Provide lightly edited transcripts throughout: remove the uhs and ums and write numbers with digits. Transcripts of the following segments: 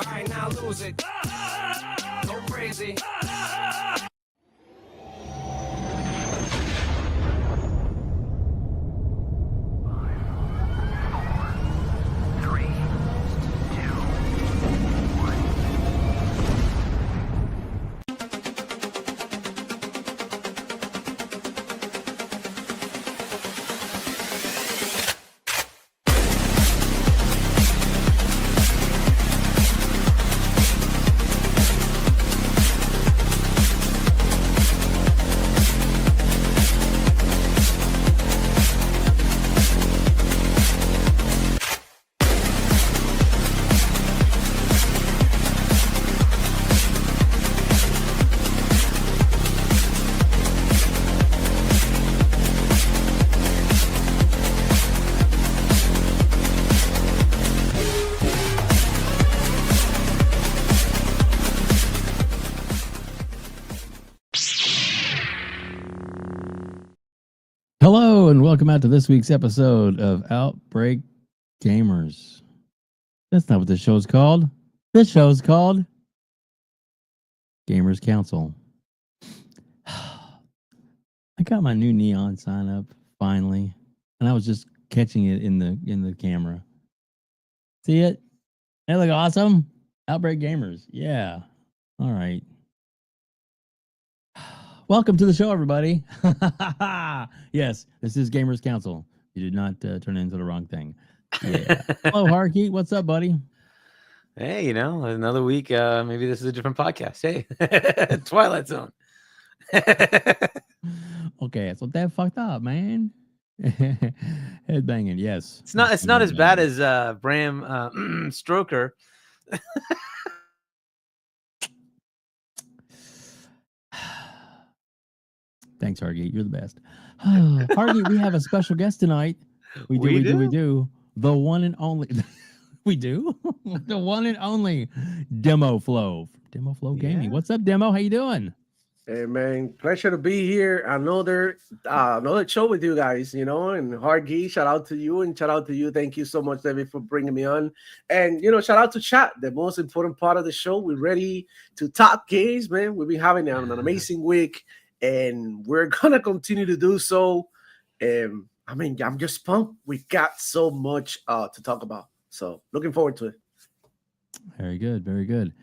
Alright, now lose it. Go crazy. Hello and welcome out to this week's episode of Outbreak Gamers. That's not what this show's called. This show's called Gamers Council. I got my new neon sign up finally, and I was just catching it in the camera. See it? They look awesome. Outbreak Gamers. Yeah. All right. Welcome to the show, everybody. Yes, this is Gamers Council. You did not turn into the wrong thing. Yeah. Hello, Hargeet. What's up, buddy? Hey, another week. Maybe this is a different podcast. Hey, Twilight Zone. Okay, so that fucked up, man. Headbanging, yes. It's not as bad as Bram Stroker. Thanks, Hargeet. You're the best. Hargeet, we have a special guest tonight. We do. The one and only. We do. The one and only Demoflow. Demoflow Gaming. What's up, Demo? How you doing? Hey man, pleasure to be here. Another show with you guys, and Hargeet, shout out to you and shout out to you. Thank you so much, David, for bringing me on. And shout out to chat, the most important part of the show. We're ready to talk games, man. We've been having an amazing week, and we're gonna continue to do so. I'm just pumped. We got so much to talk about, so looking forward to it. Very good, very good.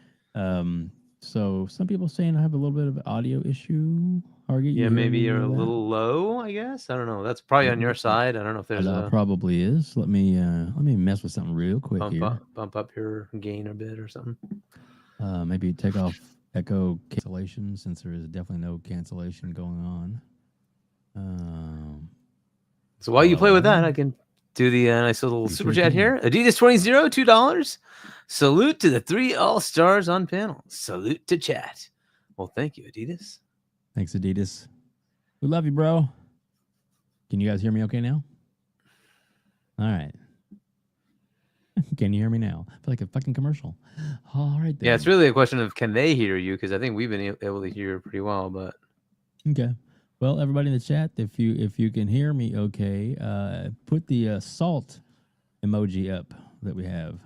So some people saying I have a little bit of audio issue. Hargeet, Yeah, maybe you're a little low, I guess. I don't know. That's probably on your side. I don't know if there's probably is. Let me mess with something real quick bump up your gain a bit or something. Maybe take off echo cancellation, since there is definitely no cancellation going on. So while you play with that, I can do the nice little super chat here. Adidas 20 $2. Salute to the 3 all-stars on panel. Salute to chat. Well, thank you, Adidas. Thanks, Adidas. We love you, bro. Can you guys hear me okay now? All right. Can you hear me now? I feel like a fucking commercial. All right, then. Yeah, it's really a question of can they hear you, because I think we've been able to hear pretty well, but... Okay. Well, everybody in the chat, if you can hear me okay, put the salt emoji up that we have.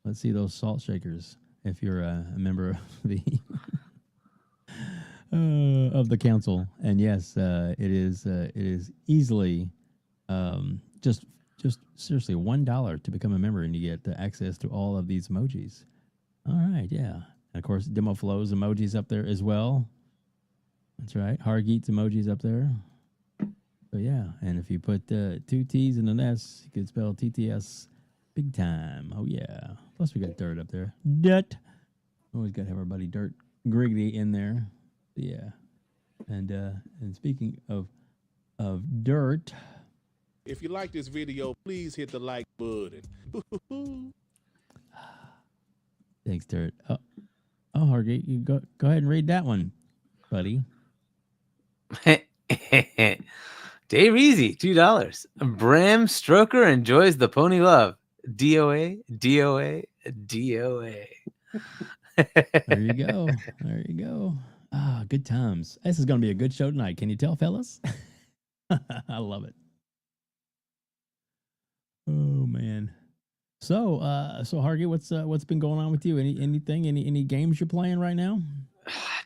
Let's see those salt shakers. If you're a member of the council, and yes, it is easily just seriously $1 to become a member, and you get access to all of these emojis. All right, yeah, and of course, Demoflow's emojis up there as well. That's right, Hargeet's emojis up there. So yeah, and if you put 2 T's and an S, you could spell TTS big time. Oh yeah. Plus we got Dirt up there. Dirt. Always got to have our buddy Dirt Griggly in there. Yeah. And speaking of dirt. If you like this video, please hit the like button. Thanks, Dirt. Oh, Hargeet, you go ahead and read that one, buddy. Dave Easy, $2. Bram Stroker enjoys the pony love. DOA, DOA, DOA. There you go. There you go. Ah, good times. This is going to be a good show tonight. Can you tell, fellas? I love it. Oh, man. So, Hargey, what's been going on with you? Any games you're playing right now?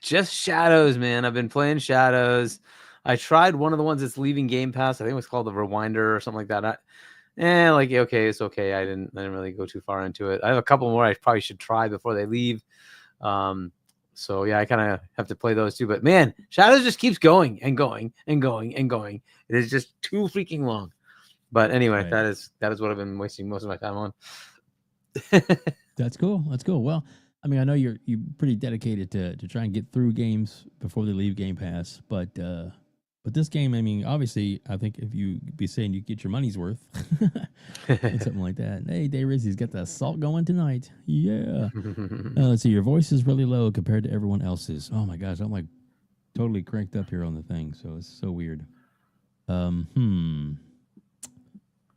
Just Shadows, man. I've been playing Shadows. I tried one of the ones that's leaving Game Pass. I think it was called the Rewinder or something like that. Okay, it's okay. I didn't really go too far into it. I have a couple more I probably should try before they leave. So yeah, I kind of have to play those too. But man, Shadows just keeps going and going and going and going. It is just too freaking long. But anyway, Right. that is what I've been wasting most of my time on. That's cool. Well, I mean, I know you're pretty dedicated to try and get through games before they leave Game Pass, but this game, I mean, obviously, I think if you be saying you get your money's worth, and something like that. Hey, Dayriz, he's got the assault going tonight. Yeah. Let's see. Your voice is really low compared to everyone else's. Oh my gosh, I'm like totally cranked up here on the thing, so it's so weird. I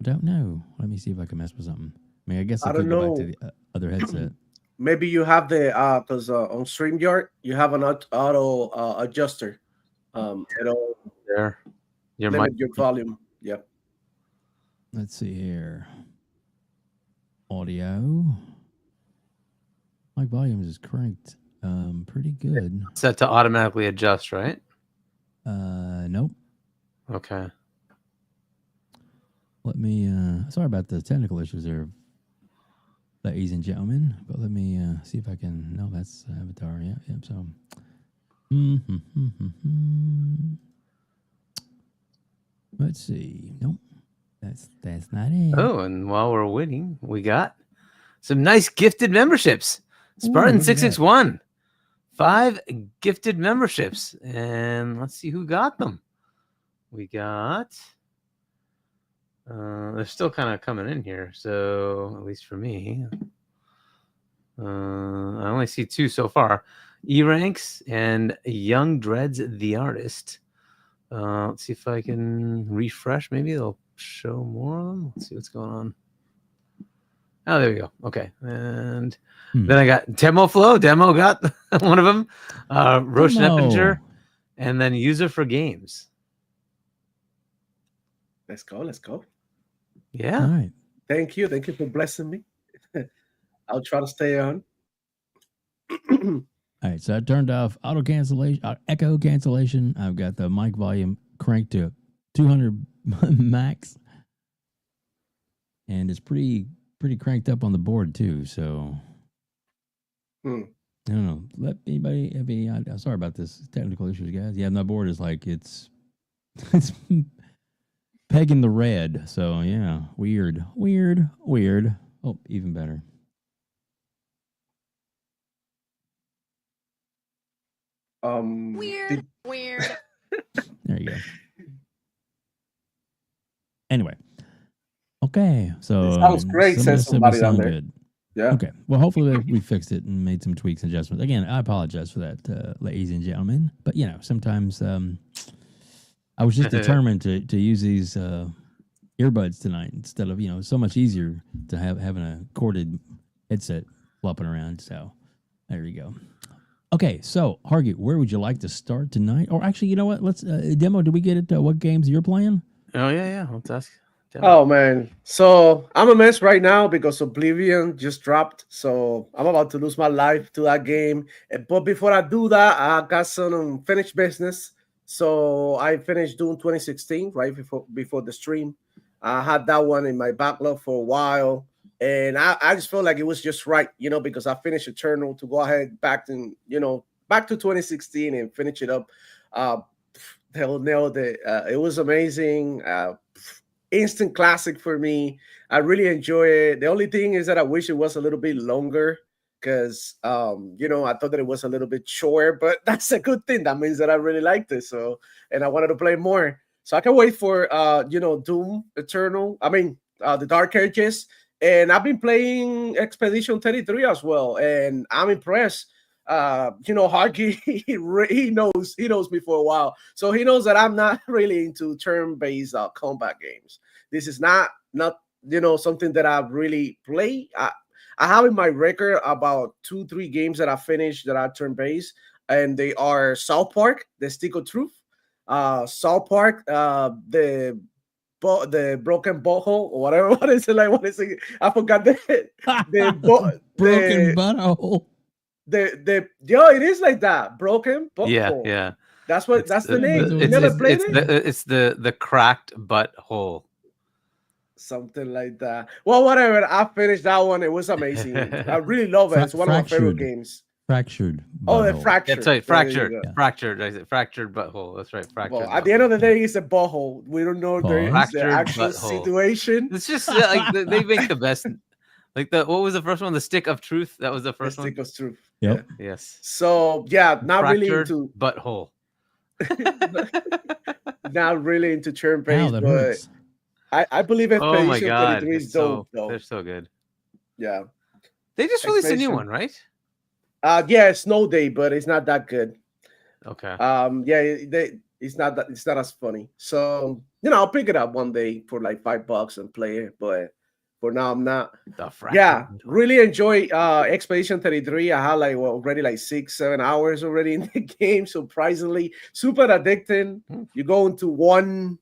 don't know. Let me see if I can mess with something. I mean, I guess I could go back to the other headset. Maybe you have the because on StreamYard you have an auto adjuster. It'll There, your limit mic. your volume. Yep. Let's see here. Audio. My volume is cranked pretty good. Set to automatically adjust, right? Nope. Okay. Let me sorry about the technical issues there, ladies and gentlemen. But let me see if I can. No, that's Avatar. Yeah, yep. So, let's see. Nope, that's not it. Oh, and while we're waiting, we got some nice gifted memberships. Spartan 661, 5 gifted memberships, and let's see who got them. We got. They're still kind of coming in here, so at least for me, I only see 2 so far. E-Ranks and Young Dreads the Artist. Let's see if I can refresh. Maybe they'll show more of them. Let's see what's going on. Oh, there we go. Okay, and then I got Demoflow. Demo got one of them. Roshan Eppinger, and then User for Games. Let's go. Yeah. All right. Thank you for blessing me. I'll try to stay on. All right, so I turned off auto cancellation, echo cancellation. I've got the mic volume cranked to 200 max, and it's pretty cranked up on the board too. So I don't know. Let anybody have any idea? Sorry about this technical issues, guys. Yeah, my board is like it's pegging the red. So yeah, weird. Oh, even better. Weird. There you go. Anyway, okay. So sounds great. Says somebody down there. Good. Yeah. Okay. Well, hopefully we fixed it and made some tweaks and adjustments. Again, I apologize for that, ladies and gentlemen. But you know, sometimes I was just determined to use these earbuds tonight instead of so much easier to having a corded headset flopping around. So there you go. Okay, so Hargey, where would you like to start tonight? Or actually, you know what? Let's demo. Did we get it? What games you're playing? Oh yeah. Let's ask. Oh man, so I'm a mess right now because Oblivion just dropped. So I'm about to lose my life to that game. But before I do that, I got some unfinished business. So I finished Doom 2016 right before the stream. I had that one in my backlog for a while. And I just felt like it was just right, because I finished Eternal to go ahead back to 2016 and finish it up. Hell nailed it. It was amazing. Instant classic for me. I really enjoy it. The only thing is that I wish it was a little bit longer because, I thought that it was a little bit short, but that's a good thing. That means that I really liked it. So, and I wanted to play more. So I can wait for, Doom Eternal. I mean, the Dark Ages. And I've been playing Expedition 33 as well, and I'm impressed. Hargey, he knows me for a while, so he knows that I'm not really into turn-based combat games. This is not something that I really play. I have in my record about 2-3 games that I finished that are turn-based, and they are South Park, The Stick of Truth, South Park, the the broken butthole or whatever. What is it like? What is it? I forgot the broken butthole. It is like that. Broken butthole. Yeah. That's the name. You it's- never played it? It's the cracked butthole. Something like that. Well, whatever. I finished that one. It was amazing. I really love it. It's one of my favorite games. Fractured. Oh, the butthole. fractured. That's right. Fractured. There you go. Fractured. I said fractured butthole. That's right. Fractured. Well, at the end of the day, it's a butthole. We don't know if there is Fractured the actual butthole. situation. It's just like they make the best. Like what was the first one? The stick of truth. That was the first one. Stick of truth. Yep. Yes. So yeah, not really Fractured into butthole. not really into turn Ow, based, that but hurts. I believe Oh my Expedition god, 33 is dope though. they're so good. Yeah. They just released a new Expedition. one, right? Yeah, Snow Day, but it's not that good. Okay. Yeah, it's not as funny. So I'll pick it up one day for like $5 and play it, but for now I'm not. The Yeah, fractured butthole. really enjoy Expedition 33. I had already 6-7 hours already in the game. Surprisingly, super addicting. You go into one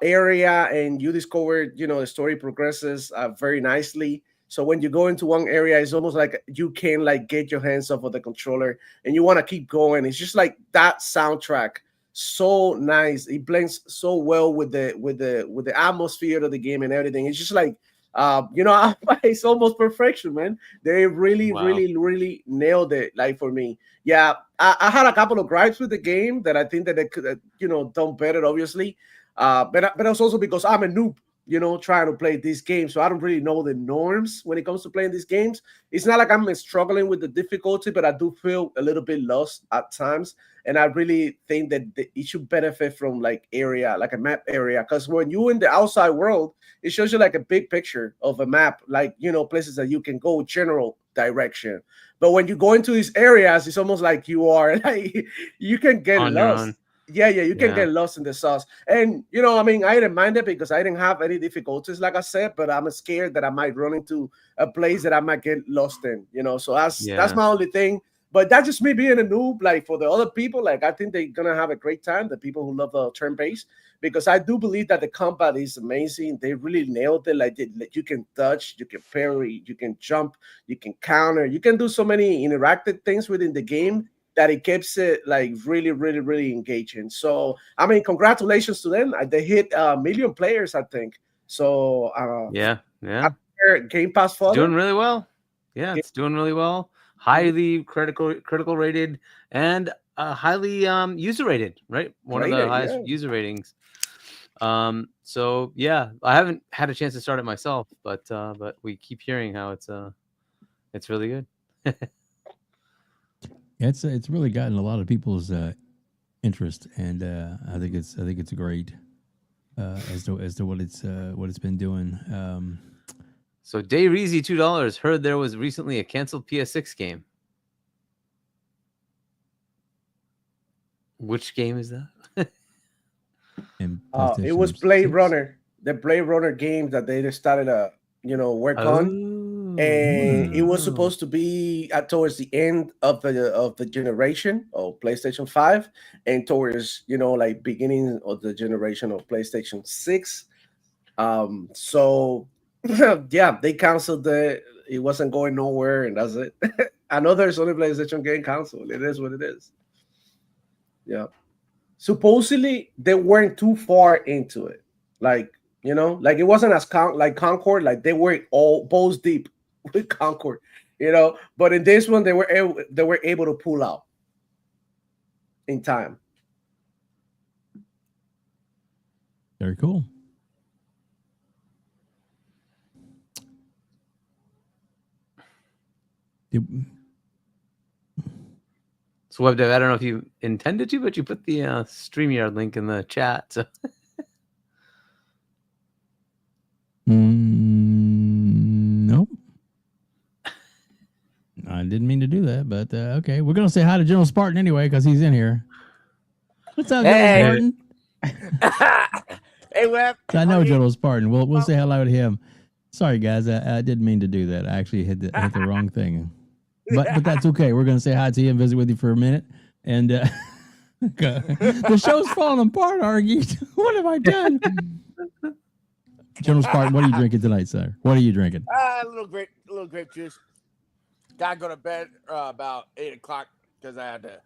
area and you discover, the story progresses very nicely. So when you go into one area, it's almost like you can get your hands off of the controller and you want to keep going. It's just like that soundtrack, so nice. It blends so well with the atmosphere of the game and everything. It's just like it's almost perfection, man. They really, Wow. really, really nailed it. Like for me, yeah, I had a couple of gripes with the game that I think that they could, done better, obviously. But it's also because I'm a noob, trying to play this game, so I don't really know the norms when it comes to playing these games. It's not like I'm struggling with the difficulty, but I do feel a little bit lost at times. And I really think that it should benefit from a map area, because when you're in the outside world, it shows you a big picture of a map, places that you can go general direction. But when you go into these areas, it's almost like you are you can get On your lost. own. Yeah, you can Yeah. get lost in the sauce. And I didn't mind it because I didn't have any difficulties, like I said, but I'm scared that I might run into a place that I might get lost in, so that's my only thing. But that's just me being a noob. For the other people, I think they're gonna have a great time, the people who love the turn-based, because I do believe that the combat is amazing. They really nailed it. You can dodge, you can parry, you can jump, you can counter, you can do so many interactive things within the game that it keeps it really, really, really engaging. So congratulations to them. They hit 1 million players, I think. So Yeah. Game Pass fodder. Doing really well. Yeah, it's doing really well. Highly critical rated and highly user rated, right? One of the Rated, highest yeah. user ratings. So yeah, I haven't had a chance to start it myself, but we keep hearing how it's really good. Yeah, it's really gotten a lot of people's interest, and I think it's great as to what it's been doing. So Day Reezy $2 heard there was recently a canceled PS6 game. Which game is that? And It was PlayStation Blade 6. Runner, the Blade Runner game that they just started work on, and it was supposed to be towards the end of the generation of PlayStation 5, and towards beginning of the generation of PlayStation 6. So yeah, they canceled it wasn't going nowhere, and that's it. I know there's only PlayStation game canceled. It is what it is. Yeah. Supposedly they weren't too far into it. It wasn't as Concord, they were all balls deep with Concord, but in this one they were able to pull out in time. Very cool. So WebDev, I don't know if you intended to, but you put the StreamYard link in the chat. So Nope. I didn't mean to do that, but okay. We're gonna say hi to General Spartan anyway because he's in here. What's up, General Spartan? Hey, Web. I know General Spartan. We'll say hello to him. Sorry, guys. I didn't mean to do that. I actually hit the wrong thing. But that's okay. We're gonna say hi to you and visit with you for a minute. And the show's falling apart, Hargeet. What have I done? General Spartan, what are you drinking tonight, sir? What are you drinking? A little grape juice. Gotta go to bed about 8 o'clock because I had to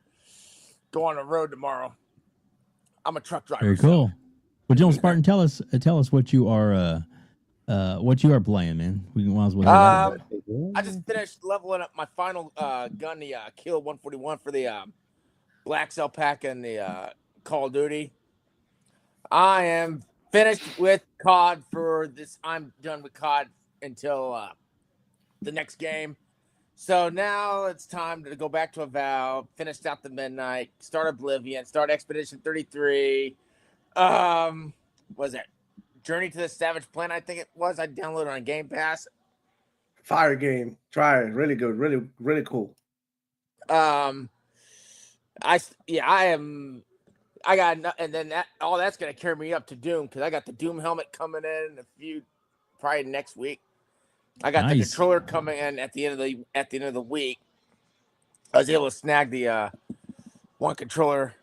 go on the road tomorrow. I'm a truck driver. Very cool. Well, General Spartan, tell us what you are playing, man. We might as well hear that. I just finished leveling up my final gun, the Kill 141 for the Black Cell Pack and the Call of Duty. I am finished with COD for this. I'm done with COD until the next game. So now it's time to go back to Avowed, finished out the Midnight, start Oblivion, start Expedition 33. Was it Journey to the Savage Planet? I think it was. I downloaded on Game Pass. Fire game. Try it. Really good. Really, really cool. I got, and then all that's gonna carry me up to Doom because I got the Doom helmet coming in probably next week. I got the controller coming in at the end of the week. I was able to snag the one controller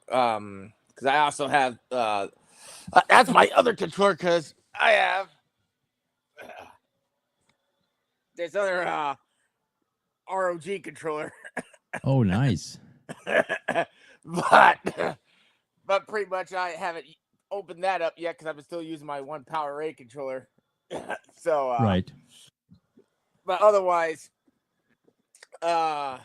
because I also have that's my other controller because I have this other ROG controller. Oh, nice. but pretty much I haven't opened that up yet because I've been still using my one Power A controller. So right. But otherwise, I'm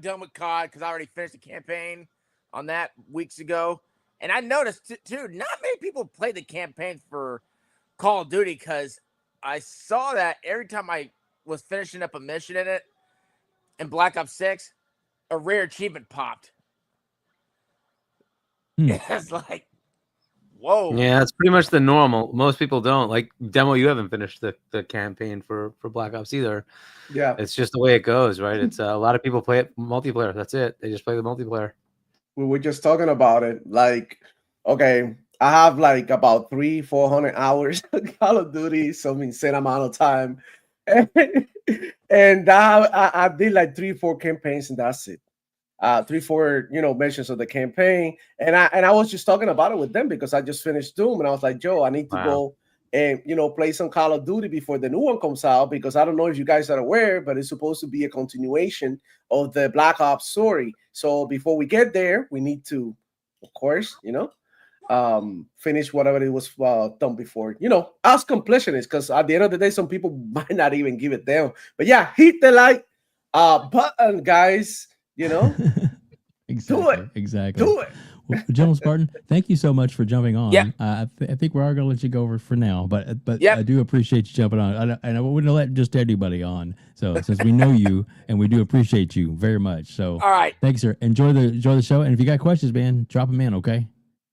done with COD because I already finished the campaign on that weeks ago. And I noticed too, not many people play the campaign for Call of Duty because I saw that every time I was finishing up a mission in it in Black Ops 6, a rare achievement popped. It's like, whoa. Yeah, it's pretty much the normal. Most people don't. Like Demo, you haven't finished the campaign for Black Ops either. Yeah. It's just the way it goes, right? It's a lot of people play it multiplayer. That's it. They just play the multiplayer. We were just talking about it. Like, okay, I have like about 300-400 hours of Call of Duty, some insane amount of time. And I did like 3-4 campaigns and that's it. 3-4 mentions of the campaign, and I was just talking about it with them because I just finished Doom and I was like, Joe, I need to go and play some Call of Duty before the new one comes out because I don't know if you guys are aware, but it's supposed to be a continuation of the Black Ops story. So before we get there, we need to, of course, finish whatever it was done before. Us completionists, because at the end of the day, some people might not even give it down. But yeah, hit the like button, guys. Exactly. Do it. Well, General Spartan, thank you so much for jumping on. Yeah. I think we are going to let you go over for now, but Yep. I do appreciate you jumping on. I wouldn't let just anybody on. So since we know you and we do appreciate you very much, so All right. thanks, sir. Enjoy the show, and if you got questions, man, drop them in. Okay.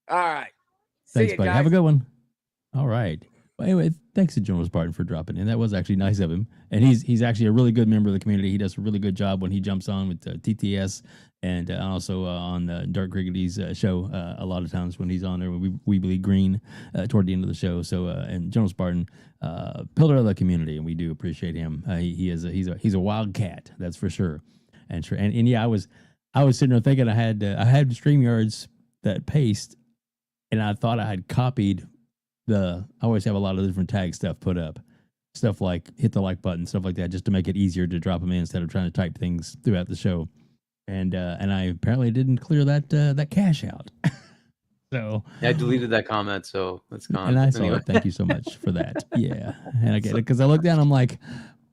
All right. Thanks, See buddy. guys. Have a good one. All right. Well, anyway, thanks to General Spartan for dropping in. That was actually nice of him. And he's actually a really good member of the community. He does a really good job when he jumps on with TTS and also on Dark Crickety's show a lot of times when he's on there. We bleed green toward the end of the show. So and General Spartan, pillar of the community, and we do appreciate him. He's a wildcat, that's for sure. And yeah, I was sitting there thinking I had StreamYards that paste, and I thought I had copied. I always have a lot of different tag stuff put up, stuff like hit the like button, stuff like that, just to make it easier to drop them in instead of trying to type things throughout the show. And I apparently didn't clear that cache out. So yeah, I deleted that comment, so it's gone. And I saw it. Thank you so much for that. Yeah, and I get it because I looked down. I'm like,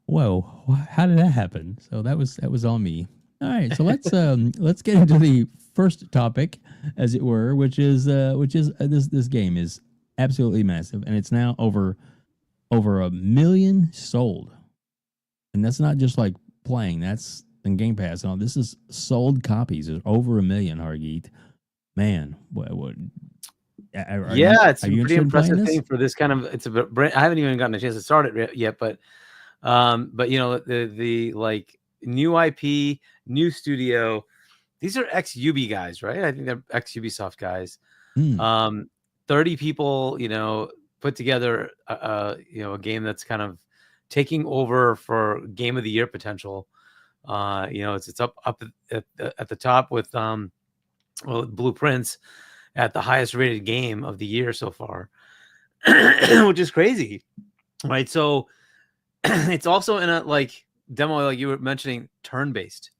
whoa, how did that happen? So that was on me. All right, so let's get into the first topic, as it were, which is this game is absolutely massive, and it's now over 1 million sold, and that's not just like playing. That's in Game Pass and all. This is sold copies. There's over 1 million. Hargeet, man, what? It's a pretty impressive thing for this kind of. It's a brand. I haven't even gotten a chance to start it yet, but the like new IP, new studio. These are ex-UB guys, right? I think they're ex-Ubisoft guys. 30 people, put together, a game that's kind of taking over for Game of the Year potential. It's up at the top with Blueprints at the highest rated game of the year so far. which is crazy, right? So it's also in a like demo, like you were mentioning, turn-based.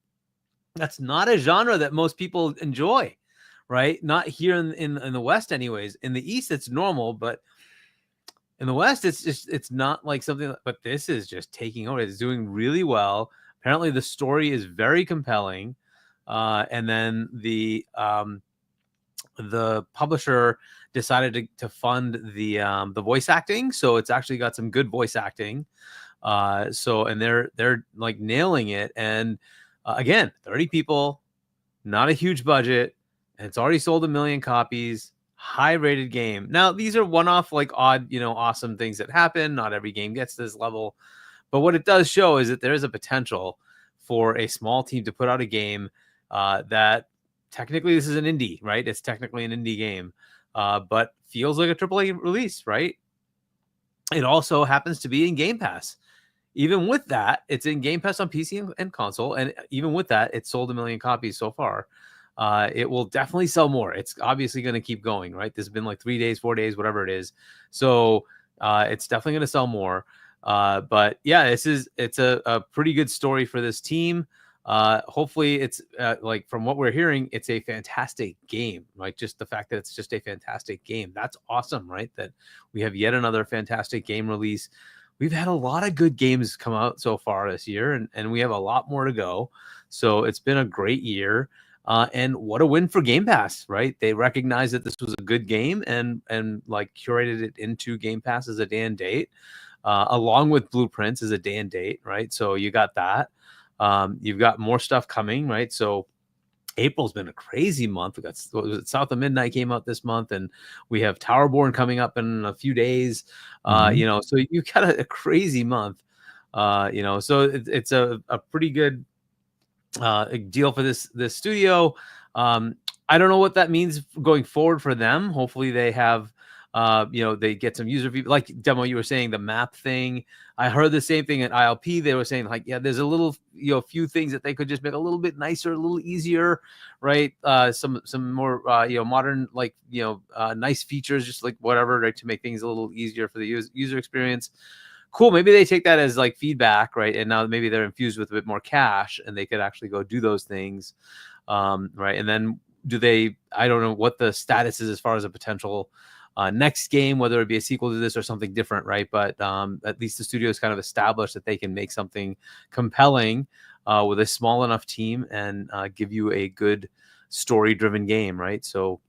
That's not a genre that most people enjoy, right? Not here in the West, anyways. In the East, it's normal, but in the West, it's not like something. But this is just taking over. It's doing really well. Apparently, the story is very compelling, and then the publisher decided to fund the voice acting, so it's actually got some good voice acting. So and they're like nailing it. And again, 30 people, not a huge budget, and it's already sold 1 million copies. High rated game. Now these are one-off, like odd, awesome things that happen. Not every game gets to this level, but what it does show is that there is a potential for a small team to put out a game that technically this is an indie, right? It's technically an indie game, but feels like a AAA release, right? It also happens to be in Game Pass. Even with that, it's in Game Pass on PC and console, and even with that, it's sold 1 million copies so far. It will definitely sell more. It's obviously going to keep going, right? This has been like 3 days, 4 days, whatever it is. So it's definitely going to sell more. But yeah, it's a pretty good story for this team. Hopefully it's like from what we're hearing, it's a fantastic game. Like just the fact that it's just a fantastic game. That's awesome, right? That we have yet another fantastic game release. We've had a lot of good games come out so far this year, and we have a lot more to go. So it's been a great year. And what a win for Game Pass, right? They recognized that this was a good game and like curated it into Game Pass as a day and date, along with Blueprints as a day and date, right? So you got that. You've got more stuff coming, right? So April's been a crazy month. We got South of Midnight came out this month, and we have Towerborn coming up in a few days. So you got a crazy month. So it's a pretty good deal for this studio. I don't know what that means going forward for them. Hopefully they have they get some user feedback. Like Demo, you were saying the map thing. I heard the same thing at ILP. They were saying like, yeah, there's a little, few things that they could just make a little bit nicer, a little easier, right? Some more modern, like nice features, just like whatever, right, to make things a little easier for the user experience. Cool. Maybe they take that as like feedback, right? And now maybe they're infused with a bit more cash, and they could actually go do those things, right? And then I don't know what the status is as far as a potential next game, whether it be a sequel to this or something different, right? But at least the studio is kind of established that they can make something compelling with a small enough team and give you a good story-driven game, right? So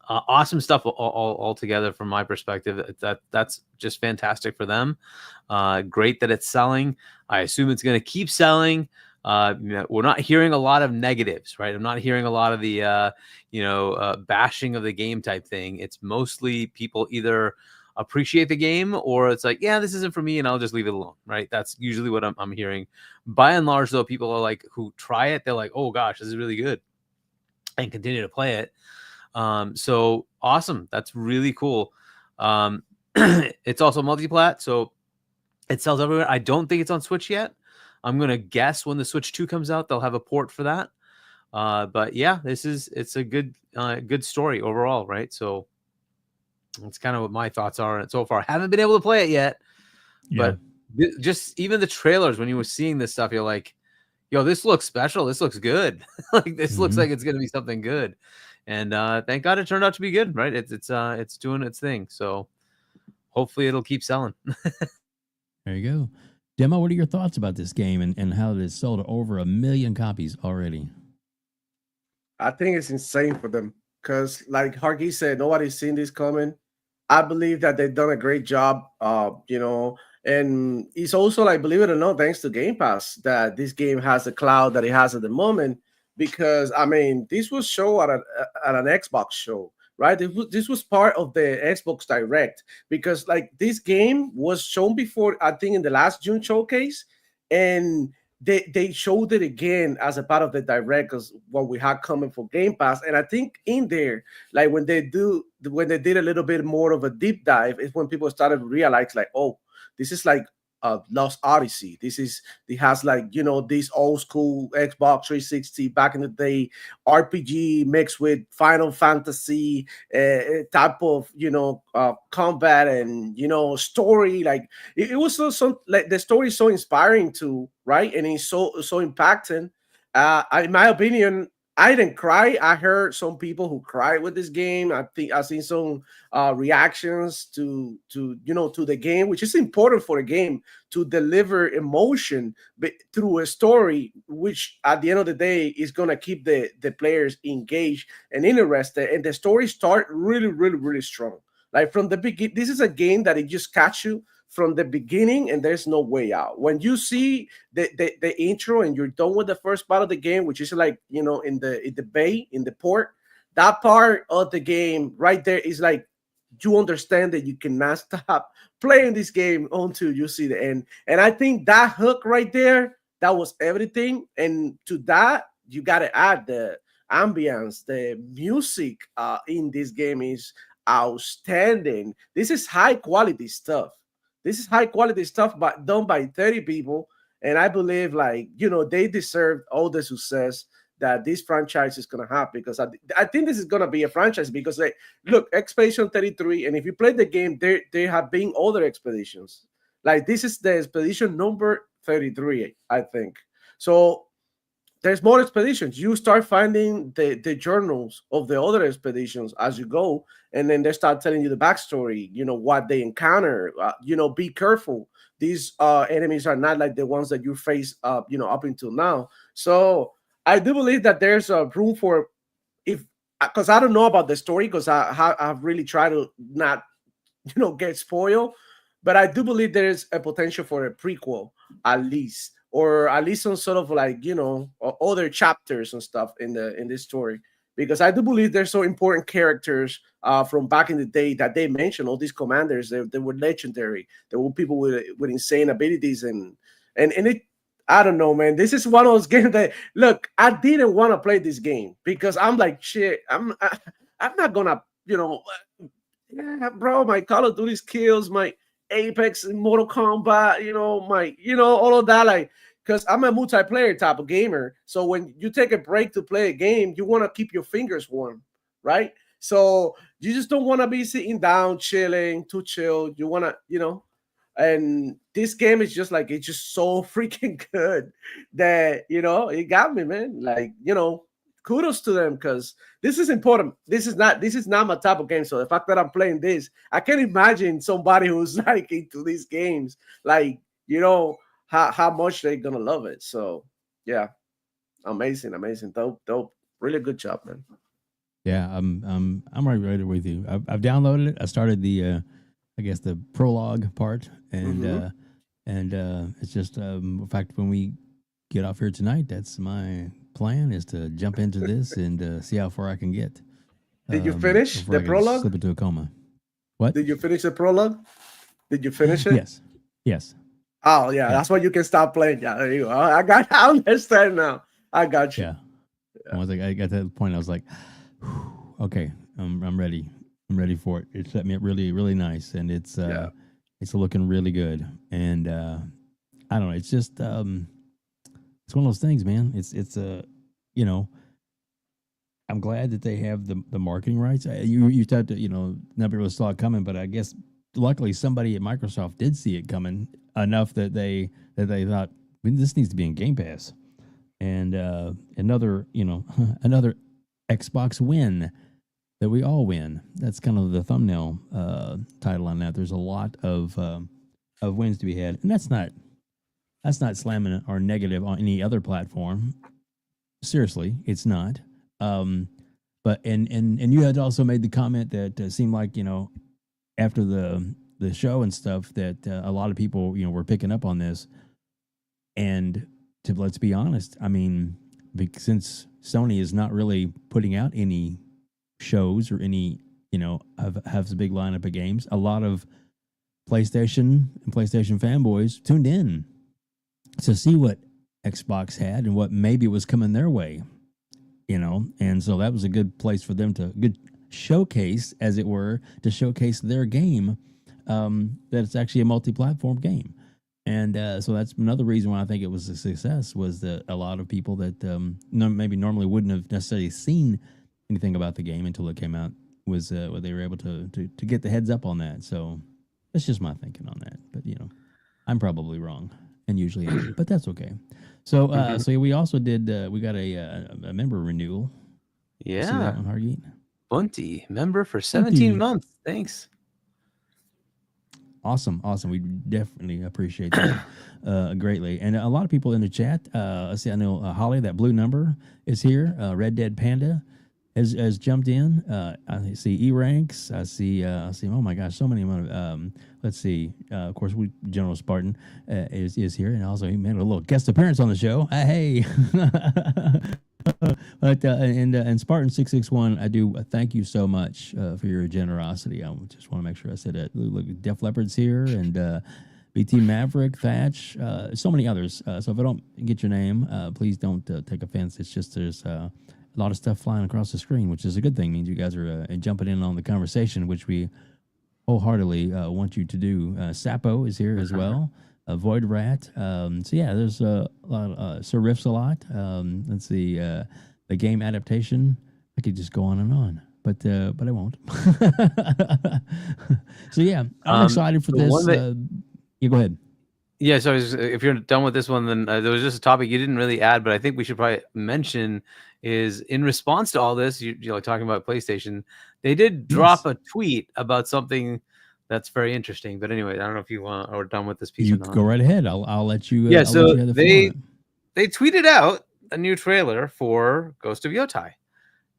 awesome stuff all together from my perspective. That's just fantastic for them. Great that it's selling. I assume it's going to keep selling. We're not hearing a lot of negatives, right? I'm not hearing a lot of the bashing of the game type thing. It's mostly people either appreciate the game or it's like, yeah, this isn't for me, and I'll just leave it alone, right? That's usually what I'm hearing. By and large, though, people are like, who try it, they're like, oh gosh, this is really good, and continue to play it. So awesome. That's really cool. It's also multi-plat, so it sells everywhere. I don't think it's on Switch yet. I'm going to guess when the Switch 2 comes out, they'll have a port for that. But yeah, it's a good story overall, right? So that's kind of what my thoughts are on it so far. Haven't been able to play it yet, but just even the trailers, when you were seeing this stuff, you're like, yo, this looks special. This looks good. Like this looks like it's going to be something good. And thank God it turned out to be good, right? It's doing its thing. So hopefully it'll keep selling. There you go. Demo, what are your thoughts about this game and how it has sold over 1 million copies already? I think it's insane for them because, like Hargeet said, nobody's seen this coming. I believe that they've done a great job, and it's also, like, believe it or not, thanks to Game Pass that this game has the cloud that it has at the moment. Because I mean, this was shown at an Xbox show, right? This was part of the Xbox Direct, because like this game was shown before, I think in the last June showcase, and they showed it again as a part of the Direct as what we had coming for Game Pass. And I think in there, like when they did a little bit more of a deep dive, is when people started to realize like, oh, this is like Lost Odyssey. It has like, you know, this old school Xbox 360 back in the day RPG mixed with Final Fantasy type of, you know, combat and, you know, story. Like it was so like the story is so inspiring too, right? And it's so impacting. In my opinion, I didn't cry. I heard some people who cried with this game. I think I've seen some reactions to you know, to the game, which is important for a game to deliver emotion through a story, which at the end of the day is gonna keep the players engaged and interested. And the story start really strong. Like from the beginning, this is a game that it just catch you from the beginning and there's no way out. When you see the intro and you're done with the first part of the game, which is like, you know, in the bay, in the port, that part of the game right there is like, you understand that you cannot stop playing this game until you see the end. And I think that hook right there, that was everything. And to that, you got to add the ambience, the music in this game is outstanding. This is high quality stuff. This is high quality stuff, but done by 30 people. And I believe, like, you know, they deserve all the success that this franchise is going to have, because I think this is going to be a franchise because, like, look, Expedition 33, and if you play the game, there have been other expeditions. Like, this is the expedition number 33, I think. So there's more expeditions. You start finding the journals of the other expeditions as you go, and then they start telling you the backstory, you know, what they encounter. You know, be careful. These enemies are not like the ones that you face, you know, up until now. So I do believe that there's a room for, if, because I don't know about the story, because I've really tried to not, you know, get spoiled, but I do believe there is a potential for a prequel at least, or at least some sort of, like, you know, other chapters and stuff in this story, because I do believe there's so important characters from back in the day that they mentioned. All these commanders, they were legendary. There were people with insane abilities, and it, I don't know, man. This is one of those games that, look, I didn't want to play this game because I'm like, shit, I'm not gonna, you know, yeah, bro, my Call of Duty skills, my Apex and Mortal Kombat, you know, my, you know, all of that, like, because I'm a multiplayer type of gamer. So when you take a break to play a game, you want to keep your fingers warm, right? So you just don't want to be sitting down, chilling, too chill. You want to, you know, and this game is just like, it's just so freaking good that, you know, it got me, man. Like, you know, kudos to them, because this is important. This is not my type of game. So the fact that I'm playing this, I can't imagine somebody who's like into these games, like, you know, how much they're gonna love it. So yeah, amazing, dope, really good job, man. Yeah, I'm right there with you. I've downloaded it. I started the I guess the prologue part, and it's just in fact, when we get off here tonight, that's my plan, is to jump into this and see how far I can get. Did you finish the prologue? Slip into a coma. What? Did you finish the prologue? Did you finish it? Yes. Oh yeah, that's why you can stop playing. Yeah, there you go. I understand now. I got you. Yeah. Once I got to that point, I was like, okay, I'm ready. I'm ready for it. It set me up really, really nice, and it's looking really good. And I don't know. It's just it's one of those things, man. It's you know, I'm glad that they have the marketing rights. You thought that, you know, nobody really saw it coming, but I guess luckily somebody at Microsoft did see it coming enough that they thought, this needs to be in Game Pass. And another Xbox win that we all win. That's kind of the thumbnail title on that. There's a lot of wins to be had, and that's not slamming or negative on any other platform. Seriously, it's not. But and you had also made the comment that seemed like, you know, after the show and stuff, that a lot of people, you know, were picking up on this. And let's be honest, I mean, since Sony is not really putting out any shows or any, you know, have a big lineup of games, a lot of PlayStation and PlayStation fanboys tuned in to see what Xbox had and what maybe was coming their way, you know. And so that was a good place for them to showcase, as it were, to showcase their game, that it's actually a multi-platform game. And so that's another reason why I think it was a success, was that a lot of people that maybe normally wouldn't have necessarily seen anything about the game until it came out was where they were able to get the heads up on that. So that's just my thinking on that. But I'm probably wrong, and usually am, but that's okay. So so we also did we got a member renewal. You see that one, Hargeet? Bunty, member for 17 months. Thanks. Awesome. We definitely appreciate that greatly. And a lot of people in the chat. Let's see, I know Holly, that blue number is here. Red Dead Panda has jumped in. I see E ranks. I see. Oh my gosh, so many. Let's see. Of course, General Spartan is here, and also he made a little guest appearance on the show. Hey. But and Spartan 661, I do thank you so much for your generosity. I just want to make sure I said that. Look, Def Leppard's here, and BT Maverick, Thatch, so many others. So if I don't get your name, please don't take offense. It's just there's a lot of stuff flying across the screen, which is a good thing. It means you guys are jumping in on the conversation, which we wholeheartedly want you to do. Sapo is here as well. Void Rat. So yeah, there's a lot of Sir Riffs a lot. Let's see, the game adaptation. I could just go on and on, but I won't. So yeah, I'm excited for this. Yeah, go ahead. Yeah, so if you're done with this one, then there was just a topic you didn't really add, but I think we should probably mention is in response to all this, you're talking about PlayStation, they did drop a tweet about something that's very interesting. But anyway, I don't know if you want or done with this piece. You or not. Go right ahead. I'll let you. Yeah, I'll so let you have the they tweeted out a new trailer for Ghost of Yotai,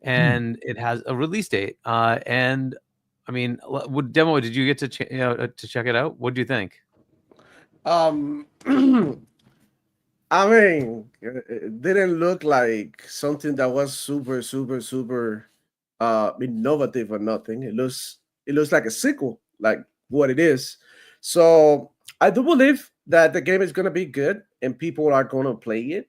and it has a release date. And I mean, did you get to check it out? What do you think? I mean, it didn't look like something that was super innovative or nothing. It looks like a sequel, like what it is. So I do believe that the game is going to be good and people are going to play it.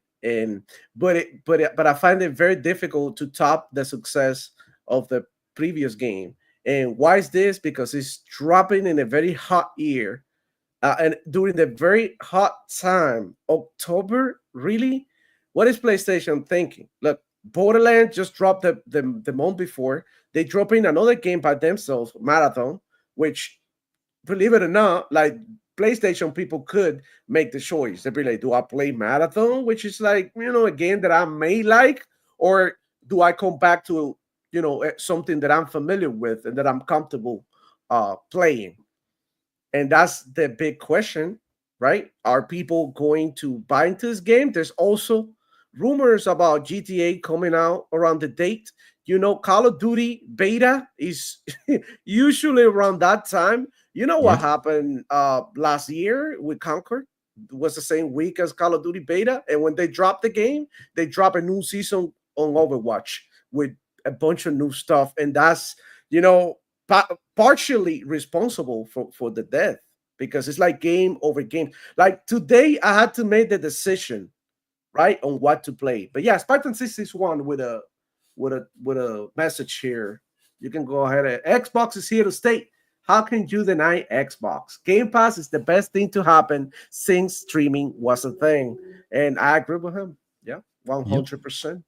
But I find it very difficult to top the success of the previous game. And why is this? Because it's dropping in a very hot year. And during the very hot time, October, really? What is PlayStation thinking? Look, Borderlands just dropped the month before. They drop in another game by themselves, Marathon, which, believe it or not, like PlayStation people could make the choice. They'd be like, do I play Marathon, which is like, a game that I may like, or do I come back to, something that I'm familiar with and that I'm comfortable playing? And that's the big question, right? Are people going to buy into this game? There's also rumors about GTA coming out around the date. Call of Duty beta is usually around that time. What happened last year with Conquer? It was the same week as Call of Duty beta. And when they dropped the game, they drop a new season on Overwatch with a bunch of new stuff. And that's, partially responsible for the death, because it's like game over game. Like today, I had to make the decision, right, on what to play. But yeah, Spartan 661 with a message here. You can go ahead. Xbox is here to stay. How can you deny Xbox? Game Pass is the best thing to happen since streaming was a thing, and I agree with him. Yeah, 100%.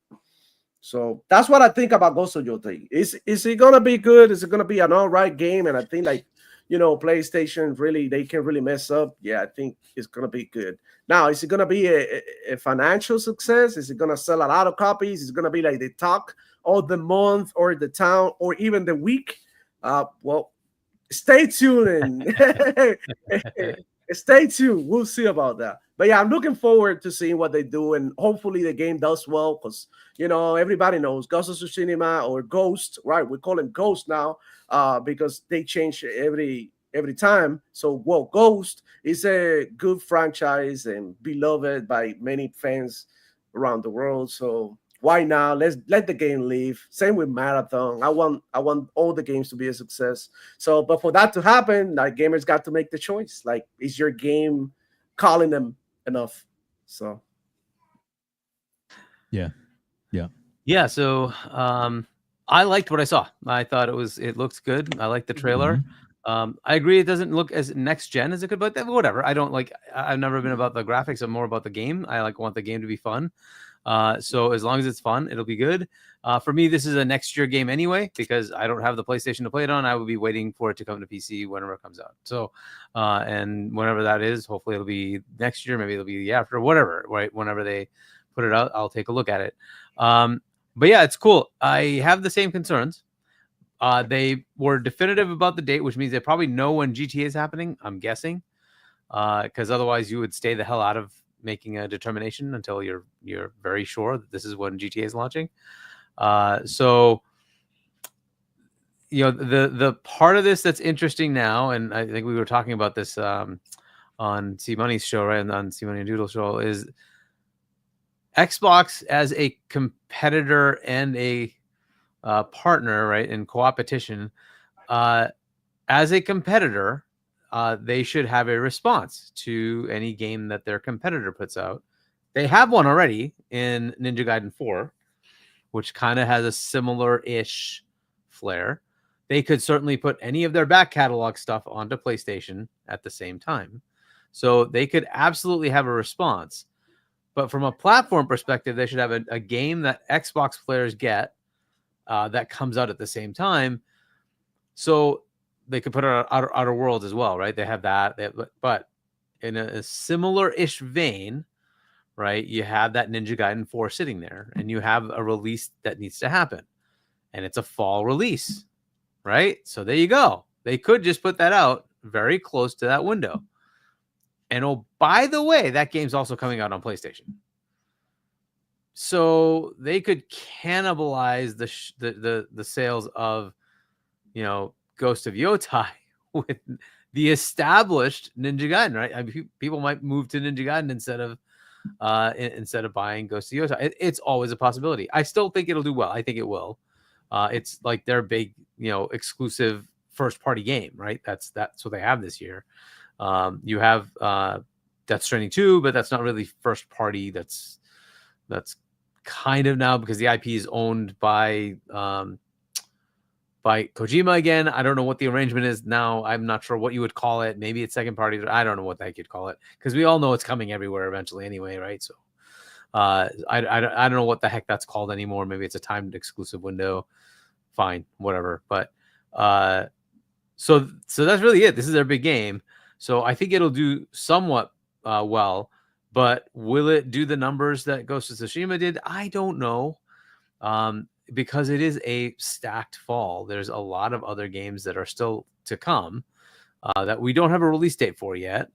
So that's what I think about Ghost of Yotai. Is it gonna be good? Is it gonna be an all right game? And I think PlayStation they can really mess up. Yeah, I think it's gonna be good. Now, is it gonna be a financial success? Is it gonna sell a lot of copies? Is it gonna be like the talk of the month or the town or even the week? Well, stay tuned and stay tuned. We'll see about that. But yeah, I'm looking forward to seeing what they do, and hopefully the game does well, because everybody knows Ghost of Tsushima or Ghost, right? We call him Ghost now because they change every time. So Ghost is a good franchise and beloved by many fans around the world. So why not? Let's let the game live. Same with Marathon. I want all the games to be a success. So, but for that to happen, like, gamers got to make the choice. Like, is your game calling them enough? So yeah. So I liked what I saw. I thought it looked good. I liked the trailer. I agree it doesn't look as next gen as it could, but whatever. I don't like. I've never been about the graphics. I'm more about the game. I want the game to be fun. So as long as it's fun, it'll be good. For me, this is a next year game anyway because I don't have the PlayStation to play it on. I will be waiting for it to come to PC whenever it comes out. So, and whenever that is, hopefully it'll be next year. Maybe it'll be the after, whatever. Right? Whenever they put it out, I'll take a look at it. But yeah, it's cool. I have the same concerns. They were definitive about the date, which means they probably know when GTA is happening, I'm guessing, because otherwise you would stay the hell out of making a determination until you're very sure that this is when GTA is launching. So, the part of this that's interesting now, and I think we were talking about this on C Money's show, right, and on C Money and Doodle show, is Xbox as a competitor and a partner, right, in co-opetition. As a competitor, they should have a response to any game that their competitor puts out. They have one already in Ninja Gaiden 4, which kind of has a similar-ish flair. They could certainly put any of their back catalog stuff onto PlayStation at the same time. So they could absolutely have a response. But from a platform perspective, they should have a game that Xbox players get that comes out at the same time. So they could put it on Outer Worlds as well, right? They have that. But in a similar-ish vein, right, you have that Ninja Gaiden 4 sitting there, and you have a release that needs to happen. And it's a fall release, right? So there you go. They could just put that out very close to that window. And oh, by the way, that game's also coming out on PlayStation. So they could cannibalize the sales of, Ghost of Yotai with the established Ninja Gaiden, right? I mean, people might move to Ninja Gaiden instead of buying Ghost of Yotai. It's always a possibility. I still think it'll do well. I think it will. It's like their big, exclusive first party game, right? That's what they have this year. You have Death Stranding 2, but that's not really first party. That's kind of now because the IP is owned by Kojima again. I don't know what the arrangement is now. I'm not sure what you would call it. Maybe it's second party. I don't know what the heck you'd call it because we all know it's coming everywhere eventually anyway, right? So I don't know what the heck that's called anymore. Maybe it's a timed exclusive window. Fine, whatever. But so that's really it. This is their big game. So I think it'll do somewhat well. But will it do the numbers that Ghost of Tsushima did? I don't know. Because it is a stacked fall. There's a lot of other games that are still to come that we don't have a release date for yet.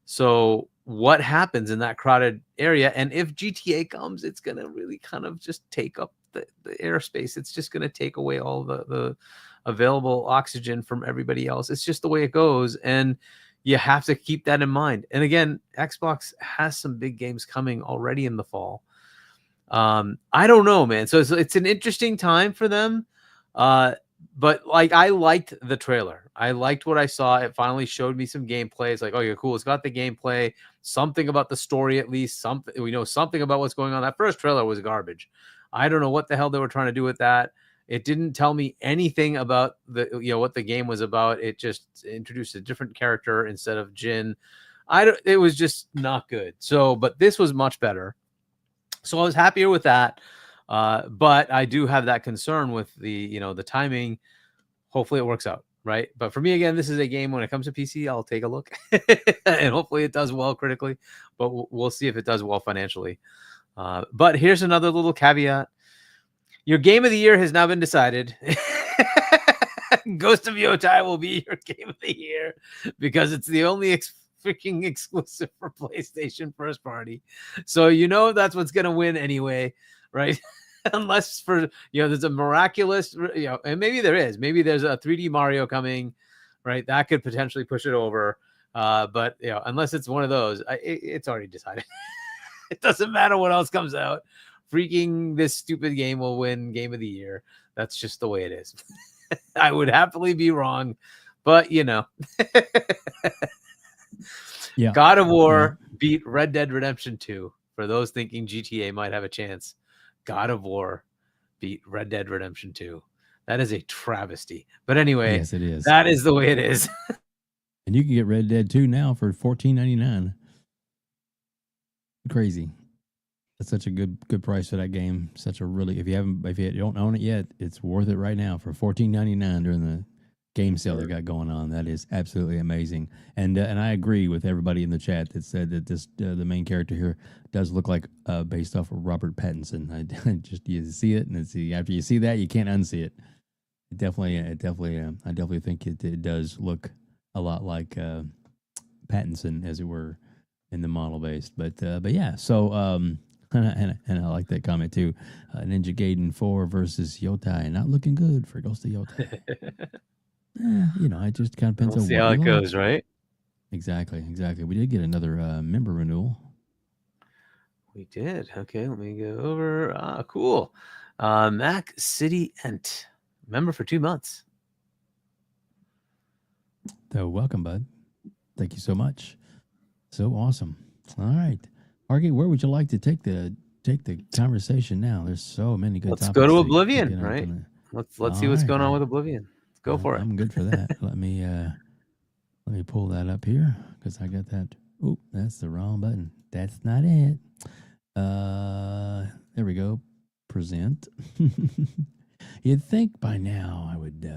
So what happens in that crowded area? And if GTA comes, it's going to really kind of just take up the airspace. It's just going to take away all the available oxygen from everybody else. It's just the way it goes. And you have to keep that in mind. And again, Xbox has some big games coming already in the fall. I don't know, man. So it's an interesting time for them. But like, I liked the trailer. I liked what I saw. It finally showed me some gameplay. It's like, oh, yeah, cool. It's got the gameplay, something about the story, at least something, we know something about what's going on. That first trailer was garbage. I don't know what the hell they were trying to do with that. It didn't tell me anything about what the game was about. It just introduced a different character instead of Jin. It was just not good. So, but this was much better. So I was happier with that. But I do have that concern with the timing. Hopefully it works out, right? But for me, again, this is a game when it comes to PC, I'll take a look and hopefully it does well critically, but we'll see if it does well financially. But here's another little caveat. Your game of the year has now been decided. Ghost of Yotai will be your game of the year because it's the only freaking exclusive for PlayStation first party. So that's what's going to win anyway, right? Unless there's a miraculous, and maybe there is. Maybe there's a 3D Mario coming, right? That could potentially push it over. But unless it's one of those, it's already decided. It doesn't matter what else comes out. Freaking this stupid game will win game of the year. That's just the way it is. I would happily be wrong, but Yeah. God of War beat Red Dead Redemption 2. For those thinking GTA might have a chance, God of War beat Red Dead Redemption 2. That is a travesty. But anyway, Yes, it is. that is the way it is. And you can get Red Dead 2 now for $14.99. Crazy. That's such a good price for that game. Such a really, if you don't own it yet, it's worth it right now for $14.99 during the game sale they got going on. That is absolutely amazing. And I agree with everybody in the chat that said that this the main character here does look like based off of Robert Pattinson. I just you see it, and after you see that, you can't unsee it. I definitely think it does look a lot like Pattinson, as it were, in the model based. But yeah, so and I like that comment too. Ninja Gaiden 4 versus Yotai, not looking good for Ghost of Yotai. It just kind of depends We'll on see what how you it goes, like. right? Exactly. We did get another member renewal. We did. Okay, let me go over. Cool. Mac City Ent, member for 2 months. So welcome, bud. Thank you so much. So awesome. All right, Hargeet, where would you like to take the conversation now? There's so many good. Let's topics go to to Oblivion, get right? into. Let's see what's going on with Oblivion. Let's go for it. I'm good for that. Let me pull that up here because I got that. Oh, that's the wrong button. That's not it. There we go. Present. You'd think by now I would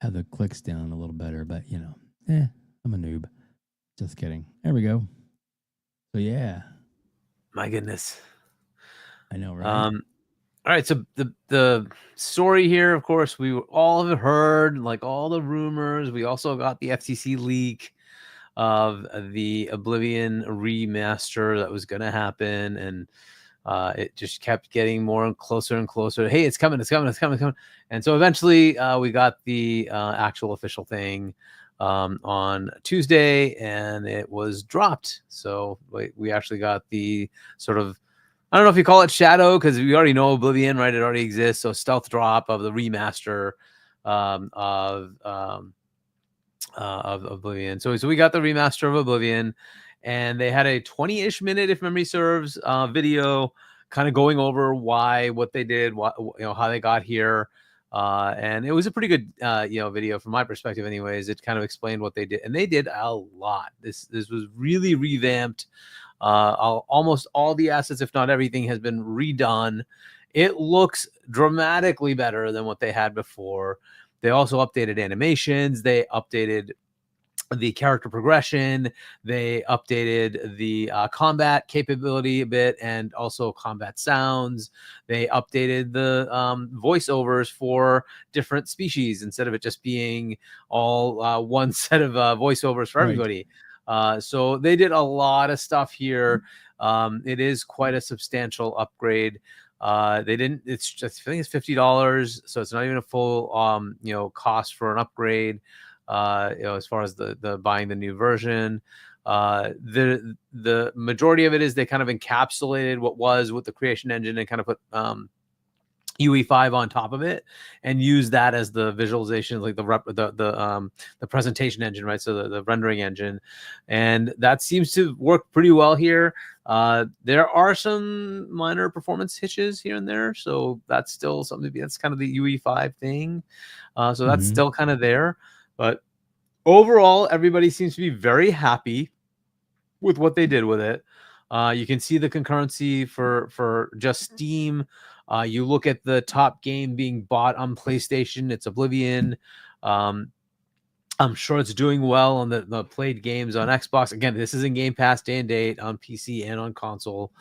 have the clicks down a little better, but I'm a noob. Just kidding. There we go. So yeah. My goodness. I know, right? All right. So the story here, of course, we all have heard like all the rumors. We also got the FTC leak of the Oblivion remaster that was going to happen, and it just kept getting more and closer. Hey, it's coming. And so eventually we got the actual official thing on Tuesday, and it was dropped. So we actually got the sort of, I don't know if you call it shadow, because we already know Oblivion, right? It already exists. So stealth drop of the remaster of Oblivion. So we got the remaster of Oblivion, and they had a 20-ish minute, if memory serves, video kind of going over what they did, how they got here. And it was a pretty good, video from my perspective anyways. It kind of explained what they did, and they did a lot. This was really revamped. Almost all the assets, if not everything, has been redone. It looks dramatically better than what they had before. They also updated animations. They updated the character progression. They updated the combat capability a bit, and also combat sounds. They updated the voiceovers for different species instead of it just being all one set of voiceovers for everybody. So they did a lot of stuff here. It is quite a substantial upgrade. It's just, I think it's $50, so it's not even a full cost for an upgrade. As far as the buying the new version, the majority of it is they kind of encapsulated what was with the creation engine and kind of put UE5 on top of it and use that as the visualization, like the presentation engine, right? So the rendering engine, and that seems to work pretty well here. There are some minor performance hitches here and there, so that's still something that's kind of the UE5 thing. So that's still kind of there, but overall, everybody seems to be very happy with what they did with it. You can see the concurrency for just Steam. You look at the top game being bought on PlayStation, it's Oblivion. I'm sure it's doing well on the played games on Xbox. Again, this is in Game Pass day and date on PC and on console.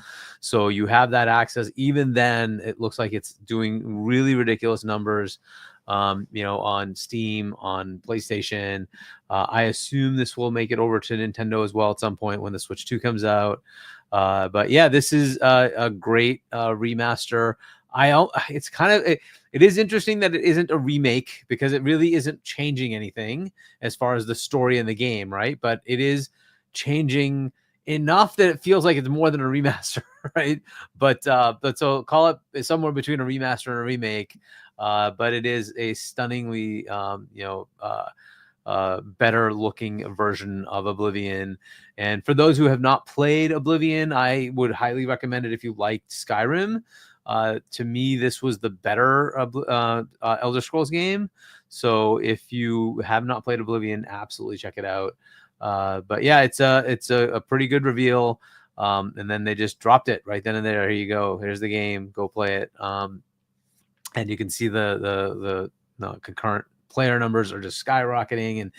So you have that access. Even then, it looks like it's doing really ridiculous numbers, on Steam, on PlayStation. I assume this will make it over to Nintendo as well at some point when the Switch 2 comes out. But yeah, this is a great remaster. It is interesting that it isn't a remake, because it really isn't changing anything as far as the story in the game, right? But it is changing enough that it feels like it's more than a remaster, right? But so call it somewhere between a remaster and a remake. But it is a stunningly better looking version of Oblivion. And for those who have not played Oblivion, I would highly recommend it if you liked Skyrim. To me, this was the better Elder Scrolls game. So if you have not played Oblivion, absolutely check it out. But yeah, it's a pretty good reveal. And then they just dropped it right then and there. Here you go. Here's the game. Go play it. And you can see the concurrent player numbers are just skyrocketing, and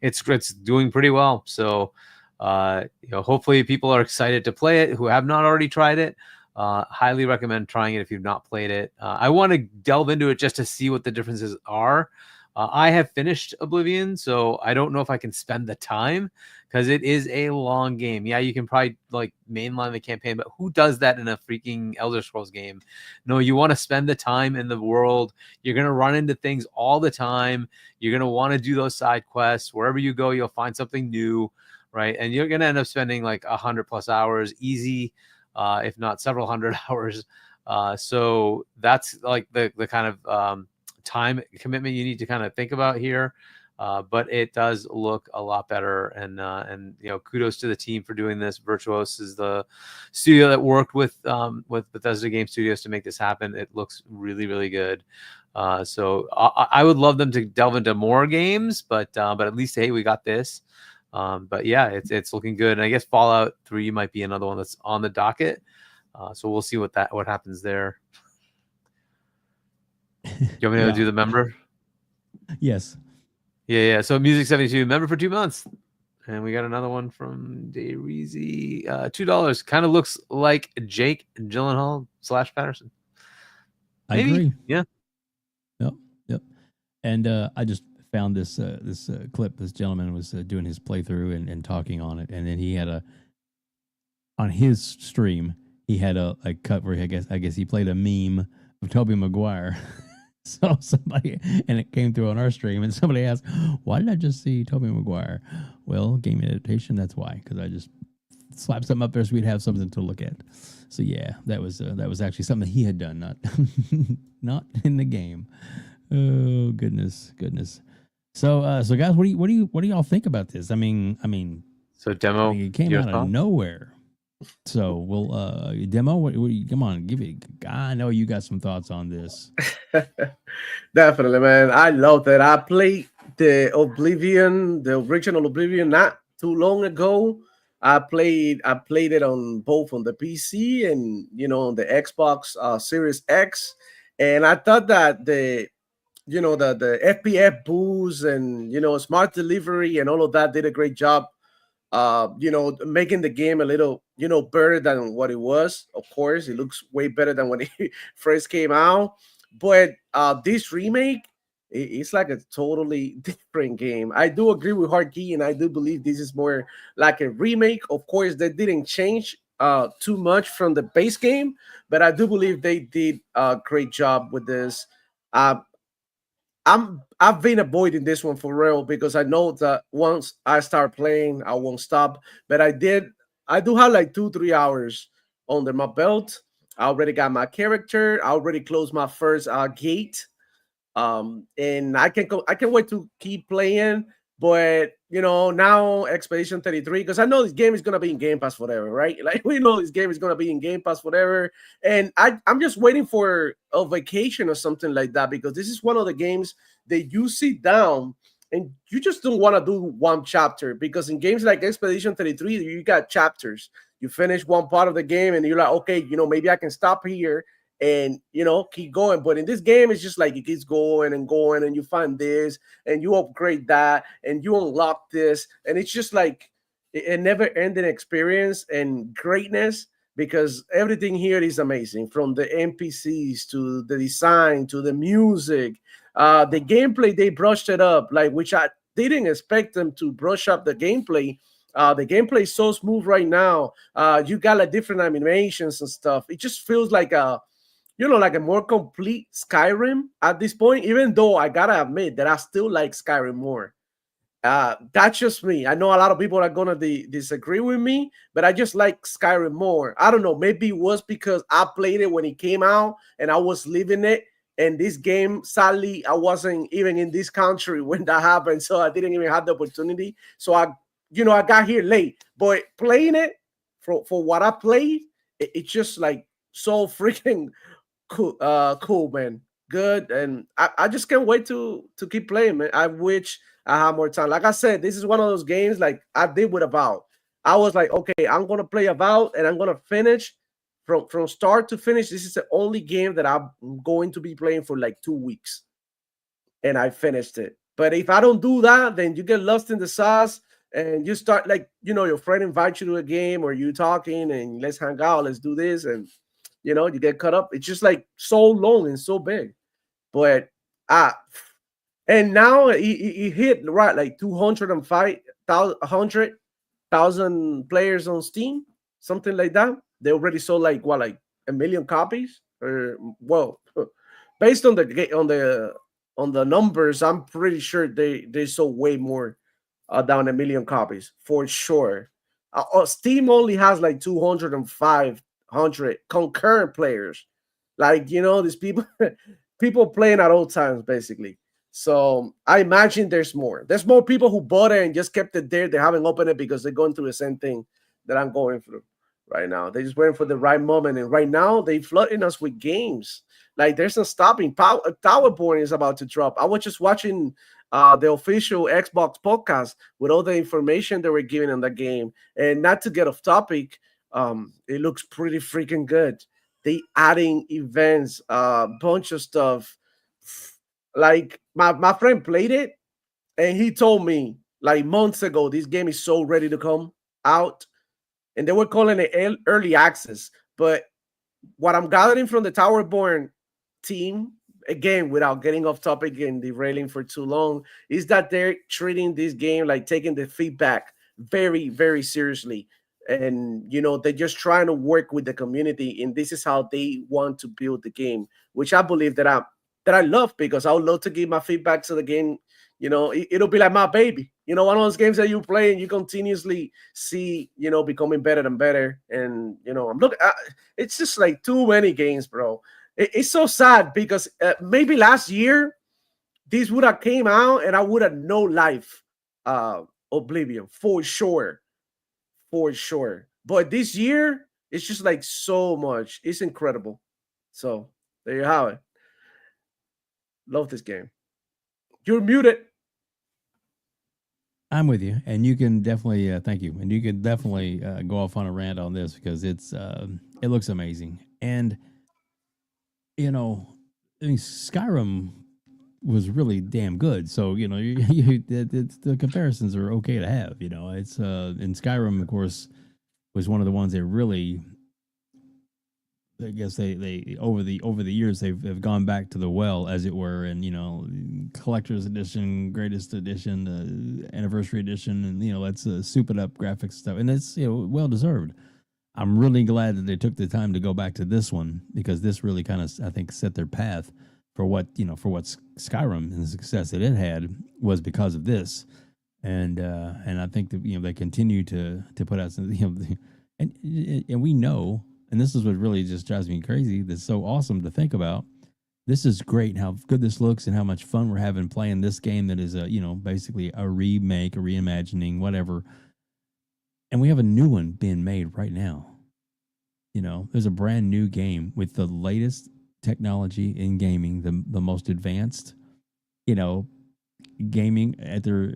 it's doing pretty well. So hopefully people are excited to play it who have not already tried it. Highly recommend trying it if you've not played it. I want to delve into it just to see what the differences are. I have finished Oblivion, so I don't know if I can spend the time because it is a long game. Yeah, you can probably like mainline the campaign, but who does that in a freaking Elder Scrolls game? No, you want to spend the time in the world. You're going to run into things all the time. You're going to want to do those side quests. Wherever you go, you'll find something new, right? And you're going to end up spending like 100+ hours easy, if not several hundred hours. So that's like the kind of time commitment you need to kind of think about here. But it does look a lot better, and kudos to the team for doing this. Virtuos is the studio that worked with Bethesda Game Studios to make this happen. It looks really, really good. So I would love them to delve into more games, but at least, hey, we got this. But yeah, it's looking good. And I guess Fallout 3 might be another one that's on the docket. So we'll see what happens there. You want me to do the member? Yes. Yeah. So Music 72 member for 2 months, and we got another one from Dayreezy, $2. Kind of looks like Jake Gyllenhaal / Patterson. Maybe. I agree. Yeah. Yep. And I just found this clip. This gentleman was doing his playthrough and talking on it, and then he had on his stream he had a cut where I guess he played a meme of Tobey Maguire. So somebody, and it came through on our stream, and somebody asked, "Why did I just see Tobey Maguire?" Well, game adaptation. That's why, because I just slapped something up there so we'd have something to look at. So yeah, that was actually something that he had done, not in the game. Oh goodness. So guys, what do y'all think about this? I mean, so demo. it came out of nowhere. So we'll demo. What come on, give it. I know you got some thoughts on this. Definitely, man. I love that. I played the original Oblivion, not too long ago. I played it on the PC and on the Xbox Series X, and I thought that the FPS boost and smart delivery and all of that did a great job. Making the game a little, better than what it was. Of course, it looks way better than when it first came out. But this remake, it's like a totally different game. I do agree with Hargeet, and I do believe this is more like a remake. Of course, they didn't change too much from the base game, but I do believe they did a great job with this. I've been avoiding this one for real because I know that once I start playing, I won't stop. But I do have like 2-3 hours under my belt. I already got my character. I already closed my first gate. And I can wait to keep playing. But now Expedition 33, because I know this game is gonna be in Game Pass forever, right? Like we know this game is gonna be in Game Pass forever, and I'm just waiting for a vacation or something like that, because this is one of the games that you sit down and you just don't want to do one chapter, because in games like Expedition 33, you got chapters. You finish one part of the game and you're like, okay, maybe I can stop here and keep going. But in this game, it's just like it keeps going and going, and you find this and you upgrade that and you unlock this, and it's just like a never-ending experience and greatness, because everything here is amazing, from the NPCs to the design to the music, the gameplay. They brushed it up, like, which I didn't expect them to brush up the gameplay. The gameplay is so smooth right now. You got like different animations and stuff. It just feels like a more complete Skyrim at this point, even though I gotta admit that I still like Skyrim more. That's just me. I know a lot of people are gonna disagree with me, but I just like Skyrim more. I don't know. Maybe it was because I played it when it came out and I was living it. And this game, sadly, I wasn't even in this country when that happened, so I didn't even have the opportunity. So I got here late. But playing it for what I played, it's just like so freaking cool, man. Good, and I just can't wait to keep playing, man. I wish I had more time. Like I said, this is one of those games like I did with Avowed. I was like, okay, I'm gonna play Avowed, and I'm gonna finish from start to finish. This is the only game that I'm going to be playing for like 2 weeks, and I finished it. But if I don't do that, then you get lost in the sauce, and you start like your friend invites you to a game, or you talking and let's hang out, let's do this, and you get caught up. It's just like so long and so big. But and now he hit right like 205,000 players on Steam, something like that. They already sold like 1 million copies. Or well, based on the numbers, I'm pretty sure they sold way more than 1 million copies for sure. Steam only has like 205,000 concurrent players. Like these people people playing at all times basically. So I imagine there's more people who bought it and just kept it there. They haven't opened it because they're going through the same thing that I'm going through right now. They're just waiting for the right moment, and right now they flooding us with games. Like there's no stopping. Towerborn is about to drop. I was just watching the official Xbox podcast with all the information they were giving on the game, and not to get off topic, it looks pretty freaking good. They adding events, a bunch of stuff. Like my friend played it, and he told me like months ago this game is so ready to come out, and they were calling it early access. But what I'm gathering from the Towerborn team, again, without getting off topic and derailing for too long, is that they're treating this game like taking the feedback very, very seriously. And they're just trying to work with the community, and this is how they want to build the game, which I believe that I love, because I would love to give my feedback to the game. It'll be like my baby. One of those games that you play and you continuously see, becoming better and better. And I'm looking. It's just like too many games, bro. It's so sad because maybe last year this would have came out and I would have no life. Oblivion for sure. But this year, it's just like so much. It's incredible. So there you have it. Love this game. You're muted. I'm with you, and you can definitely thank you, and you can definitely go off on a rant on this because it looks amazing, and I mean, Skyrim was really damn good. So the comparisons are okay to have. It's and Skyrim, of course, was one of the ones that really, I guess they over the years they've gone back to the well, as it were, and collector's edition, greatest edition, anniversary edition, and let's soup it up graphics stuff, and it's well deserved. I'm really glad that they took the time to go back to this one, because this really kind of, I think, set their path for what Skyrim and the success that it had was because of this, and I think that they continue to put out some, and we know, and this is what really just drives me crazy. That's so awesome to think about. This is great how good this looks and how much fun we're having playing this game that is basically a remake, a reimagining, whatever. And we have a new one being made right now. There's a brand new game with the latest technology in gaming, the most advanced, gaming at their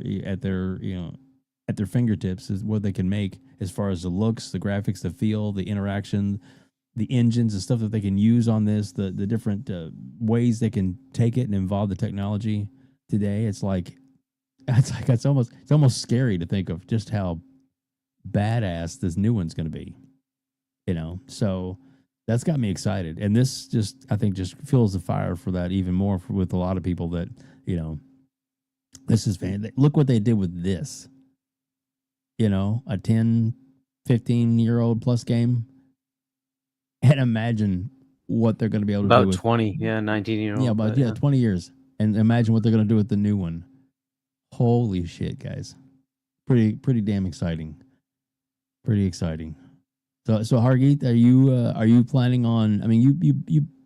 fingertips is what they can make as far as the looks, the graphics, the feel, the interaction, the engines, the stuff that they can use on this, the different ways they can take it and involve the technology today. It's almost scary to think of just how badass this new one's going to be, so that's got me excited. And this I think just fuels the fire for that even more with a lot of people that, this is fantastic. Look what they did with this, a 10, 15-year-old plus game. And imagine what they're going to be able to do about with 20, 19-year-old. Yeah, about 20 years. And imagine what they're going to do with the new one. Holy shit, guys. Pretty damn exciting. Pretty exciting. So Hargeet, are you planning on? I mean,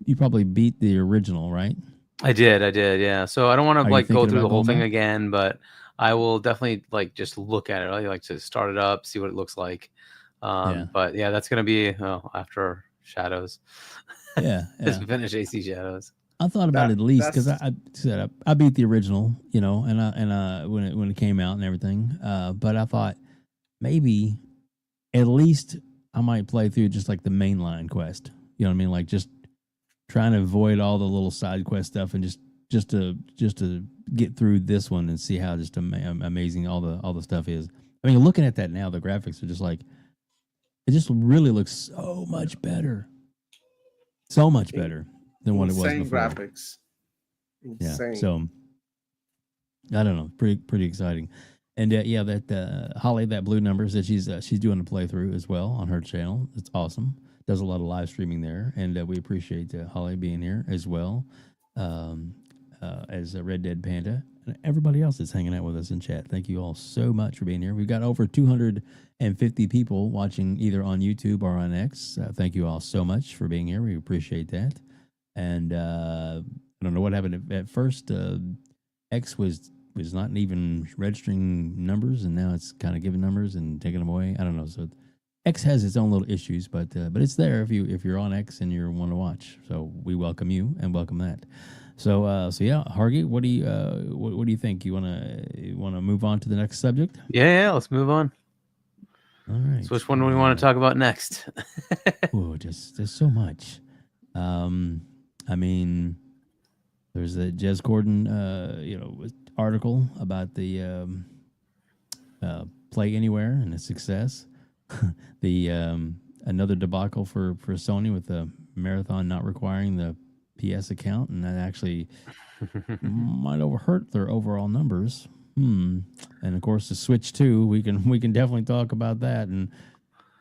you probably beat the original, right? I did, yeah. So I don't want to Are you go thinking through the about whole going thing back? again, but I will definitely just look at it. I like to start it up, see what it looks like. Yeah. But yeah, that's gonna be after Shadows. Yeah, Just yeah. finish AC Shadows. I thought about it at least because That's- I said I beat the original, you know, and when it came out and everything. But I thought maybe at least I might play through just like the mainline quest. You know what I mean? Like just trying to avoid all the little side quest stuff and just to get through this one and see how just amazing all the stuff is. I mean, looking at that now, the graphics are just like it just really looks so much better, so much better than what it was insane before. graphics. Yeah. Insane. So I don't know, pretty exciting. And yeah, that Holly, that Blue Numbers that she's doing a playthrough as well on her channel. It's awesome. Does a lot of live streaming there, and we appreciate Holly being here as well, as Red Dead Panda and everybody else that's hanging out with us in chat. Thank you all so much for being here. We've got over 250 people watching either on YouTube or on X. Thank you all so much for being here. We appreciate that. And I don't know what happened at first. X was not even registering numbers, and now it's kind of giving numbers and taking them away. I don't know. So X has its own little issues, but it's there if you're on X and you want to watch. So we welcome you and welcome that. So yeah, Hargeet, what do you think? You wanna move on to the next subject? Yeah, let's move on. All right. So which one do we want to talk about next? Oh, there's so much. I mean, there's the Jez Corden, article about the Play Anywhere and its success. The another debacle for Sony with the Marathon not requiring the PS account, and that actually might hurt their overall numbers. And of course, the Switch 2, we can definitely talk about that and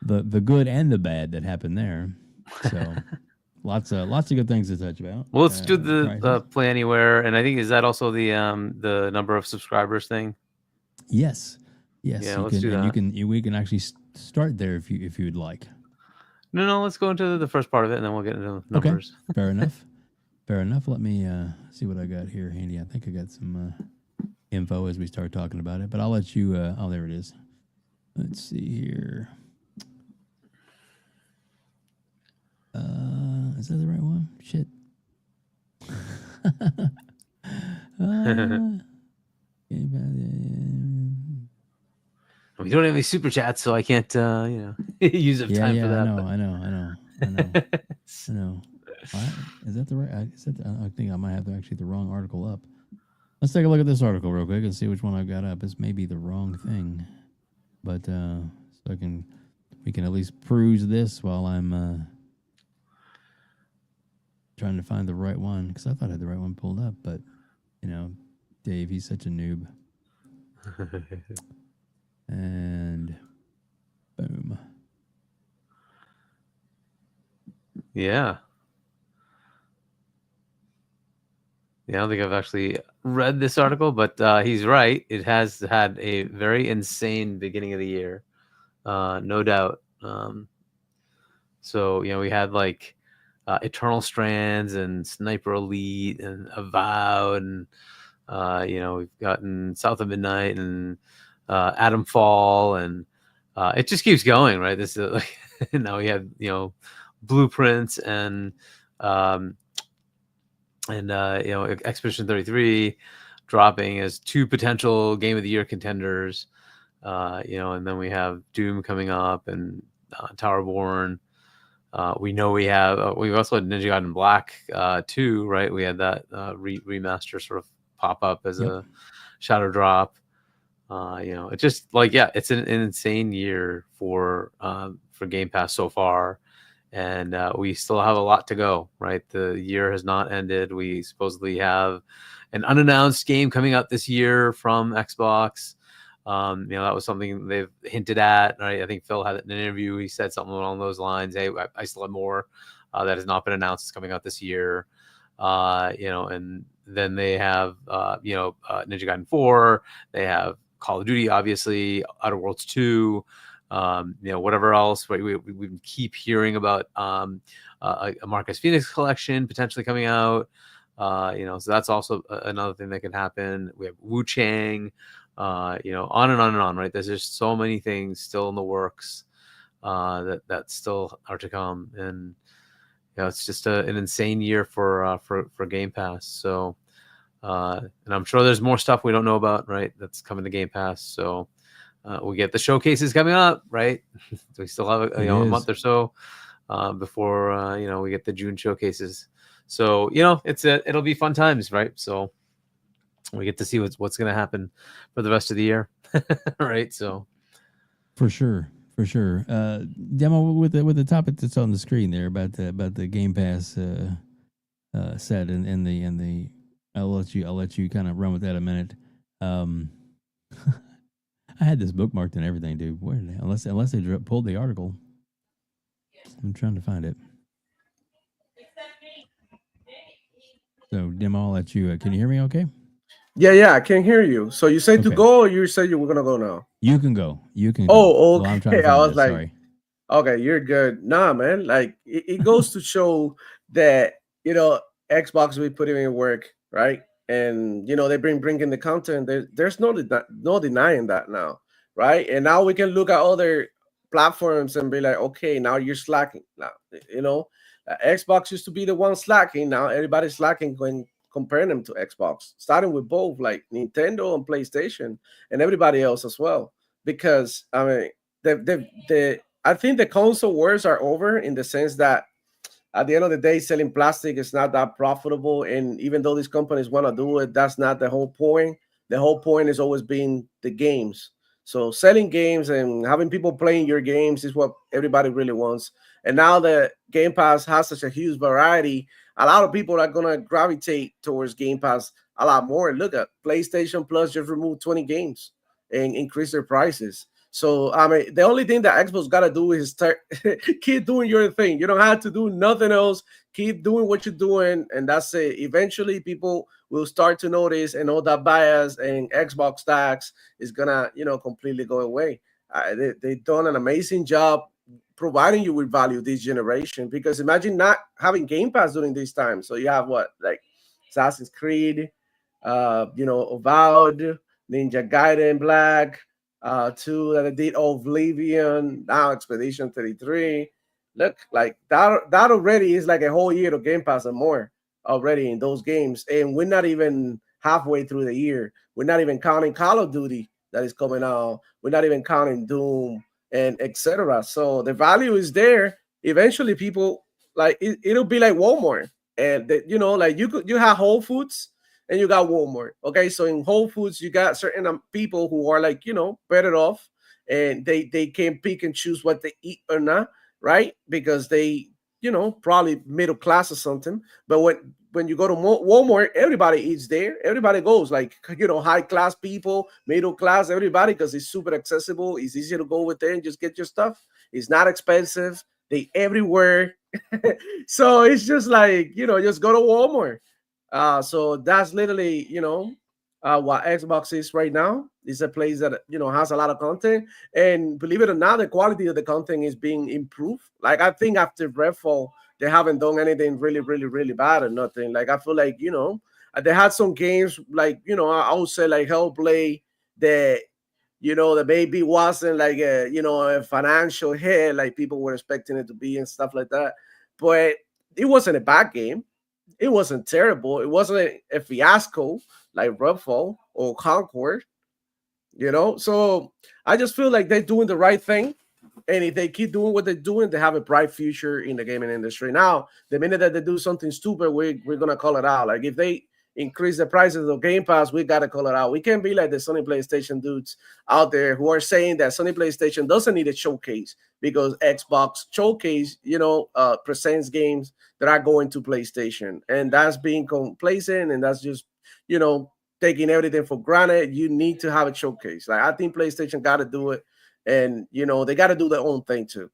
the good and the bad that happened there. So lots of good things to touch about. Well, let's do the Play Anywhere, and I think is that also the number of subscribers thing. Yes. Yeah, let's do that. We can actually start there if you would like. No, let's go into the first part of it, and then we'll get into numbers. Okay, fair enough. Fair enough. Let me see what I got here handy. I think I got some info as we start talking about it, but I'll let you. Oh, there it is. Let's see here. Is that the right one? Shit. We don't have any super chats, so I can't, use up time for that. I know. Is that the right? I think I might have actually the wrong article up. Let's take a look at this article real quick and see which one I've got up. This may be the wrong thing, but so we can at least peruse this while I'm trying to find the right one, because I thought I had the right one pulled up, but Dave, he's such a noob. And boom. Yeah. I don't think I've actually read this article, but he's right. It has had a very insane beginning of the year, no doubt. So we had like Eternal Strands and Sniper Elite and Avowed, and we've gotten South of Midnight and Atom Fall, and it just keeps going, right? This is like now we have Blueprints and Expedition 33 dropping as two potential Game of the Year contenders, and then we have Doom coming up and Towerborn. We know we've also had Ninja Gaiden Black 2, right? We had that remaster sort of pop up as a shadow drop. It's just it's an insane year for Game Pass so far, and we still have a lot to go, right? The year has not ended. We supposedly have an unannounced game coming out this year from Xbox. That was something they've hinted at, right? I think Phil had an interview. He said something along those lines. Hey, I still have more that has not been announced. It's coming out this year. And then they have, Ninja Gaiden 4. They have Call of Duty, obviously, Outer Worlds 2. Whatever else. Right? We keep hearing about a Marcus Phoenix collection potentially coming out. So that's also another thing that can happen. We have Wu Chang. On and on and on, right? There's just so many things still in the works. that still are to come. And it's just an insane year for Game Pass. So, and I'm sure there's more stuff we don't know about, right? That's coming to Game Pass. So we get the showcases coming up, right? We still have a month or so before we get the June showcases. So it'll be fun times, right? So we get to see what's going to happen for the rest of the year, right? So for sure. Demo with the topic that's on the screen there about the Game Pass set and the I'll let you kind of run with that a minute. I had this bookmarked and everything, dude. Where did unless they pulled the article. I'm trying to find it. So, Demo, I'll let you. Can you hear me? Okay. Yeah, I can hear you. So you said to Okay. go, or you said you were gonna go now? You can go. Oh, okay. Well, I'm trying to I find was it. like, Sorry. okay, you're good. Nah, man. Like it goes to show that Xbox will be putting in work, right? And they bringing the content. There's no denying that now, right? And now we can look at other platforms and be like, okay, now you're slacking. Now Xbox used to be the one slacking. Now everybody's slacking when comparing them to Xbox, starting with both like Nintendo and PlayStation and everybody else as well. Because I mean, I think the console wars are over in the sense that at the end of the day, selling plastic is not that profitable. And even though these companies want to do it, that's not the whole point. The whole point is always being the games. So selling games and having people playing your games is what everybody really wants. And now that Game Pass has such a huge variety, a lot of people are gonna gravitate towards Game Pass a lot more. Look at PlayStation Plus just removed 20 games and increase their prices. So I mean, the only thing that Xbox got to do is keep doing your thing. You don't have to do nothing else. Keep doing what you're doing, and that's it. Eventually, people will start to notice, and all that bias and Xbox tax is gonna, completely go away. They've done an amazing job providing you with value this generation. Because imagine not having Game Pass during this time. So you have what, like Assassin's Creed, Avowed, Ninja Gaiden Black. Two that I did Oblivion, now Expedition 33. Look, like that already is like a whole year of Game Pass and more already in those games. And we're not even halfway through the year. We're not even counting Call of Duty that is coming out. We're not even counting Doom and etc. So the value is there. Eventually, people like it'll be like Walmart. And like you have Whole Foods and you got Walmart. Okay, so in Whole Foods, you got certain people who are like, better off, and they can pick and choose what they eat or not, right? Because they, probably middle class or something. But when you go to Walmart, everybody eats there. Everybody goes, like, high class people, middle class, everybody, because it's super accessible. It's easy to go with there and just get your stuff. It's not expensive. They everywhere. So it's just like, just go to Walmart. So that's literally, what Xbox is right now. It's a place that, has a lot of content. And believe it or not, the quality of the content is being improved. Like, I think after Redfall, they haven't done anything really, really, really bad or nothing. Like, I feel like, they had some games like, I would say like Hellblade that, that maybe wasn't like a financial hit like people were expecting it to be and stuff like that. But it wasn't a bad game. It wasn't terrible. It wasn't a fiasco like Redfall or Concord, So I just feel like they're doing the right thing. And if they keep doing what they're doing, they have a bright future in the gaming industry. Now, the minute that they do something stupid, we're going to call it out. Like if they increase the prices of Game Pass, we got to call it out. We can't be like the Sony PlayStation dudes out there who are saying that Sony PlayStation doesn't need a showcase because Xbox showcase, presents games that are going to PlayStation. And that's being complacent, and that's just, taking everything for granted. You need to have a showcase. Like I think PlayStation got to do it, and they got to do their own thing too.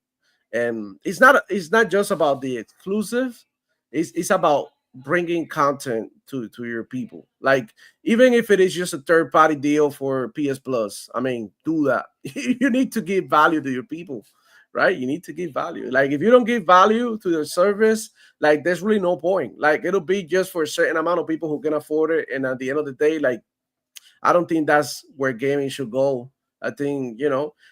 And it's not just about the exclusive. It's about bringing content to your people. Like even if it is just a third party deal for PS Plus, I mean, do that. You need to give value to your people, right? You need to give value. Like if you don't give value to the service, like there's really no point. Like it'll be just for a certain amount of people who can afford it. And at the end of the day, like I don't think that's where gaming should go I think,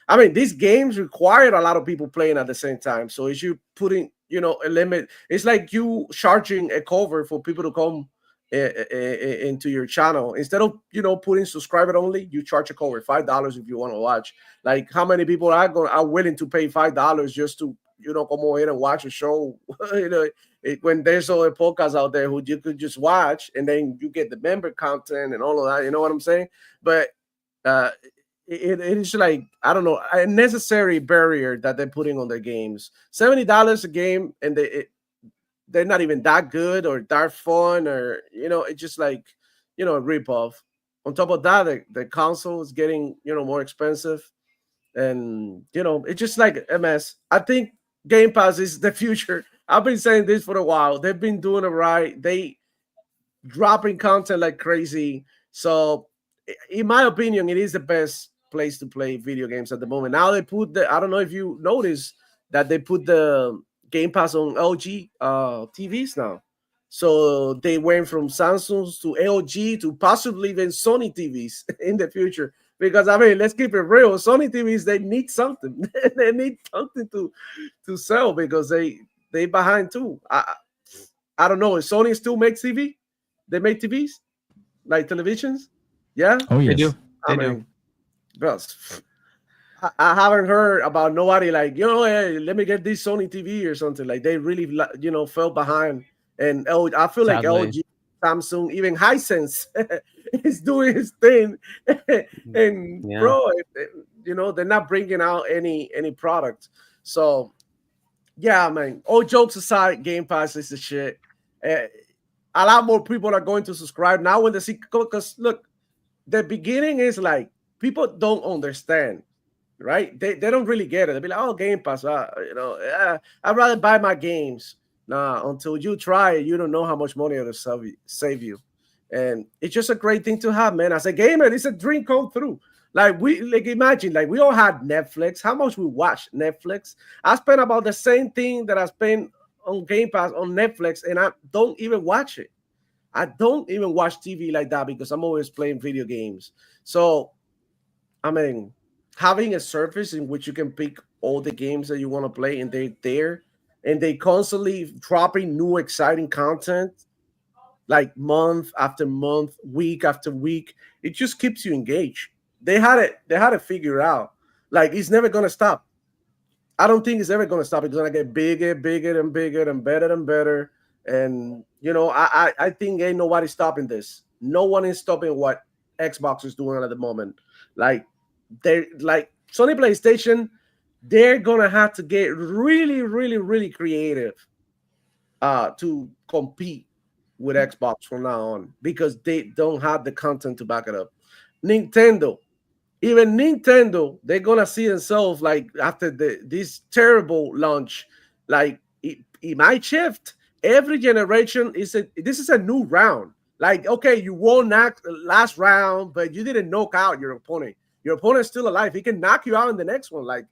I mean, these games require a lot of people playing at the same time. So if you putting, a limit, it's like you charging a cover for people to come into your channel. Instead of, putting subscriber only, you charge a cover, $5 if you want to watch. Like, how many people are willing to pay $5 just to, come over here and watch a show? When there's other podcasts out there who you could just watch, and then you get the member content and all of that. You know what I'm saying? But it is like, I don't know, a necessary barrier that they're putting on their games. $70 a game, and they're not even that good or that fun, or it's just like a rip-off. On top of that, the console is getting more expensive, and it's just like a mess. I think Game Pass is the future. I've been saying this for a while. They've been doing it right. They dropping content like crazy. So in my opinion, it is the best place to play video games at the moment. Now they put I don't know if you noticed that they put the Game Pass on LG TVs now. So they went from Samsung to LG to possibly even Sony TVs in the future. Because, I mean, let's keep it real. Sony TVs, they need something. They need something to sell, because they behind too. I don't know. Is Sony still make TV? They make TVs? Like televisions? Yeah? Oh, yes. They do. I mean, I haven't heard about nobody like, hey, let me get this Sony TV or something. Like, they really, fell behind. And I feel like Sadly. LG, Samsung, even Hisense is doing his thing. And Yeah. bro, they're not bringing out any product. So yeah, man, all jokes aside, Game Pass is the shit. A lot more people are going to subscribe now when they see, because look, the beginning is like, people don't understand, right? They don't really get it. They'll be like, oh, Game Pass, I'd rather buy my games. Nah, until you try it, you don't know how much money it'll save you. And it's just a great thing to have, man. As a gamer, it's a dream come true. Like, imagine, like, we all had Netflix. How much we watch Netflix? I spent about the same thing that I spent on Game Pass on Netflix, and I don't even watch it. I don't even watch TV like that, because I'm always playing video games. So, I mean, having a service in which you can pick all the games that you want to play, and they're there, and they constantly dropping new exciting content, like month after month, week after week. It just keeps you engaged. They had it figured out. Like, it's never gonna stop. I don't think it's ever gonna stop. It's gonna get bigger and bigger and better and better. And I think ain't nobody stopping this. No one is stopping what Xbox is doing at the moment. Like, they're like Sony PlayStation, they're gonna have to get really, really, really creative to compete with Xbox from now on, because they don't have the content to back it up. Nintendo, they're gonna see themselves, like, after this terrible launch, like, it might shift. Every generation this is a new round. Like, okay, you won that last round, but you didn't knock out your opponent. Your opponent's still alive. He can knock you out in the next one. Like,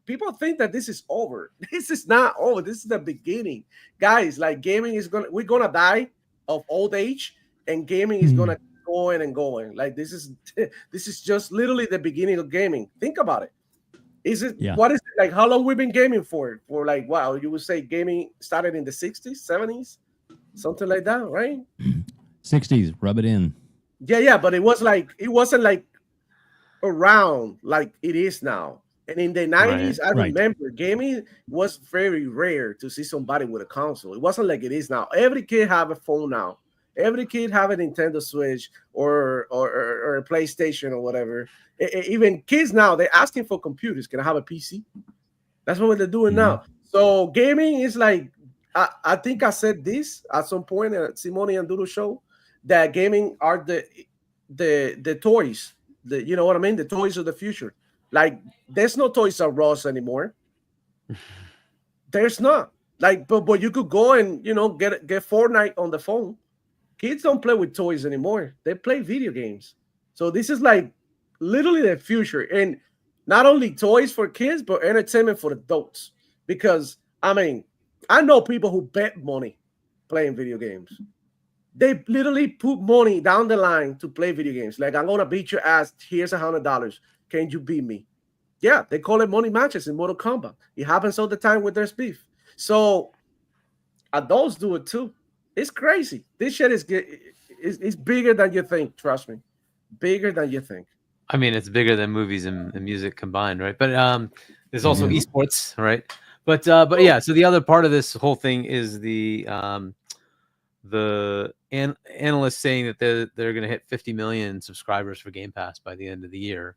people think that this is over. This is not over. This is the beginning, guys. Like, gaming we're gonna die of old age, and gaming is gonna going and going. Like, this is just literally the beginning of gaming. Think about it. What is it, like, how long we've been gaming for like, wow, you would say gaming started in the 60s, 70s, something like that, right? 60s, rub it in. Yeah, but it wasn't like around like it is now. And in the 90s, I remember gaming was very rare to see somebody with a console. It wasn't like it is now. Every kid have a phone now. Every kid have a Nintendo Switch or a PlayStation or whatever. Even kids now, they're asking for computers. Can I have a PC? That's what they're doing now. So gaming is like, I think I said this at some point at Simone and Duro show, that gaming are the toys. You know what I mean? The toys of the future. Like, there's no Toys R Us anymore. There's not. Like, but you could go and get Fortnite on the phone. Kids don't play with toys anymore. They play video games. So this is like literally the future. And not only toys for kids, but entertainment for adults. Because, I mean, I know people who bet money playing video games. They literally put money down the line to play video games. Like, I'm going to beat your ass. Here's $100. Can you beat me? Yeah, they call it money matches in Mortal Kombat. It happens all the time with there's beef. So adults do it too. It's crazy. This shit is bigger than you think. Trust me, bigger than you think. I mean, it's bigger than movies and music combined, right? But there's also Mhm. esports, right? But yeah. So the other part of this whole thing is the analysts saying that they're going to hit 50 million subscribers for Game Pass by the end of the year,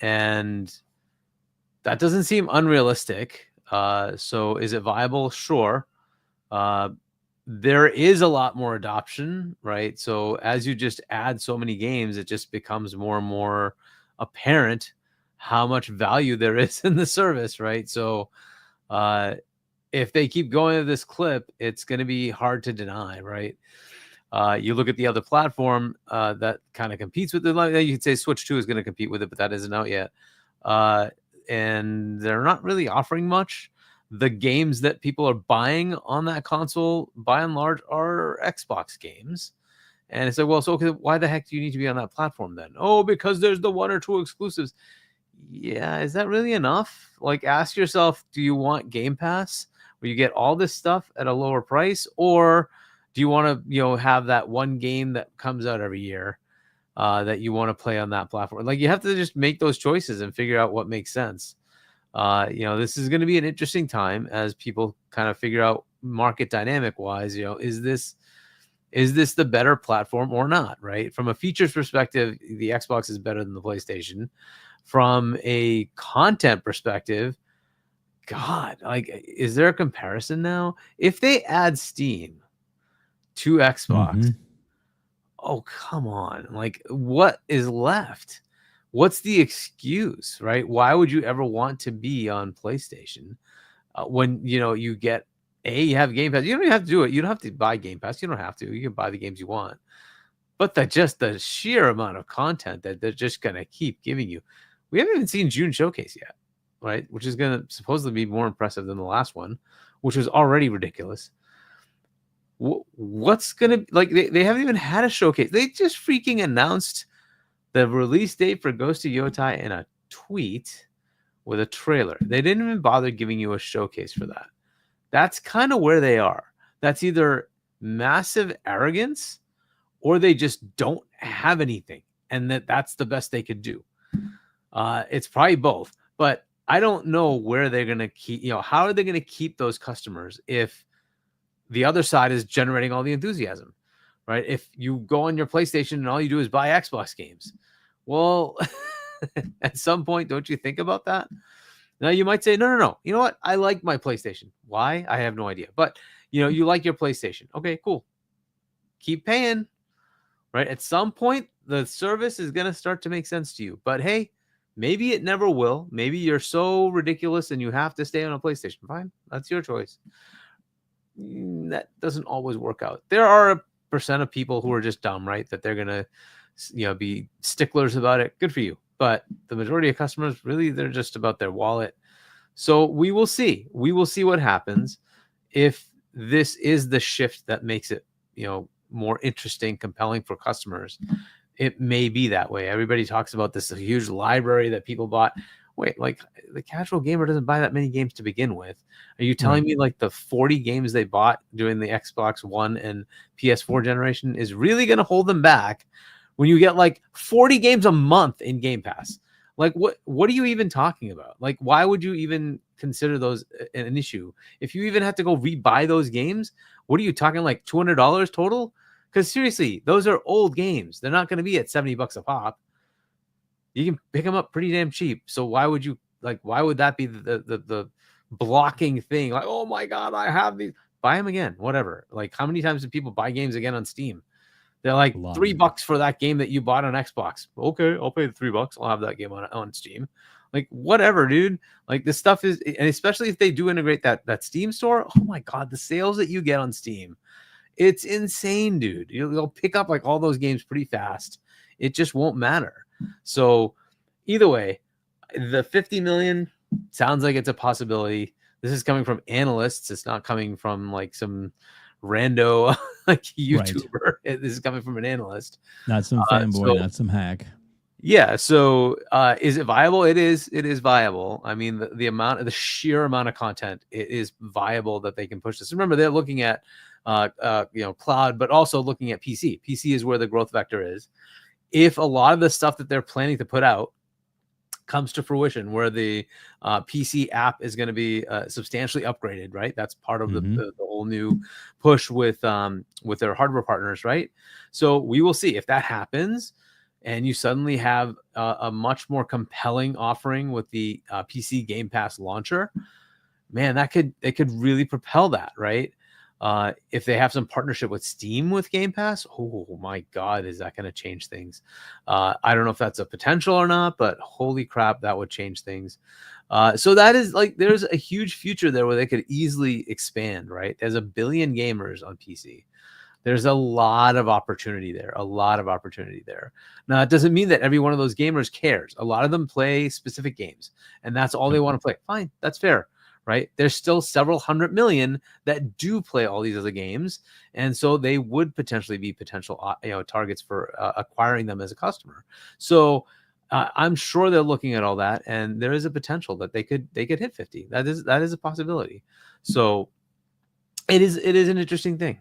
and that doesn't seem unrealistic. So is it viable? Sure. There is a lot more adoption, right? So as you just add so many games, it just becomes more and more apparent how much value there is in the service, right? So if they keep going at this clip, it's going to be hard to deny, right? You look at the other platform that kind of competes with it. You could say Switch 2 is going to compete with it, but that isn't out yet. And they're not really offering much. The games that people are buying on that console, by and large, are Xbox games. And it's like, well, so okay, why the heck do you need to be on that platform then? Oh, because there's the 1 or 2 exclusives. Yeah, is that really enough? Like, ask yourself, do you want Game Pass where you get all this stuff at a lower price, or do you want to, have that one game that comes out every year that you want to play on that platform? Like, you have to just make those choices and figure out what makes sense. This is going to be an interesting time as people kind of figure out market dynamic wise, is this the better platform or not, right? From a features perspective, the Xbox is better than the PlayStation. From a content perspective, God, like, is there a comparison now? If they add Steam to Xbox, oh, come on. Like, what is left? What's the excuse, right? Why would you ever want to be on PlayStation when, you get, you have Game Pass? You don't even have to do it. You don't have to buy Game Pass. You don't have to. You can buy the games you want. But the sheer amount of content that they're just going to keep giving you. We haven't even seen June Showcase yet, right? Which is going to supposedly be more impressive than the last one, which was already ridiculous. What's going to, like, they haven't even had a showcase. They just freaking announced the release date for Ghost of Yotai in a tweet with a trailer. They didn't even bother giving you a showcase for that. That's kind of where they are. That's either massive arrogance or they just don't have anything, and that's the best they could do. It's probably both, but I don't know where they're going to keep, how are they going to keep those customers if the other side is generating all the enthusiasm, right? If you go on your PlayStation and all you do is buy Xbox games, well, at some point, don't you think about that? Now you might say, no. You know what? I like my PlayStation. Why? I have no idea. But, you like your PlayStation. Okay, cool. Keep paying, right? At some point, the service is going to start to make sense to you. But hey, maybe it never will. Maybe you're so ridiculous and you have to stay on a PlayStation. Fine. That's your choice. That doesn't always work out. There are a percent of people who are just dumb, right? That they're going to, be sticklers about it. Good for you. But the majority of customers, really, they're just about their wallet. So we will see. We will see what happens. If this is the shift that makes it, more interesting, compelling for customers, it may be that way. Everybody talks about this huge library that people bought. Wait, like, the casual gamer doesn't buy that many games to begin with. Are you telling me like the 40 games they bought during the Xbox One and PS4 generation is really going to hold them back when you get like 40 games a month in Game Pass? Like, what are you even talking about? Like, why would you even consider those an issue? If you even have to go rebuy those games, what are you talking, like $200 total? Because seriously, those are old games. They're not going to be at $70 a pop. You can pick them up pretty damn cheap. So why would that be the blocking thing? Like, oh my God, I have these. Buy them again, whatever. Like, how many times do people buy games again on Steam? They're like $3 for that game that you bought on Xbox. Okay, I'll pay the $3. I'll have that game on Steam. Like, whatever, dude. Like, this stuff is, and especially if they do integrate that Steam store. Oh my God, the sales that you get on Steam, it's insane, dude. You'll pick up like all those games pretty fast. It just won't matter. So either way, the 50 million sounds like it's a possibility. This is coming from analysts. It's not coming from like some rando like YouTuber. Right. This is coming from an analyst. Not some fanboy, not some hack. Yeah. So is it viable? It is. It is viable. I mean, the sheer amount of content, it is viable that they can push this. Remember, they're looking at cloud, but also looking at PC. PC is where the growth vector is. If a lot of the stuff that they're planning to put out comes to fruition, where the PC app is going to be substantially upgraded, right? That's part of the whole new push with their hardware partners, right? So we will see if that happens, and you suddenly have a much more compelling offering with the PC Game Pass launcher. Man, it could really propel that, right? If they have some partnership with Steam with Game Pass, oh my God, is that going to change things? I don't know if that's a potential or not, but holy crap, that would change things. So that is like, there's a huge future there where they could easily expand, right? There's 1 billion gamers on PC. There's a lot of opportunity there, Now, it doesn't mean that every one of those gamers cares. A lot of them play specific games, and that's all they want to play. Fine, that's fair. Right? There's still several 100 million that do play all these other games, and so they would potentially be potential targets for acquiring them as a customer. So I'm sure they're looking at all that, and there is a potential that they could hit 50. That is a possibility. So it is an interesting thing.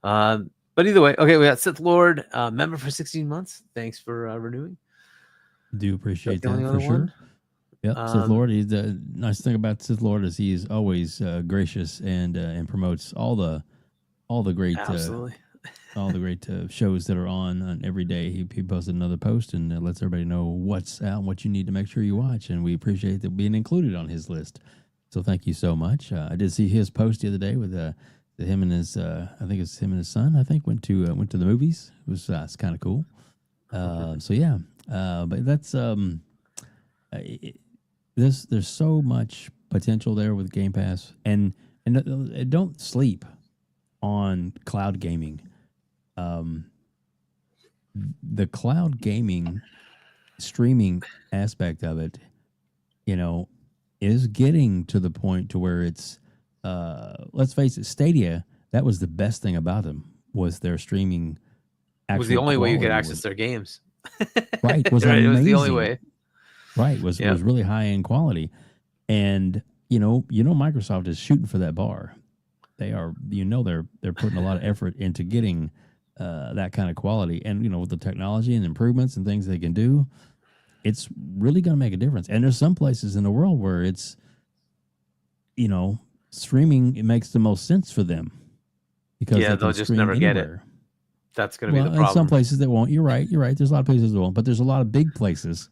But either way, okay, we got Sith Lord, member for 16 months. Thanks for renewing. Do appreciate that for sure. Yep, Sith Lord. He's the nice thing about Sith Lord is he's always gracious and promotes all the great all the great shows that are on every day. He posts another post and lets everybody know what's out, and what you need to make sure you watch, and we appreciate that being included on his list. So thank you so much. I did see his post the other day with him and his I think it's him and his son. I think went to the movies. It was kind of cool. So yeah, but that's there's so much potential there with Game Pass, and don't sleep on cloud gaming. The cloud gaming streaming aspect of it, is getting to the point to where it's let's face it, Stadia, that was the best thing about them, was their streaming. It was the only way you could access their games. Right, was it amazing. was the only way. Right, was really high end quality, and Microsoft is shooting for that bar. They are, they're putting a lot of effort into getting that kind of quality, and with the technology and improvements and things they can do, it's really going to make a difference. And there's some places in the world where it's, streaming, it makes the most sense for them because they'll just never get it. That's going to be the problem. In some places that won't. You're right. There's a lot of places that won't, but there's a lot of big places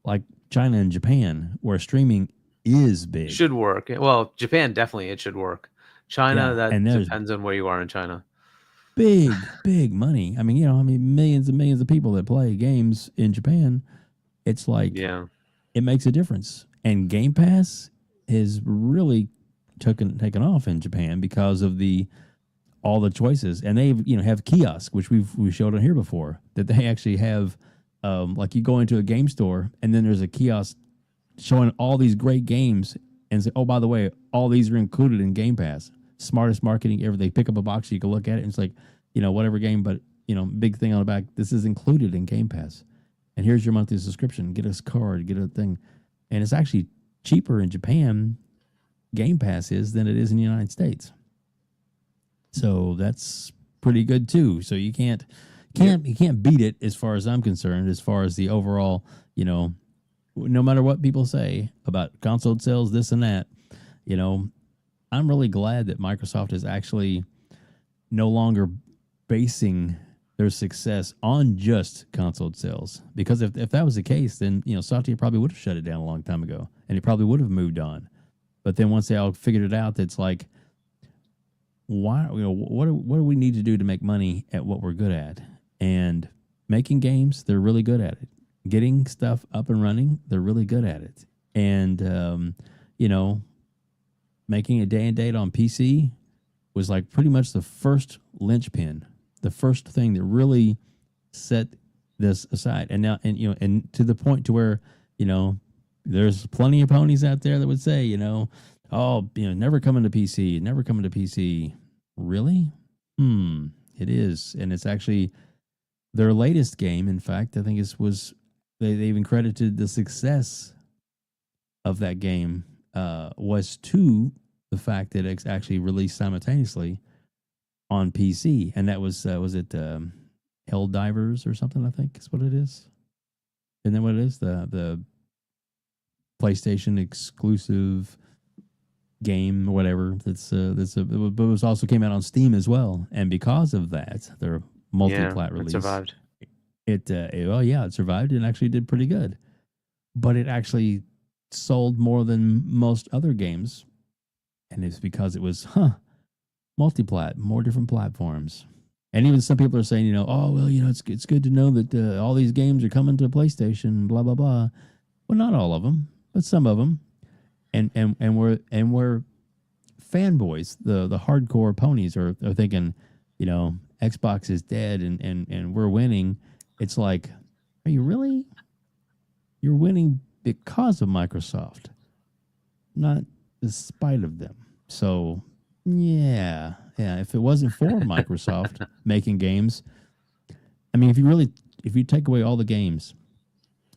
like China and Japan where streaming is big. Should work. Well, Japan, definitely it should work. China, that depends on where you are in China. Big money. I mean, millions and millions of people that play games in Japan. It's like, it makes a difference. And Game Pass is really taken off in Japan because of all the choices. And they have kiosks, which we showed on here before, that they actually have. Like you go into a game store and then there's a kiosk showing all these great games and say, oh, by the way, all these are included in Game Pass. Smartest marketing ever. They pick up a box, you can look at it, and it's like, whatever game, but big thing on the back. This is included in Game Pass, and here's your monthly subscription. Get a card, get a thing, and it's actually cheaper in Japan. Game Pass is than it is in the United States, so that's pretty good too. So you can't beat it as far as I'm concerned. As far as the overall, no matter what people say about console sales, this and that, I'm really glad that Microsoft is actually no longer basing their success on just console sales. Because if that was the case, then Satya probably would have shut it down a long time ago, and he probably would have moved on. But then once they all figured it out, it's like, why? What do we need to do to make money at what we're good at? And making games, they're really good at it. Getting stuff up and running, they're really good at it. And making a day and date on PC was like pretty much the first linchpin, the first thing that really set this aside. And now, and to the point to where, there's plenty of ponies out there that would say, never coming to PC. Really? It is. And it's actually their latest game. In fact, I think it was they even credited the success of that game was to the fact that it's actually released simultaneously on PC, and that was it Helldivers or something? I think is what it is. Isn't that what it is? The PlayStation exclusive game, or whatever. But it was also came out on Steam as well, and because of that, their multi-plat release it survived. It survived and actually did pretty good, but it actually sold more than most other games, and it's because it was multi-plat, more different platforms. And even some people are saying, it's good to know that all these games are coming to PlayStation, blah blah blah. Well, not all of them, but some of them. And we're fanboys. The hardcore ponies are thinking, Xbox is dead and we're winning. It's like, are you really? You're winning because of Microsoft, not despite of them. So yeah. If it wasn't for Microsoft making games, I mean, if you take away all the games,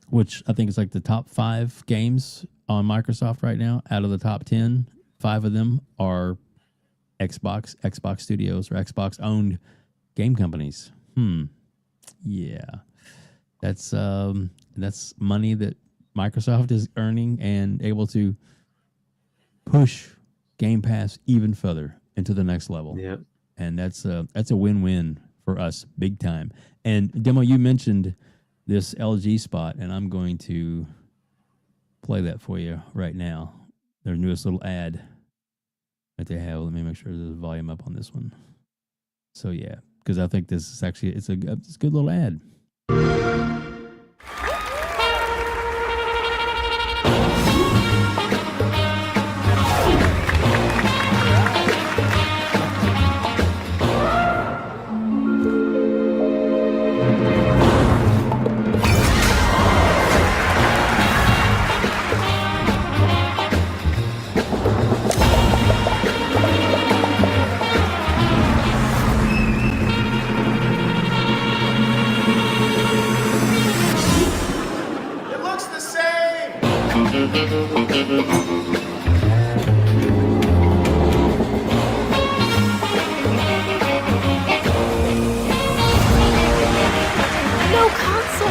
which I think is like the top 5 games on Microsoft right now, out of the top 10, 5 of them are Xbox Studios or Xbox owned game companies. Yeah, that's money that Microsoft is earning and able to push Game Pass even further into the next level. Yeah. And that's a win-win for us, big time. And Demo, you mentioned this LG spot, and I'm going to play that for you right now. Their newest little ad that they have. Let me make sure there's a volume up on this one. So yeah, because I think this is actually it's a good little ad. No console.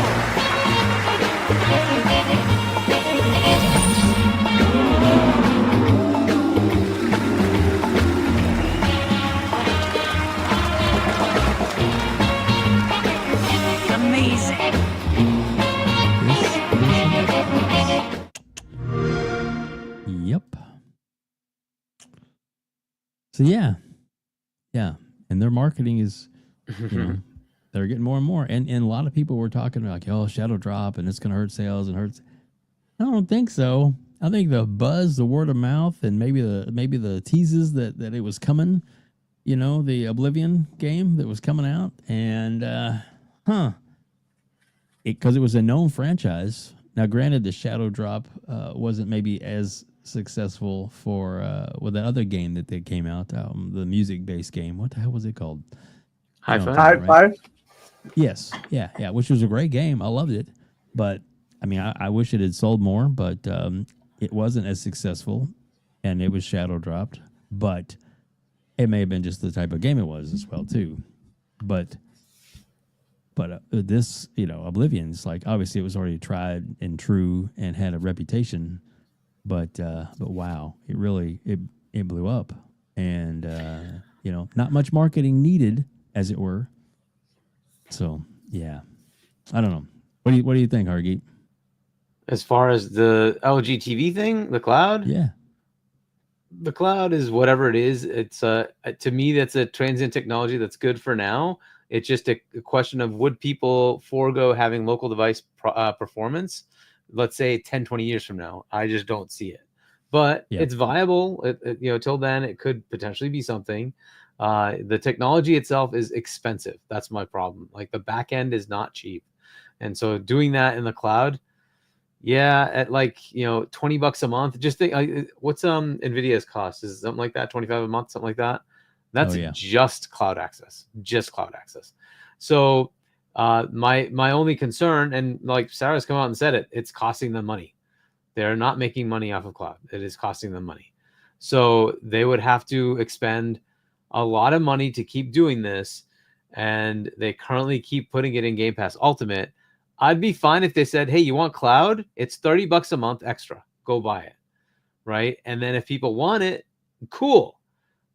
Amazing. Yep. So yeah, and their marketing is, they're getting more and more, and a lot of people were talking like, oh, Shadow Drop, and it's going to hurt sales and hurts. I don't think so. I think the buzz, the word of mouth, and maybe the teases that it was coming, the Oblivion game that was coming out, and because it was a known franchise. Now, granted, the Shadow Drop wasn't maybe as successful for the other game that they came out, the music-based game. What the hell was it called? High You know, Five. High right? five. Yes, yeah, which was a great game. I loved it, but I mean, I wish it had sold more, but it wasn't as successful, and it was shadow dropped. But it may have been just the type of game it was as well too. But this, Oblivion's like obviously it was already tried and true and had a reputation, but wow, it really it blew up, and not much marketing needed, as it were. So yeah, I don't know. What do you think, Hargeet? As far as the LG TV thing, the cloud, Yeah, the cloud is whatever it is. It's to me that's a transient technology that's good for now. It's just a question of would people forego having local device performance, let's say 10, 20 years from now. I just don't see it. But it's viable. Till then it could potentially be something. The technology itself is expensive. That's my problem. Like the back end is not cheap. And so doing that in the cloud, at like, $20 a month, just think what's Nvidia's cost? Is it something like that? 25 a month, something like that. That's just cloud access, So My only concern, and like Sarah's come out and said it, it's costing them money. They're not making money off of cloud. It is costing them money. So they would have to expend a lot of money to keep doing this. And they currently keep putting it in Game Pass Ultimate. I'd be fine if they said, hey, you want cloud? It's $30 a month extra. Go buy it. Right. And then if people want it, cool.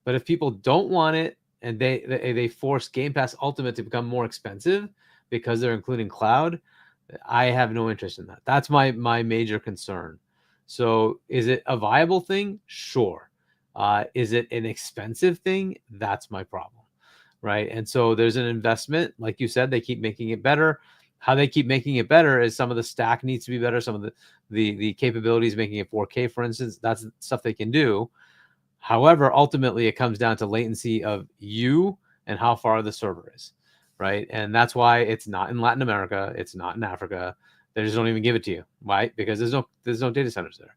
But if people don't want it and they force Game Pass Ultimate to become more expensive because they're including cloud, I have no interest in that. That's my major concern. So is it a viable thing? Sure. Is it an expensive thing? That's my problem. Right. And so there's an investment. Like you said, they keep making it better. How they keep making it better is some of the stack needs to be better. Some of the capabilities, making it 4K, for instance, that's stuff they can do. However, ultimately, it comes down to latency of you and how far the server is, right? And that's why it's not in Latin America. It's not in Africa. They just don't even give it to you. Why? Because there's no data centers there,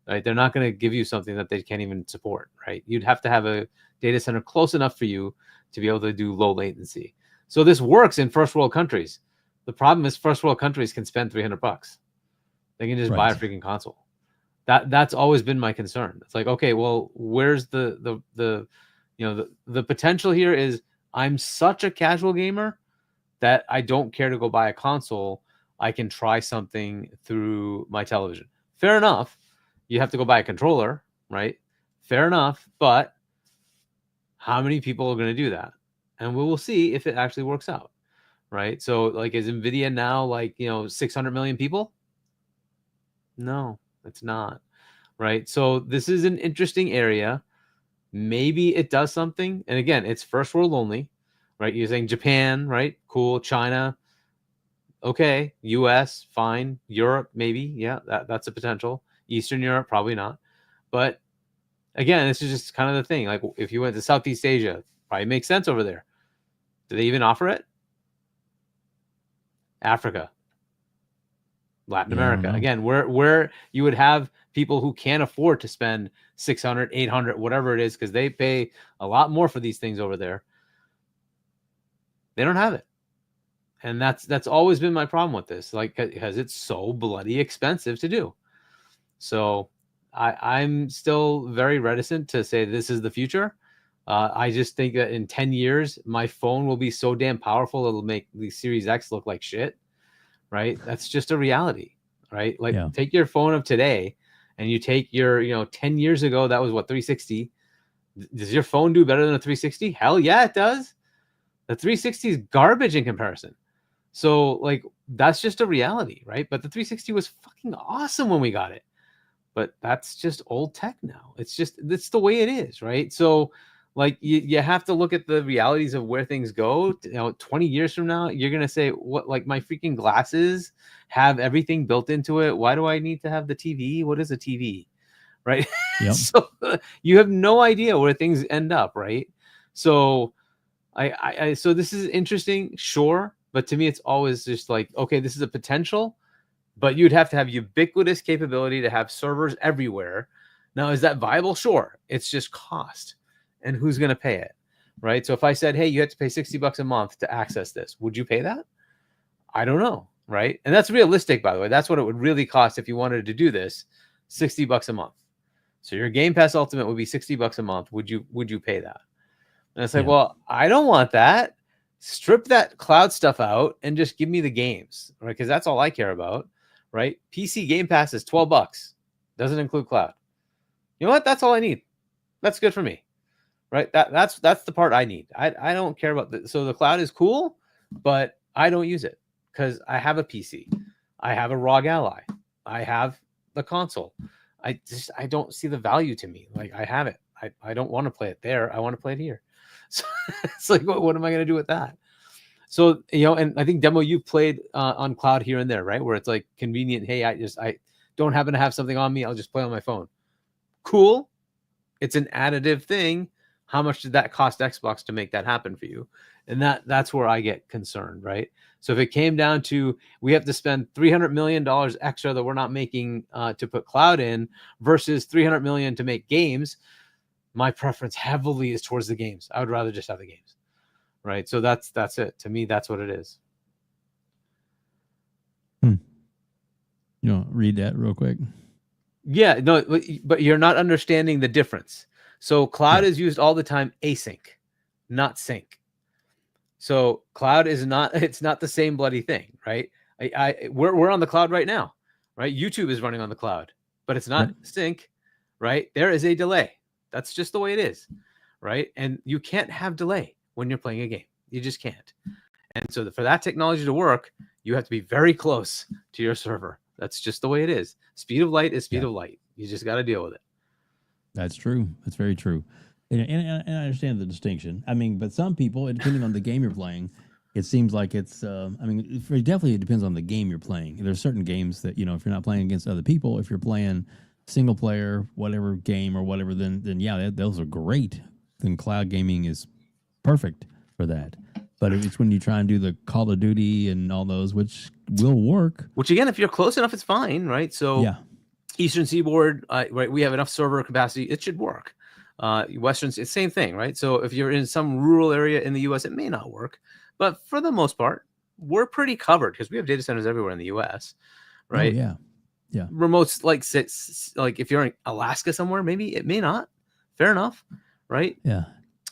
right? They're not going to give you something that they can't even support, right? You'd have to have a data center close enough for you to be able to do low latency. So this works in first world countries. The problem is first world countries can spend $300. They can just buy a freaking console. That's always been my concern. It's like, okay, well, where's the potential here is I'm such a casual gamer that I don't care to go buy a console. I can try something through my television. Fair enough. You have to go buy a controller, right? Fair enough. But how many people are going to do that? And we will see if it actually works out, right? So like, is NVIDIA now like, 600 million people? No, it's not, right? So this is an interesting area. Maybe it does something. And again, it's first world only, right? You're saying Japan, right? Cool. China. Okay. US, fine. Europe, maybe. Yeah, that's a potential. Eastern Europe, probably not. But again, this is just kind of the thing. Like if you went to Southeast Asia, probably makes sense over there. Do they even offer it? Africa. Latin America. Again, where you would have people who can't afford to spend 600, 800, whatever it is, because they pay a lot more for these things over there. They don't have it. And that's always been my problem with this, like, because it's so bloody expensive to do. So I'm still very reticent to say this is the future. I just think that in 10 years, my phone will be so damn powerful, it'll make the Series X look like shit. Right? That's just a reality, right? Like take your phone of today and you take your, 10 years ago, that was what, 360. Does your phone do better than a 360? Hell yeah, it does. The 360 is garbage in comparison. So like, that's just a reality, right? But the 360 was fucking awesome when we got it. But that's just old tech now. It's the way it is, right? So like you have to look at the realities of where things go. 20 years from now, you're going to say, what, like my freaking glasses have everything built into it. Why do I need to have the TV? What is a TV? Right. Yep. So you have no idea where things end up. Right. So so this is interesting. Sure. But to me, it's always just like, okay, this is a potential, but you'd have to have ubiquitous capability to have servers everywhere. Now, is that viable? Sure. It's just cost. And who's going to pay it, right? So if I said, hey, you have to pay $60 a month to access this, would you pay that? I don't know, right? And that's realistic, by the way. That's what it would really cost if you wanted to do this, $60 a month. So your Game Pass Ultimate would be $60 a month. Would you pay that? And it's like, well, I don't want that. Strip that cloud stuff out and just give me the games, right? Because that's all I care about, right? PC Game Pass is $12. Doesn't include cloud. You know what? That's all I need. That's good for me. Right. That's the part I need. I don't care about so the cloud is cool, but I don't use it because I have a PC. I have a ROG Ally. I have the console. I don't see the value to me. Like I have it. I don't want to play it there. I want to play it here. So it's like, what am I going to do with that? So, and I think Demo, you've played on cloud here and there, right? Where it's like convenient. Hey, I don't happen to have something on me. I'll just play on my phone. Cool. It's an additive thing. How much did that cost Xbox to make that happen for you? And that's where I get concerned, right? So if it came down to we have to spend $300 million extra that we're not making to put cloud in versus $300 million to make games, my preference heavily is towards the games. I would rather just have the games, right? So that's it. To me, that's what it is. You know, read that real quick. Yeah, no, but you're not understanding the difference. So cloud Yeah. is used all the time async, not sync. So cloud is not, it's not the same bloody thing, right? We're on the cloud right now, right? YouTube is running on the cloud, but it's not sync, right? There is a delay. That's just the way it is, right? And you can't have delay when you're playing a game. You just can't. And so for that technology to work, you have to be very close to your server. That's just the way it is. Speed of light is speed of light. You just got to deal with it. That's true. That's very true. And I understand the distinction. I mean, but some people, depending on the game you're playing, it seems like it's, I mean, it definitely depends on the game you're playing. There's certain games that, you know, if you're not playing against other people, if you're playing single player, whatever game or whatever, then yeah, those are great. Then cloud gaming is perfect for that. But if it's when you try and do the Call of Duty and all those, which will work. Which again, if you're close enough, it's fine, right? So yeah. Eastern Seaboard, right? We have enough server capacity; it should work. Western, it's same thing, right? So if you're in some rural area in the U.S., it may not work, but for the most part, we're pretty covered because we have data centers everywhere in the U.S., right? Oh, yeah, yeah. Remotes like if you're in Alaska somewhere, maybe it may not. Fair enough, right? Yeah.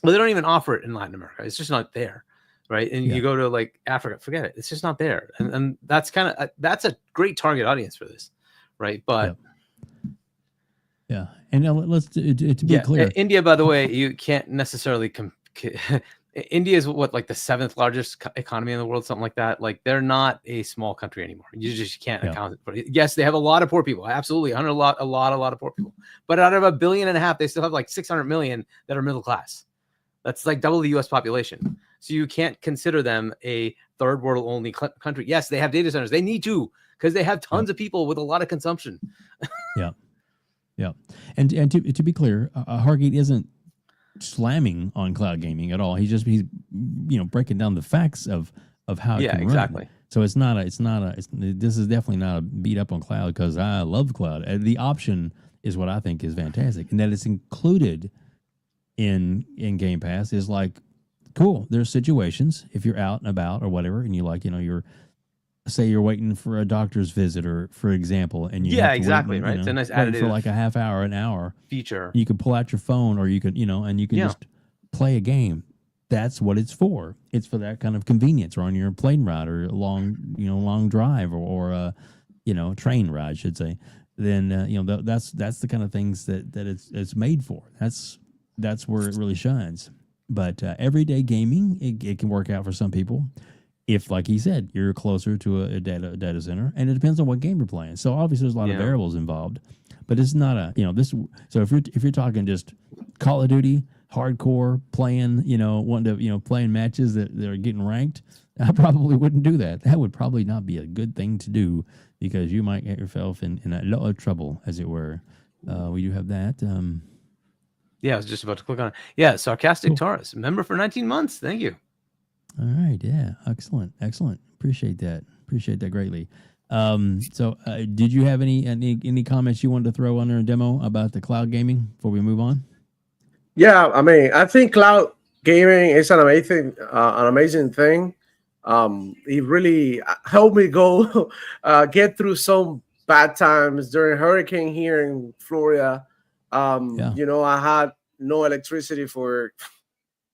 Well, they don't even offer it in Latin America. It's just not there. Right. And you go to like Africa, forget it. It's just not there. And that's kind of, that's a great target audience for this. Right. But yeah. And let's, to be clear. India, by the way, you can't necessarily, India is what, like the 7th largest economy in the world, something like that. Like they're not a small country anymore. You just can't account for it. Yes, they have a lot of poor people. Absolutely. A lot of poor people. But out of 1.5 billion, they still have like 600 million that are middle class. That's like double the U.S. population. So you can't consider them a third world only country. Yes, they have data centers. They need to because they have tons of people with a lot of consumption. Yeah. And to be clear, Hargeet isn't slamming on cloud gaming at all. He's you know, breaking down the facts of how it can exactly. run. So this is definitely not a beat up on cloud because I love cloud. And the option is what I think is fantastic, and that it's included in Game Pass is like cool. There's situations if you're out and about or whatever, and you like, you know, you're waiting for a doctor's visit, or for example, and you exactly wait, right. It's a nice additive for like a half hour, an hour feature. You can pull out your phone, or you could, you know, and you can just play a game. That's what it's for. It's for that kind of convenience, or on your plane ride, or long drive, or you know, train ride, I should say. Then you know, that's the kind of things that it's made for. That's where it really shines. But everyday gaming, it can work out for some people. If, like he said, you're closer to a data center, and it depends on what game you're playing. So obviously, there's a lot of variables involved. But it's not a, you know, this. So if you're talking just Call of Duty, hardcore playing, you know, wanting to, you know, playing matches that are getting ranked, I probably wouldn't do that. That would probably not be a good thing to do because you might get yourself in a lot of trouble, as it were. We do have that. Yeah, I was just about to click on it. Yeah, Sarcastic Taurus, member for 19 months. Thank you. All right. Yeah. Excellent. Appreciate that greatly. So did you have any comments you wanted to throw on our demo about the cloud gaming before we move on? Yeah, I mean, I think cloud gaming is an amazing thing. It really helped me go get through some bad times during hurricane here in Florida. You know, I had no electricity for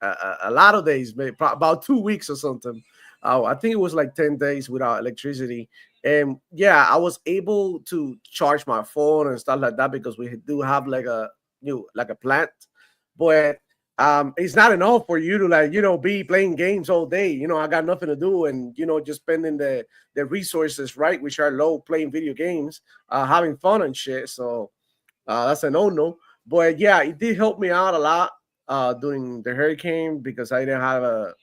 a lot of days, maybe about 2 weeks or something. I think it was like 10 days without electricity. And yeah, I was able to charge my phone and stuff like that because we do have like a plant, but it's not enough for you to, like, you know, be playing games all day. You know, I got nothing to do, and, you know, just spending the resources, right, which are low, playing video games, having fun and shit. So that's a no. But yeah, it did help me out a lot during the hurricane because I didn't have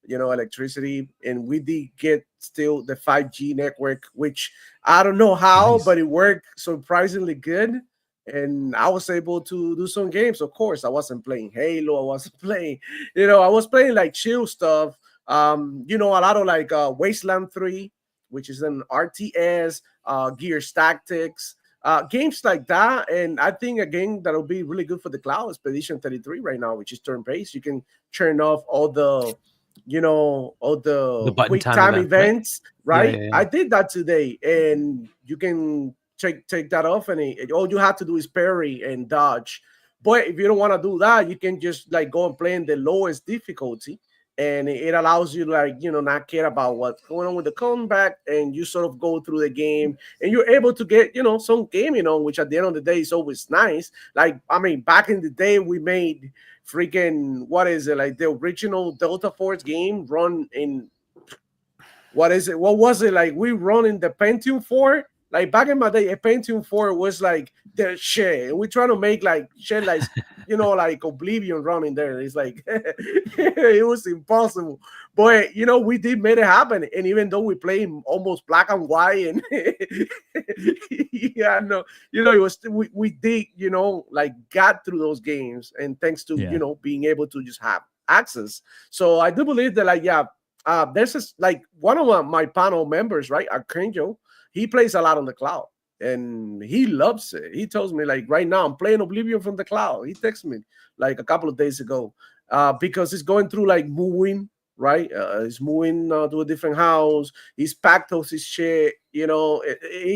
electricity, and we did get still the 5G network, which I don't know how, but it worked surprisingly good. And I was able to do some games. Of course, I wasn't playing Halo. I wasn't playing, I was playing like chill stuff. A lot of like Wasteland 3, which is an RTS, Gears Tactics, games like that. And I think a game that'll be really good for the cloud is Expedition 33 right now, which is turn-based. You can turn off all the all the button quick time time event, right? events, right? yeah. I did that today, and you can take that off, and all you have to do is parry and dodge. But if you don't want to do that, you can just like go and play in the lowest difficulty, and it allows you like not care about what's going on with the combat, and you sort of go through the game, and you're able to get some gaming on, which at the end of the day is always nice. Like I mean, back in the day, we made freaking what is it, like the original Delta Force game run in what is it? What was it like? We run in the Pentium 4. Like back in my day, a Pentium 4 was like the shit. And we're trying to make like shit like like Oblivion running there. It's like it was impossible. But we did make it happen. And even though we play almost black and white and yeah, no, it was we did, like got through those games, and thanks to being able to just have access. So I do believe that there's this like one of my panel members, right? Archangel, he plays a lot on the cloud and he loves it. He tells me like right now I'm playing Oblivion from the cloud. He texted me like a couple of days ago because he's going through like moving, right? He's moving to a different house. He's packed up his shit. He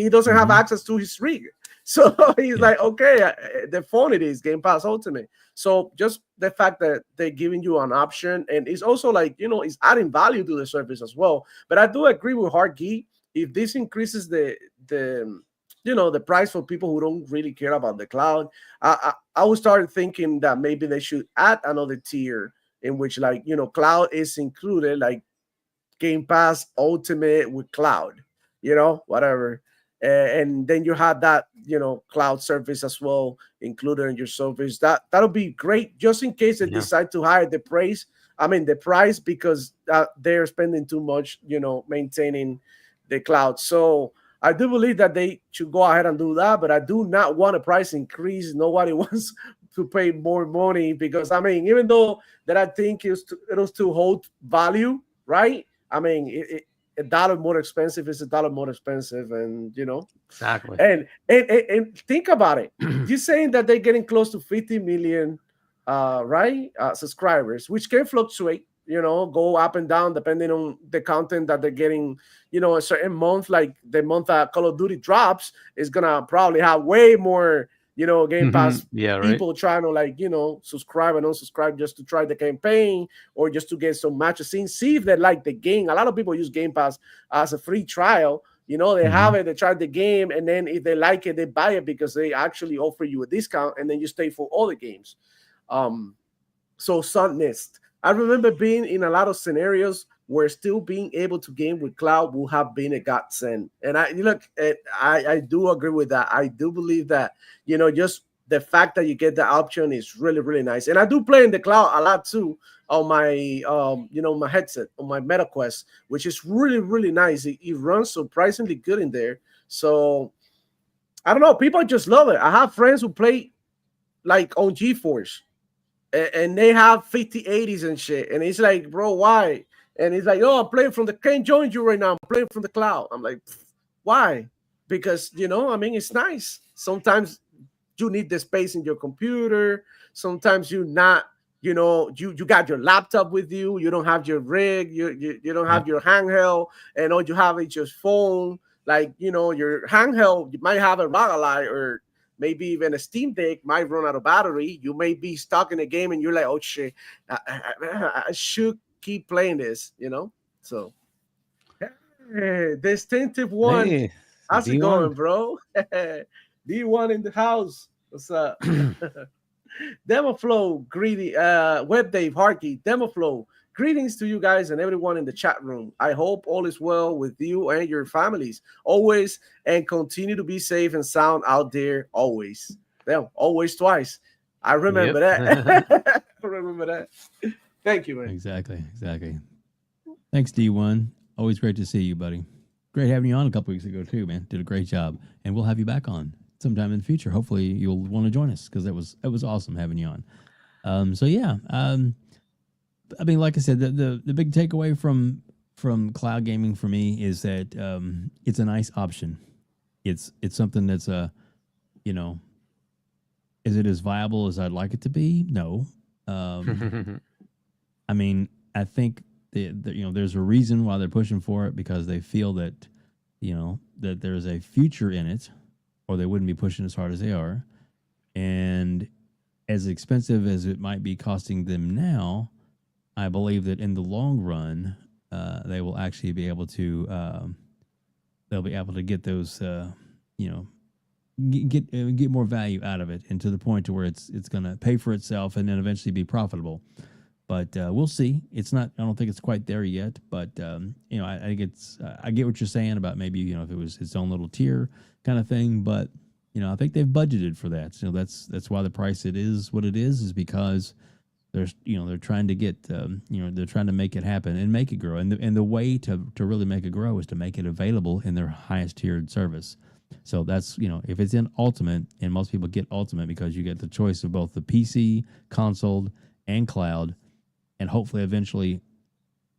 doesn't have access to his rig. So he's like, okay, the phone it is Game Pass Ultimate. So just the fact that they're giving you an option, and it's also like, it's adding value to the service as well. But I do agree with Hargeet. If this increases the price for people who don't really care about the cloud, I would start thinking that maybe they should add another tier in which like, cloud is included, like Game Pass Ultimate with cloud, whatever. And then you have that, cloud service as well included in your service. That'll be great, just in case they decide to hire the price because they're spending too much, maintaining the cloud. So I do believe that they should go ahead and do that, but I do not want a price increase. Nobody wants to pay more money because even though that I think it was to hold value, right? $1 more expensive is $1 more expensive, and exactly. And think about it. You're saying that they're getting close to 50 million, right? Subscribers, which can fluctuate, go up and down depending on the content that they're getting. A certain month, like the month that Call of Duty drops, is gonna probably have way more. Game Pass people trying to like, subscribe and unsubscribe just to try the campaign or just to get some matches in. See if they like the game. A lot of people use Game Pass as a free trial. They have it, they try the game, and then if they like it, they buy it because they actually offer you a discount, and then you stay for all the games. So Sunnest, I remember being in a lot of scenarios where still being able to game with cloud will have been a godsend. And I do agree with that. I do believe that, just the fact that you get the option is really, really nice. And I do play in the cloud a lot too on my, my headset, on my MetaQuest, which is really, really nice. It runs surprisingly good in there. So I don't know. People just love it. I have friends who play like on GeForce and they have 5080s and shit. And it's like, bro, why? And he's like, oh, I'm playing from the, can't join you right now. I'm playing from the cloud. I'm like, why? Because, it's nice. Sometimes you need the space in your computer. Sometimes you not, you got your laptop with you. You don't have your rig. You don't have your handheld. And all you have is your phone. Like, your handheld, you might have a Rogalite or maybe even a Steam Deck might run out of battery. You may be stuck in a game and you're like, oh, shit, I should keep playing this, So, hey, distinctive one. Hey, how's D1. it going, bro? D1 in the house. What's up? Demoflow, greedy, WEBDAVE HARGEET, Demoflow. Greetings to you guys and everyone in the chat room. I hope all is well with you and your families always, and continue to be safe and sound out there always. Damn, always twice. I remember that. I remember that. Thank you, man. Exactly. Thanks, D1. Always great to see you, buddy. Great having you on a couple weeks ago too, man. Did a great job, and we'll have you back on sometime in the future. Hopefully, you'll want to join us because it was awesome having you on. So yeah, like I said, the big takeaway from cloud gaming for me is that it's a nice option. It's something that's is it as viable as I'd like it to be? No. I think there's a reason why they're pushing for it, because they feel that that there's a future in it, or they wouldn't be pushing as hard as they are. And as expensive as it might be costing them now, I believe that in the long run, they will actually be able to they'll be able to get those get more value out of it, and to the point to where it's going to pay for itself and then eventually be profitable. But we'll see. It's not. I don't think it's quite there yet. But I think it's. I get what you're saying about maybe if it was its own little tier kind of thing. But I think they've budgeted for that. So that's why the price it is what it is because there's they're trying to get they're trying to make it happen and make it grow. And the way to really make it grow is to make it available in their highest tiered service. So that's if it's in Ultimate, and most people get Ultimate because you get the choice of both the PC, console, and cloud. And hopefully, eventually,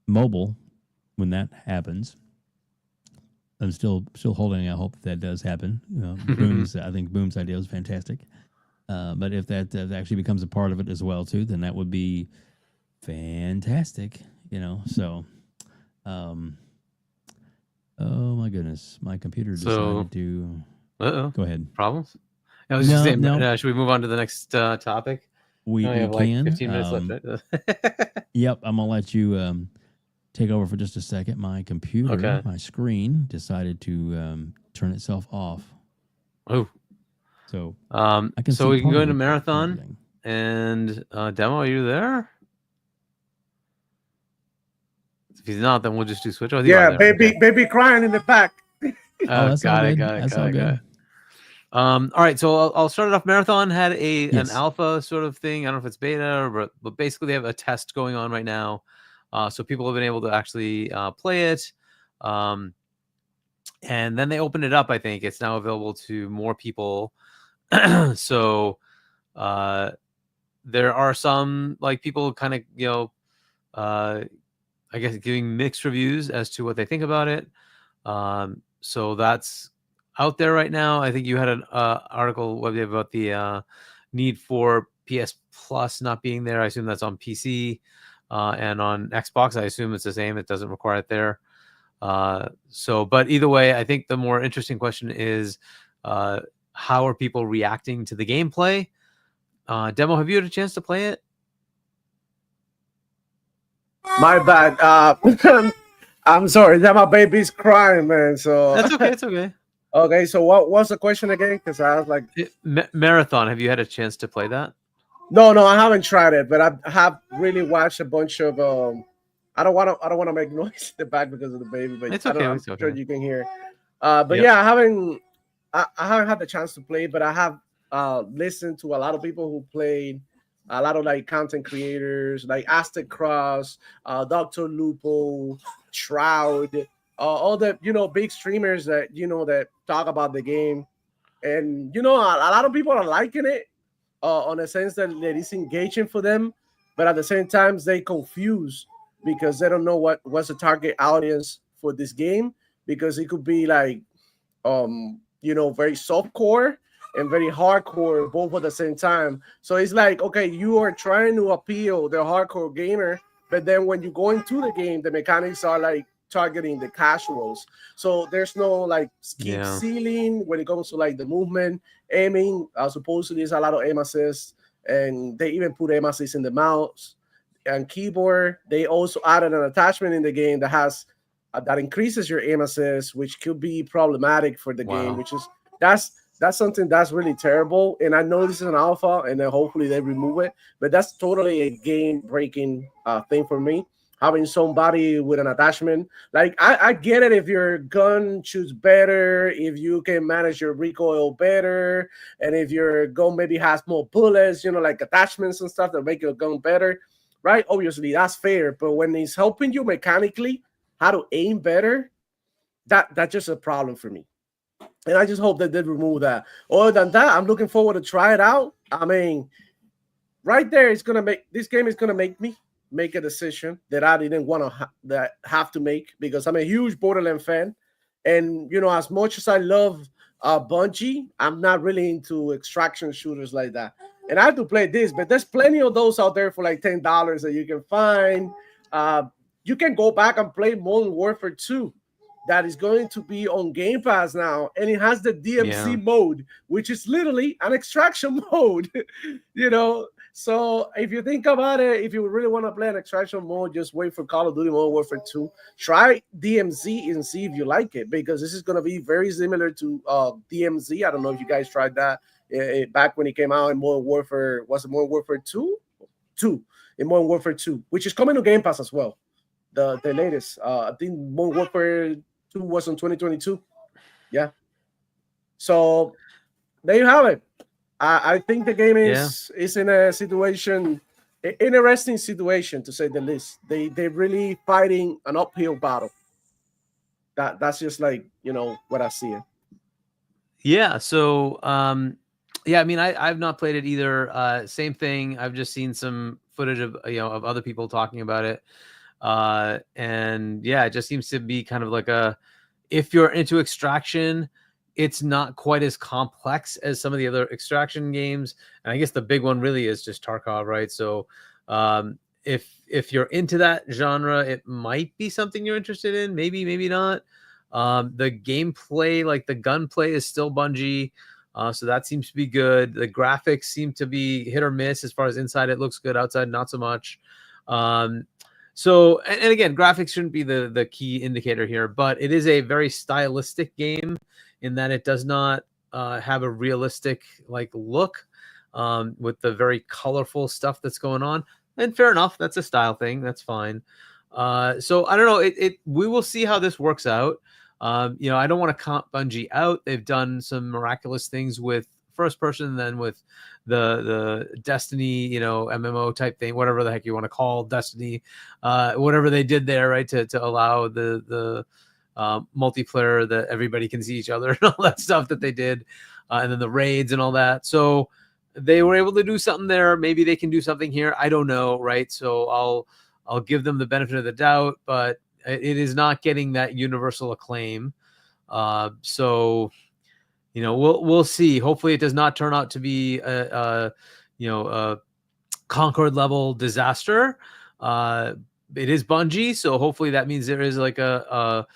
mobile, when that happens. I'm still holding out hope that does happen. I think Boom's idea is fantastic. But if that actually becomes a part of it as well too, then that would be fantastic. So, oh my goodness, my computer decided to. Go ahead. Problems? I was just saying. Should we move on to the next topic? We have can. 15 minutes left, right? Yep, I'm gonna let you take over for just a second. My computer, my screen, decided to turn itself off. Oh, so so we can go into marathon and demo. Are you there? If he's not, then we'll just do switch. Oh, yeah, baby crying in the back. That's got it. All right, so I'll start it off. Marathon had an alpha sort of thing. I don't know if it's beta, but basically they have a test going on right now. So people have been able to actually play it. And then they opened it up. I think it's now available to more people. So there are some people kind of, I guess giving mixed reviews as to what they think about it. So that's out there right now. I think you had an article about the need for PS Plus not being there. I assume that's on PC and on Xbox. I assume it's the same. It doesn't require it there. But either way, I think the more interesting question is how are people reacting to the gameplay? Demo, have you had a chance to play it? My bad. I'm sorry. That my baby's crying, man. So that's okay. It's okay. Okay, so what was the question again? Because I was like, Marathon. Have you had a chance to play that? No, I haven't tried it, but I have really watched a bunch of. I don't want to make noise in the back because of the baby, but it's okay. I'm sure you can hear. But yeah, I haven't had the chance to play, but I have listened to a lot of people who played. A lot of content creators like Aztec Cross, Dr. Lupo, Shroud, all the big streamers that that talk about the game, and a lot of people are liking it on a sense that it's engaging for them, but at the same time they confused because they don't know what's the target audience for this game, because it could be very soft core and very hardcore both at the same time. So it's okay, you are trying to appeal the hardcore gamer, but then when you go into the game, the mechanics are targeting the casuals. So there's no skip ceiling when it comes to the movement, aiming. Supposedly there's a lot of aim assist, and they even put aim assist in the mouse and keyboard. They also added an attachment in the game that has that increases your aim assist, which could be problematic for the game, which is that's something that's really terrible. And I know this is an alpha, and then hopefully they remove it. But that's totally a game-breaking thing for me. Having somebody with an attachment. I get it if your gun shoots better, if you can manage your recoil better, and if your gun maybe has more bullets, attachments and stuff that make your gun better, right? Obviously, that's fair. But when it's helping you mechanically how to aim better, that's just a problem for me. And I just hope that they remove that. Other than that, I'm looking forward to try it out. I mean, right there, this game is gonna make me make a decision that I didn't want to have to make, because I'm a huge Borderlands fan, and as much as I love Bungie, I'm not really into extraction shooters like that. And I have to play this, but there's plenty of those out there for $10 that you can find. you can go back and play Modern Warfare 2. That is going to be on Game Pass now, and it has the DMC mode, which is literally an extraction mode. You know, so if you think about it, if you really want to play an extraction mode, just wait for Call of Duty Modern Warfare 2. Try DMZ and see if you like it, because this is going to be very similar to DMZ. I don't know if you guys tried that back when it came out in Modern Warfare. Was it Modern Warfare 2? 2 in Modern Warfare 2, which is coming to Game Pass as well. The latest. I think Modern Warfare 2 was in 2022. Yeah. So there you have it. I think the game is in a situation, interesting situation to say the least. They're really fighting an uphill battle. That's just like, you know, what I see it. Yeah. So yeah, I mean, I've not played it either. Same thing. I've just seen some footage of of other people talking about it. And yeah, it just seems to be kind of like if you're into extraction, it's not quite as complex as some of the other extraction games. And I guess the big one really is just Tarkov, right? So if you're into that genre, it might be something you're interested in. Maybe not. The gameplay, like the gunplay, is still Bungie. So that seems to be good. The graphics seem to be hit or miss. As far as inside, it looks good. Outside, not so much. So, and again, graphics shouldn't be the key indicator here, but it is a very stylistic game in that it does not have a realistic look with the very colorful stuff that's going on. And fair enough, that's a style thing. That's fine. So I don't know. We will see how this works out. I don't want to count Bungie out. They've done some miraculous things with first person, then with the Destiny, MMO type thing, whatever the heck you want to call Destiny, whatever they did there, right, to allow the multiplayer that everybody can see each other and all that stuff that they did, and then the raids and all that. So they were able to do something there. Maybe they can do something here. I don't know, right? So I'll give them the benefit of the doubt, but it is not getting that universal acclaim. So we'll see. Hopefully, it does not turn out to be a Concord level disaster. It is Bungie, so hopefully that means there is like a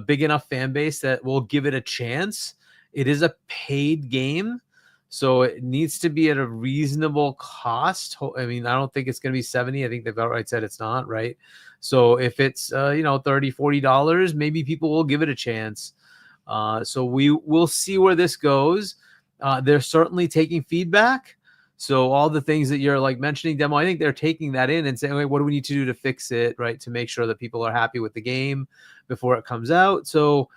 big enough fan base that will give it a chance. It is a paid game, so it needs to be at a reasonable cost. I mean, I don't think it's going to be $70. I think they've outright said it's not, right? So if it's $30, $40, maybe people will give it a chance. So we will see where this goes. They're certainly taking feedback. So all the things that you're mentioning, Demo, I think they're taking that in and saying, okay, what do we need to do to fix it, right? To make sure that people are happy with the game before it comes out. So,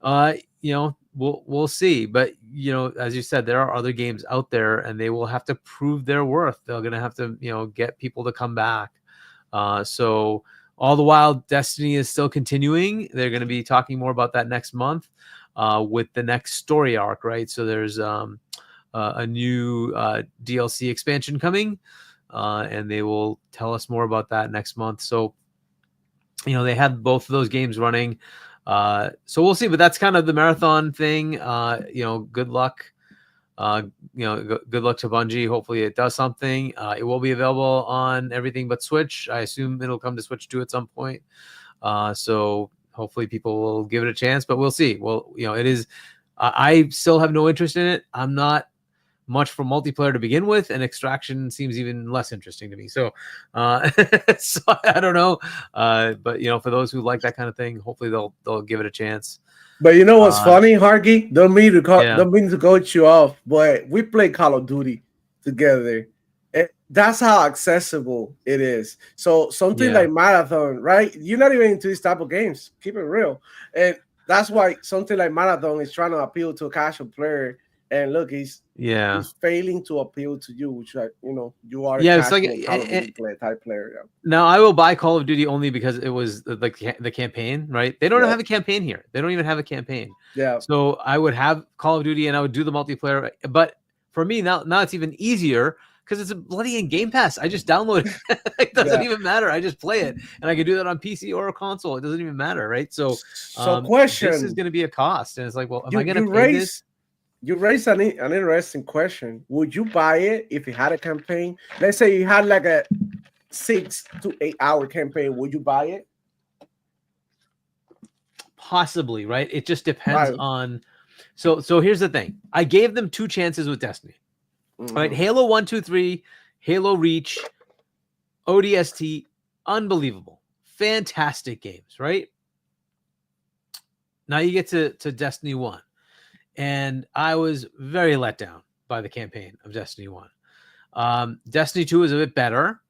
we'll see. But, as you said, there are other games out there and they will have to prove their worth. They're going to have to, get people to come back. So all the while, Destiny is still continuing. They're going to be talking more about that next month with the next story arc, right? So there's a new DLC expansion coming, and they will tell us more about that next month. So, they have both of those games running. So we'll see, but that's kind of the marathon thing. Good luck. Good luck to Bungie. Hopefully it does something. It will be available on everything but Switch. I assume it'll come to Switch 2 at some point. So hopefully people will give it a chance, but we'll see. Well, it is, I still have no interest in it. I'm not much for multiplayer to begin with, and extraction seems even less interesting to me. So, so I don't know. But for those who like that kind of thing, hopefully they'll give it a chance. But you know what's funny, Hargeet? Don't mean to coach you off, but we play Call of Duty together. That's how accessible it is. So something like Marathon, right? You're not even into this type of games. Keep it real. And that's why something like Marathon is trying to appeal to a casual player. And look, he's failing to appeal to you, which you are. It's like Call of Duty type player. Yeah. Now I will buy Call of Duty only because it was the campaign, right? They don't have a campaign here. They don't even have a campaign. Yeah. So I would have Call of Duty and I would do the multiplayer. But for me now it's even easier because it's a bloody in Game Pass. I just download it. It doesn't even matter. I just play it, and I can do that on PC or a console. It doesn't even matter, right? So question: this is going to be a cost, and it's like, well, am I going to pay this? You raised an interesting question. Would you buy it if it had a campaign? Let's say you had like a 6 to 8 hour campaign. Would you buy it? Possibly, right? It just depends Right. on. So here's the thing. I gave them 2 chances with Destiny. Right? Halo 1, 2, 3, Halo Reach, ODST, unbelievable. Fantastic games, right? Now you get to Destiny 1. And I was very let down by the campaign of Destiny 1. Destiny 2 is a bit better.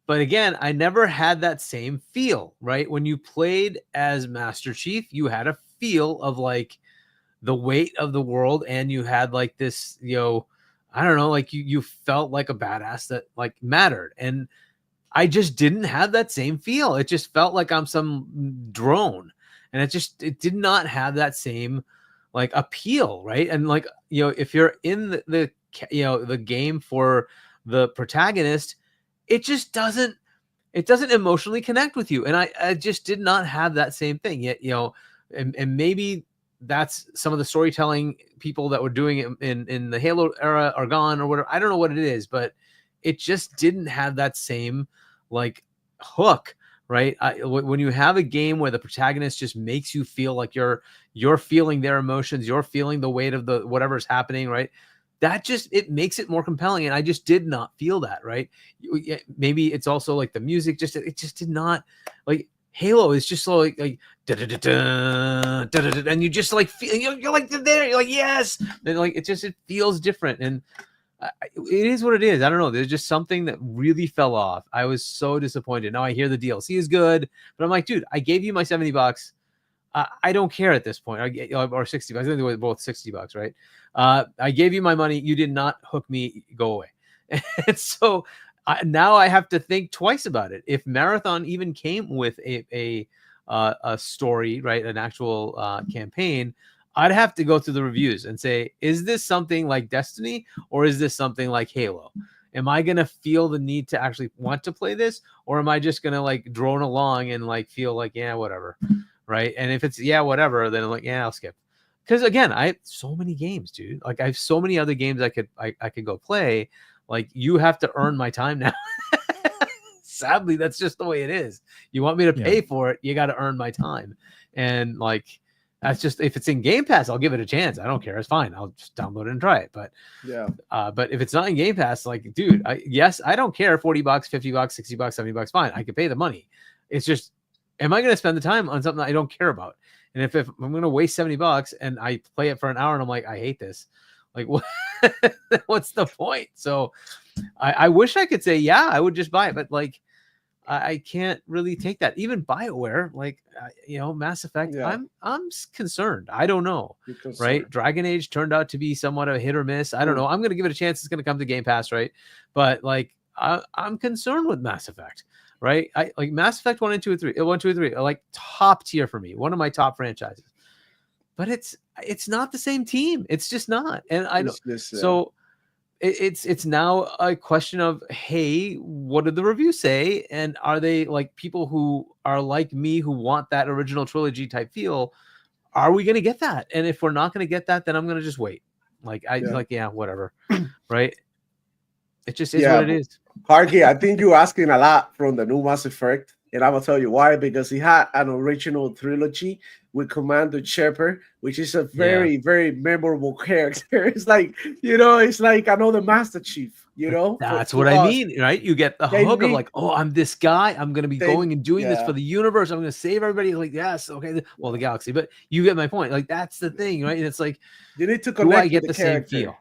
But again, I never had that same feel, right? When you played as Master Chief, you had a feel of like the weight of the world, and you had like this, I don't know, like you felt like a badass that like mattered. And I just didn't have that same feel. It just felt like I'm some drone, and it did not have that same like appeal, right? And like, if you're in the game for the protagonist, it just doesn't emotionally connect with you. And I just did not have that same thing yet, and maybe that's some of the storytelling people that were doing it in the Halo era are gone or whatever. I don't know what it is, but it just didn't have that same like hook, right? When you have a game where the protagonist just makes you feel like you're feeling their emotions, you're feeling the weight of the whatever's happening, right? That it makes it more compelling. And I just did not feel that, right? Maybe it's also like the music, it just did not, like Halo is just so like and you just like feel, you're like there, you're like, yes. And like, it feels different. And it is what it is. I don't know. There's just something that really fell off. I was so disappointed. Now I hear the DLC is good, but I'm like, dude, I gave you my $70. I don't care at this point. Or $60. I think they were both $60, right? I gave you my money. You did not hook me. Go away. And so now I have to think twice about it. If Marathon even came with a story, right, an actual campaign, I'd have to go through the reviews and say, is this something like Destiny or is this something like Halo? Am I going to feel the need to actually want to play this, or am I just going to like drone along and like feel like, yeah, whatever. Right. And if it's, yeah, whatever, then I'm like, yeah, I'll skip. Because again, I have so many games, dude. Like I have so many other games I could go play. Like you have to earn my time now. Sadly, that's just the way it is. You want me to pay for it, you got to earn my time. And like, that's just, if it's in Game Pass, I'll give it a chance. I don't care. It's fine. I'll just download it and try it. But yeah. But if it's not in Game Pass, like, dude, I don't care. $40, $50, $60, $70, fine. I could pay the money. It's just, am I going to spend the time on something that I don't care about? And if I'm going to waste $70 and I play it for an hour and I'm like, I hate this, like, what? What's the point? So I wish I could say, yeah, I would just buy it, but like, I can't really take that. Even BioWare, like, Mass Effect, I'm concerned. I don't know, right? Dragon Age turned out to be somewhat of a hit or miss. I don't know. I'm going to give it a chance. It's going to come to Game Pass, right? But like, I'm concerned with Mass Effect. Right, I like Mass Effect 1 and 2 and 3. 1, 2, and 3 are like top tier for me. One of my top franchises, but it's not the same team. It's just not. And I don't. So it's now a question of, hey, what did the reviews say? And are they like people who are like me who want that original trilogy type feel? Are we going to get that? And if we're not going to get that, then I'm going to just wait. Like whatever. Right. It just is what it is. Hargee, I think you're asking a lot from the new Mass Effect, and I'm gonna tell you why. Because he had an original trilogy with Commander Shepard, which is a very, very memorable character. It's like, it's like another Master Chief. That's what I mean, right? You get the hook of like, oh, I'm this guy. I'm gonna be going and doing this for the universe. I'm gonna save everybody. Like, yes, okay, well, the galaxy, but you get my point. Like, that's the thing, right? And it's like, you need to connect. Do I get the same feel?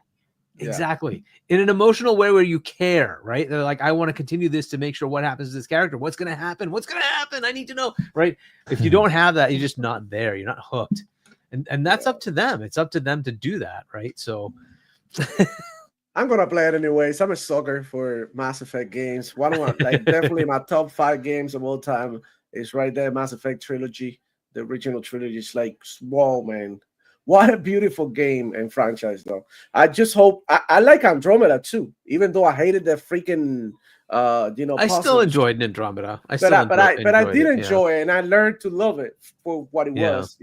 Exactly. In an emotional way where you care, right? They're like, I want to continue this to make sure what happens to this character. What's going to happen? What's going to happen? I need to know, right? If you don't have that, you're just not there. You're not hooked. And that's up to them. It's up to them to do that, right? So I'm going to play it anyways. I'm a sucker for Mass Effect games. One of my, like, definitely my top 5 games of all time is right there, Mass Effect trilogy. The original trilogy is like, whoa, man. What a beautiful game and franchise, though. I just hope I like Andromeda too, even though I hated the freaking I still enjoyed Andromeda. I did enjoy it, and I learned to love it for what it was,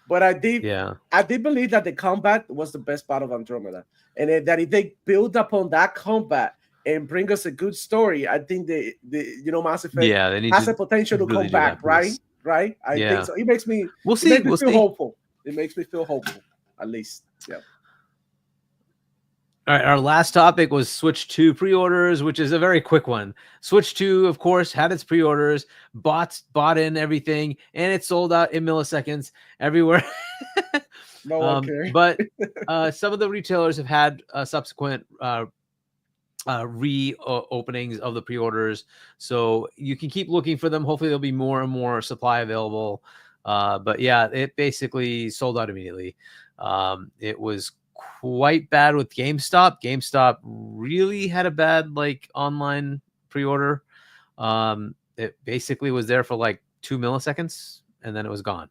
But I did believe that the combat was the best part of Andromeda, and that if they build upon that combat and bring us a good story, I think the Mass Effect has a potential to come back, right? right? I Yeah. think so. It makes me. We'll It see. makes me We'll feel see. hopeful. It makes me feel hopeful, at least. Yeah. All right, our last topic was Switch 2 pre-orders, which is a very quick one. Switch 2, of course, had its pre-orders, bots bought in everything, and it sold out in milliseconds everywhere. No one cares. But some of the retailers have had subsequent reopenings of the pre-orders, so you can keep looking for them. Hopefully, there'll be more and more supply available. But yeah, it basically sold out immediately. It was quite bad with GameStop. GameStop really had a bad like online pre-order. It basically was there for like 2 milliseconds and then it was gone.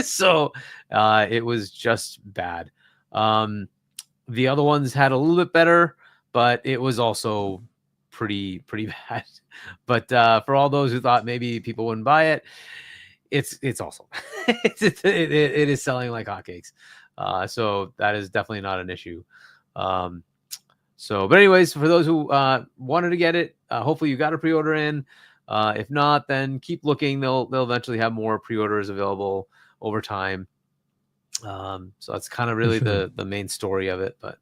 So it was just bad. The other ones had a little bit better, but it was also pretty bad. But for all those who thought maybe people wouldn't buy it, it's awesome. It is selling like hotcakes. So that is definitely not an issue. But anyways, for those who wanted to get it, hopefully you got a pre-order in. If not, then keep looking. They'll eventually have more pre-orders available over time. So that's kind of really sure. the main story of it. But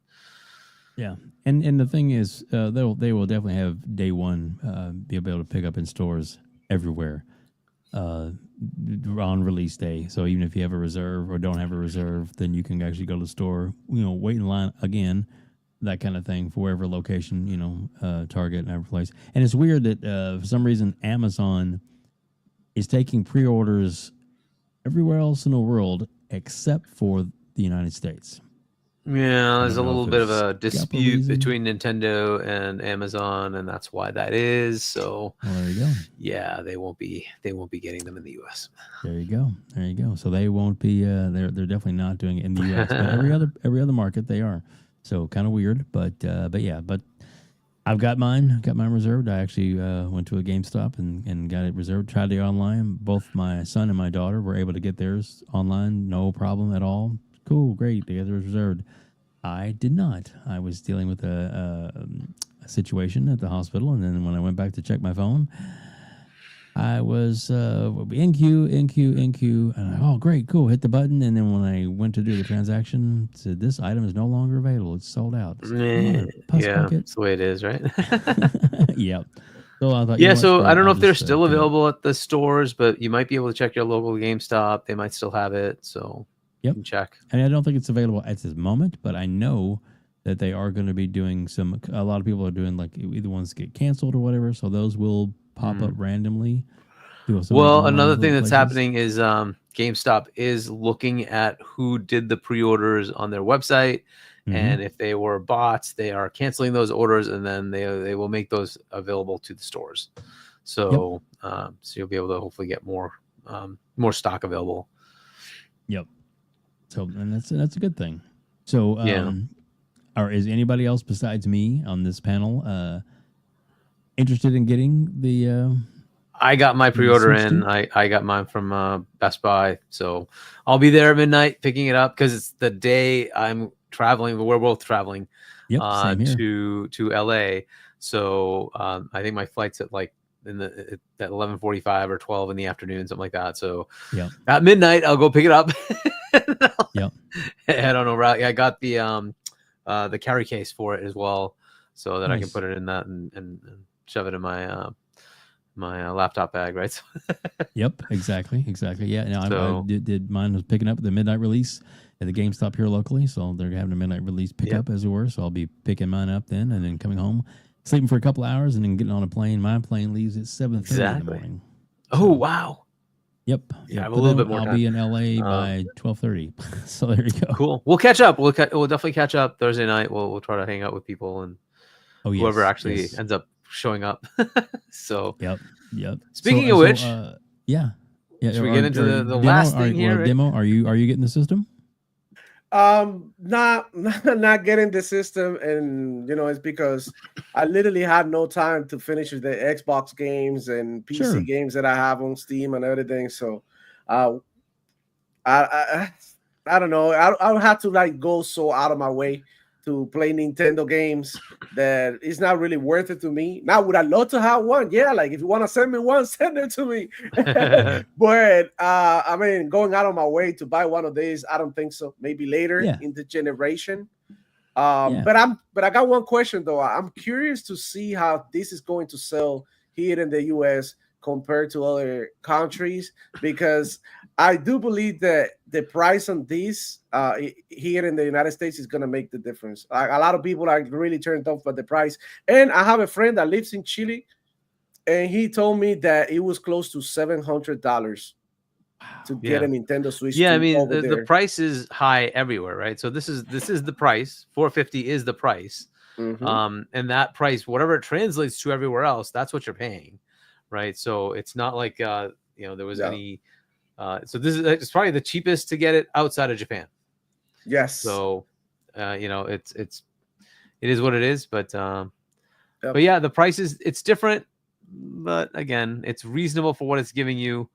Yeah, and the thing is, they will definitely have day one be able to pick up in stores everywhere on release day. So even if you have a reserve or don't have a reserve, then you can actually go to the store, wait in line again, that kind of thing for wherever location, Target and every place. And it's weird that for some reason Amazon is taking pre-orders everywhere else in the world except for the United States. yeah, there's a don't know little if bit of it's a got a dispute reason. between Nintendo and Amazon, and that's why that is. So Well, there you go. yeah, they won't be getting them in the US. There you go. So they won't be. They're definitely not doing it in the U.S. But every other market they are. So kind of weird, but yeah. But I've got mine. Got mine reserved. I actually went to a GameStop and got it reserved. Tried it online. Both my son and my daughter were able to get theirs online. No problem at all. Cool, great. They got theirs reserved. I did not. I was dealing with a situation at the hospital, and then when I went back to check my phone, I was in queue, and oh, great, cool, hit the button, and then when I went to do the transaction, it said this item is no longer available. It's sold out. Yeah, that's the way it is, right? Yep. So I thought, Yeah, so screw I it, don't know I'll if they're just, still pick it up. available at the stores, but you might be able to check your local GameStop. They might still have it, so you Yep. can check. And I don't think it's available at this moment, but I know that they are going to be doing a lot of people are doing like either ones get canceled or whatever, so those will pop up randomly. Well, another thing that's happening is GameStop is looking at who did the pre-orders on their website, and if they were bots, they are canceling those orders, and then they will make those available to the stores. So so you'll be able to hopefully get more stock available. Yep. So and that's a good thing. So or is anybody else besides me on this panel interested in getting the? I got my pre-order Switch in. 2? I got mine from Best Buy, so I'll be there at midnight picking it up because it's the day I'm traveling. We're both traveling Yep, same here. to LA. So I think my flight's at like at 11:45 or 12 in the afternoon, something like that. So at midnight, I'll go pick it up. Yep. Head on over. I got the carry case for it as well, so that I can put it in that and shove it in my my laptop bag, right? Yep, exactly. Yeah, no, I did mine was picking up the midnight release at the GameStop here locally, so they're having a midnight release pickup as it were. So I'll be picking mine up then, and then coming home, sleeping for a couple hours, and then getting on a plane. My plane leaves at 7:30 in the morning. Oh wow! Yep. Yeah, I have a little bit more I'll time. be in LA by 12:30. So there you go. Cool. We'll catch up. We'll definitely catch up Thursday night. We'll try to hang out with people and whoever actually ends up showing up. So Yep. Speaking of which, should we get into the demo, last thing here? Right? Demo, are you getting the system? Not getting the system, and it's because I literally had no time to finish the Xbox games and PC games that I have on Steam and everything. So, I don't know. I would have to like go so out of my way to play Nintendo games that is not really worth it to me. Now, would I love to have one? Yeah, like if you want to send me one, send it to me. But I mean, going out of my way to buy one of these, I don't think so. Maybe later in the generation. But I got one question though. I'm curious to see how this is going to sell here in the US compared to other countries, because I do believe that the price on this here in the United States is going to make the difference. A lot of people are really turned off by the price. And I have a friend that lives in Chile, and he told me that it was close to $700 to get a Nintendo Switch. Yeah, I mean the price is high everywhere, right? So this is the price. $450 is the price, and that price, whatever it translates to everywhere else, that's what you're paying, right? So it's not like there was any. So this is it's probably the cheapest to get it outside of Japan. Yes. So it is what it is, but yeah, the price it's different, but again, it's reasonable for what it's giving you.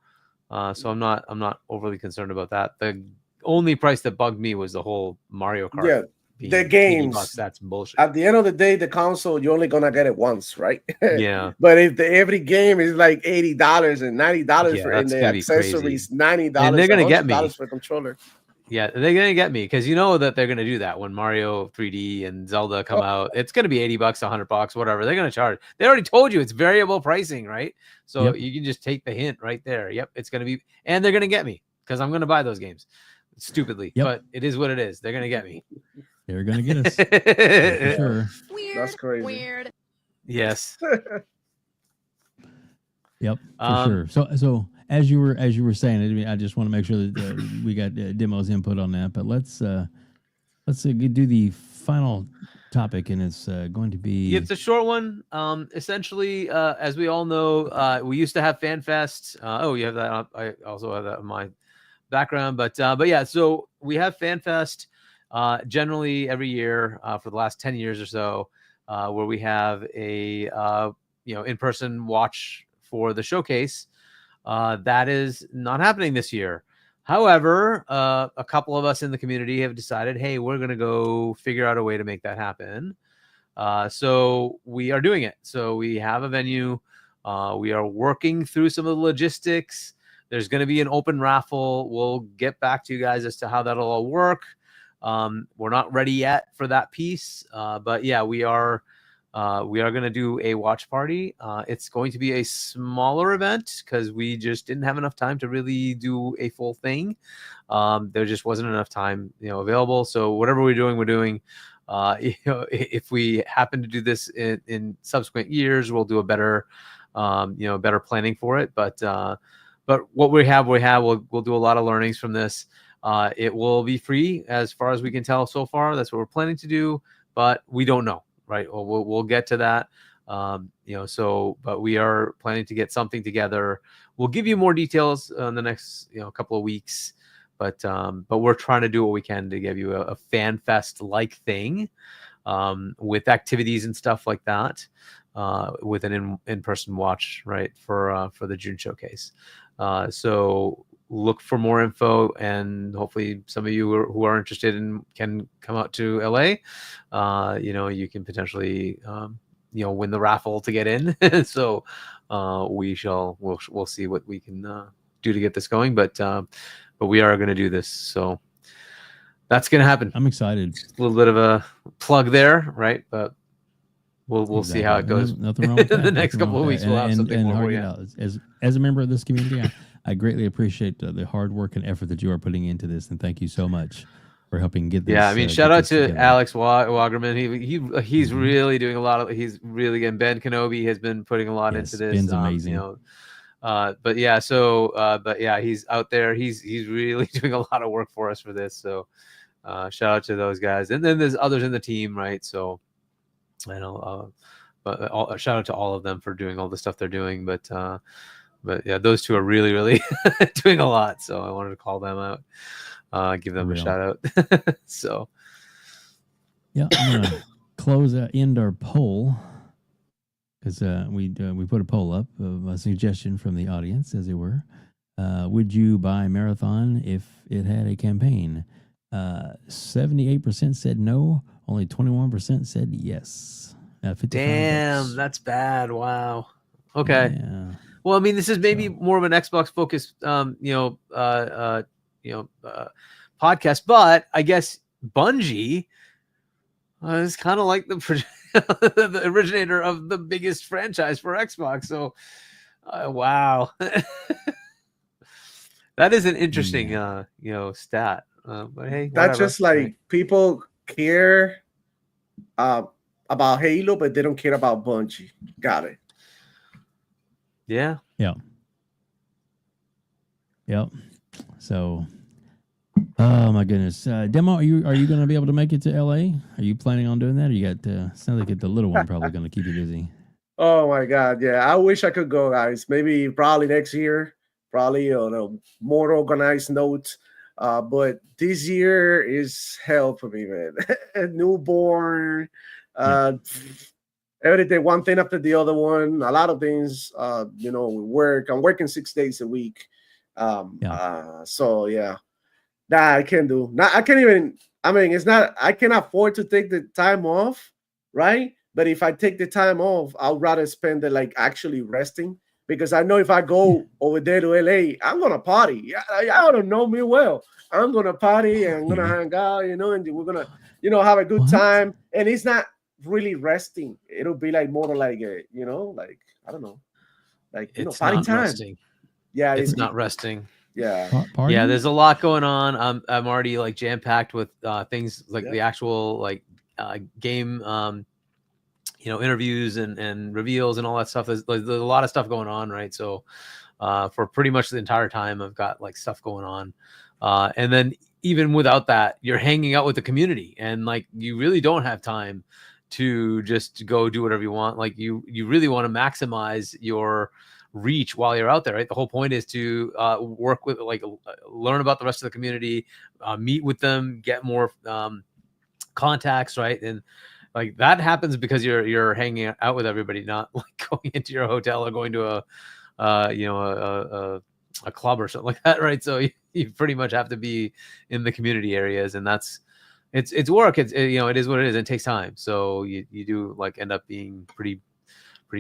So I'm not overly concerned about that. The only price that bugged me was the whole Mario Kart. Yeah, the games. $80, that's bullshit. At the end of the day, the console, you're only gonna get it once, right? Yeah. But if every game is like $80 and $90 for and the accessories, $90, and they're gonna get me for a controller. Yeah, they're gonna get me because you know that they're gonna do that when Mario 3D and Zelda come out. It's gonna be $80, $100, whatever. They're gonna charge. They already told you it's variable pricing, right? So you can just take the hint right there. Yep, it's gonna be, and they're gonna get me because I'm gonna buy those games stupidly. But it is what it is. They're gonna get me. They're gonna get us. For sure. Weird. That's crazy. Weird. Yes. Yep, for sure. So as you were saying, I mean, I just want to make sure that we got Demo's input on that. But let's do the final topic, and it's going to be. It's a short one. Essentially, as we all know, we used to have FanFest. You have that. I also have that in my background, but yeah. So we have FanFest generally every year for the last 10 years or so, where we have a in-person watch for the showcase. That is not happening this year. However, a couple of us in the community have decided, hey, we're going to go figure out a way to make that happen. So we are doing it. So we have a venue. We are working through some of the logistics. There's going to be an open raffle. We'll get back to you guys as to how that'll all work. We're not ready yet for that piece. But yeah, we are going to do a watch party. It's going to be a smaller event because we just didn't have enough time to really do a full thing. There just wasn't enough time, available. So whatever we're doing. If we happen to do this in subsequent years, we'll do a better, better planning for it. But what we have, we'll do a lot of learnings from this. It will be free as far as we can tell so far. That's what we're planning to do, but we don't know. Right. We'll get to that. But we are planning to get something together. We'll give you more details in the next, couple of weeks. But we're trying to do what we can to give you a fan fest like thing, with activities and stuff like that, with an in-person watch, right, for the June showcase. So look for more info, and hopefully some of you who are interested in can come out to LA. You can potentially win the raffle to get in. So we'll see what we can do to get this going, but we are going to do this, so that's going to happen. I'm excited. Just a little bit of a plug there, right? But we'll see how it goes. Nothing wrong with that. The next couple of weeks we'll have something more for you. As a member of this community, I greatly appreciate the hard work and effort that you are putting into this, and thank you so much for helping get this. Yeah, I mean, shout out to Alex Wagerman. He's really doing a lot of. He's really getting. Ben Kenobi has been putting a lot into this. Ben's amazing. But yeah, he's out there. He's really doing a lot of work for us for this. So shout out to those guys, and then there's others in the team, right? So I know, but shout out to all of them for doing all the stuff they're doing. But yeah, those two are really, really doing a lot. So I wanted to call them out, give them a shout out. So yeah, I'm gonna end our poll, because we put a poll up of a suggestion from the audience, as it were. Would you buy Marathon if it had a campaign? 78% said no. Only 21% said yes. 55 Damn, votes. that's bad. Wow. Okay. Yeah. Well, I mean, this is maybe So- more of an Xbox focused, podcast, but I guess Bungie is kind of like the originator of the biggest franchise for Xbox. So, wow, that is an interesting, stat. But hey, That's whatever, just like right? people care about Halo, but they don't care about Bungie. Got it. Yeah. Yep. So, oh my goodness, Demo, are you going to be able to make it to LA? Are you planning on doing that? Or you got sounds like the little one probably going to keep you busy. Oh my God, yeah. I wish I could go, guys. Maybe probably next year, probably on a more organized note. But this year is hell for me, man. Newborn, everything, one thing after the other one. A lot of things, work. I'm working 6 days a week. So yeah, that I can't do. Not, I can't even. I mean, it's not. I can afford to take the time off, right? But if I take the time off, I'd rather spend it like actually resting, because I know if I go over there to LA, I'm gonna party. Y'all don't know me well. I'm gonna party and I'm gonna hang out, and we're gonna, have a good time. And it's not really resting. It'll be like more like like I don't know, like It's party not time. resting. Yeah, It's not resting. Yeah. Yeah, there's a lot going on. I'm already like jam packed with things like the actual like game interviews and reveals and all that stuff. There's a lot of stuff going on, right? So for pretty much the entire time, I've got like stuff going on. And then even without that, you're hanging out with the community, and like you really don't have time to just go do whatever you want. Like you really want to maximize your reach while you're out there, right? The whole point is to work with, like, learn about the rest of the community, meet with them, get more contacts, right? And like that happens because you're hanging out with everybody, not like going into your hotel or going to a club or something like that, right? So you pretty much have to be in the community areas, and it's work. It is what it is. It takes time, so you do like end up being pretty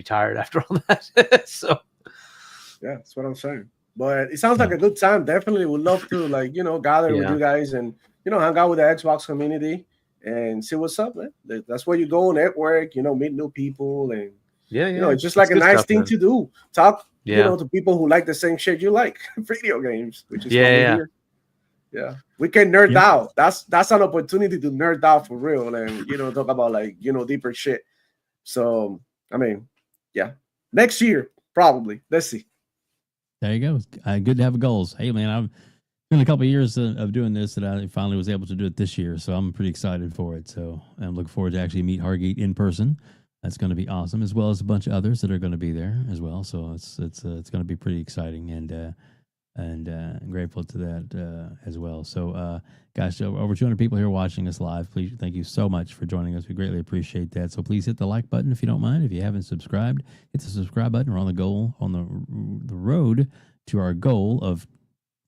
tired after all that. So yeah, that's what I'm saying. But it sounds like a good time. Definitely would love to gather with you guys and hang out with the Xbox community and see what's up, man. That's where you go, network, meet new people, and it's just like a nice thing to do. Talk, to people who like the same shit you like, video games, which is here. Yeah, we can nerd out. That's an opportunity to nerd out for real, and talk about like deeper shit. So I mean, yeah, next year probably. Let's see. There you go. Good to have goals. Hey man, I've been a couple of years of doing this that I finally was able to do it this year, so I'm pretty excited for it. So I'm looking forward to actually meet Hargeet in person. That's going to be awesome, as well as a bunch of others that are going to be there as well. So it's going to be pretty exciting, and I'm grateful to that as well. So gosh, over 200 people here watching us live. Please, thank you so much for joining us. We greatly appreciate that. So please hit the like button if you don't mind. If you haven't subscribed, hit the subscribe button. We're on the road to our goal of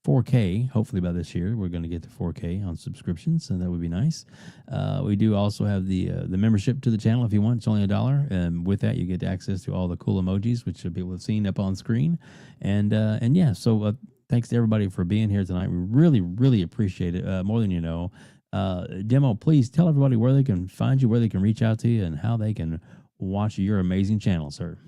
4K. Hopefully by this year, we're going to get to 4K on subscriptions, and that would be nice. We do also have the membership to the channel if you want. It's only $1, and with that, you get access to all the cool emojis, which people have seen up on screen. And yeah, so thanks to everybody for being here tonight. We really, really appreciate it, more than you know. Demo, please tell everybody where they can find you, where they can reach out to you, and how they can watch your amazing channel, sir.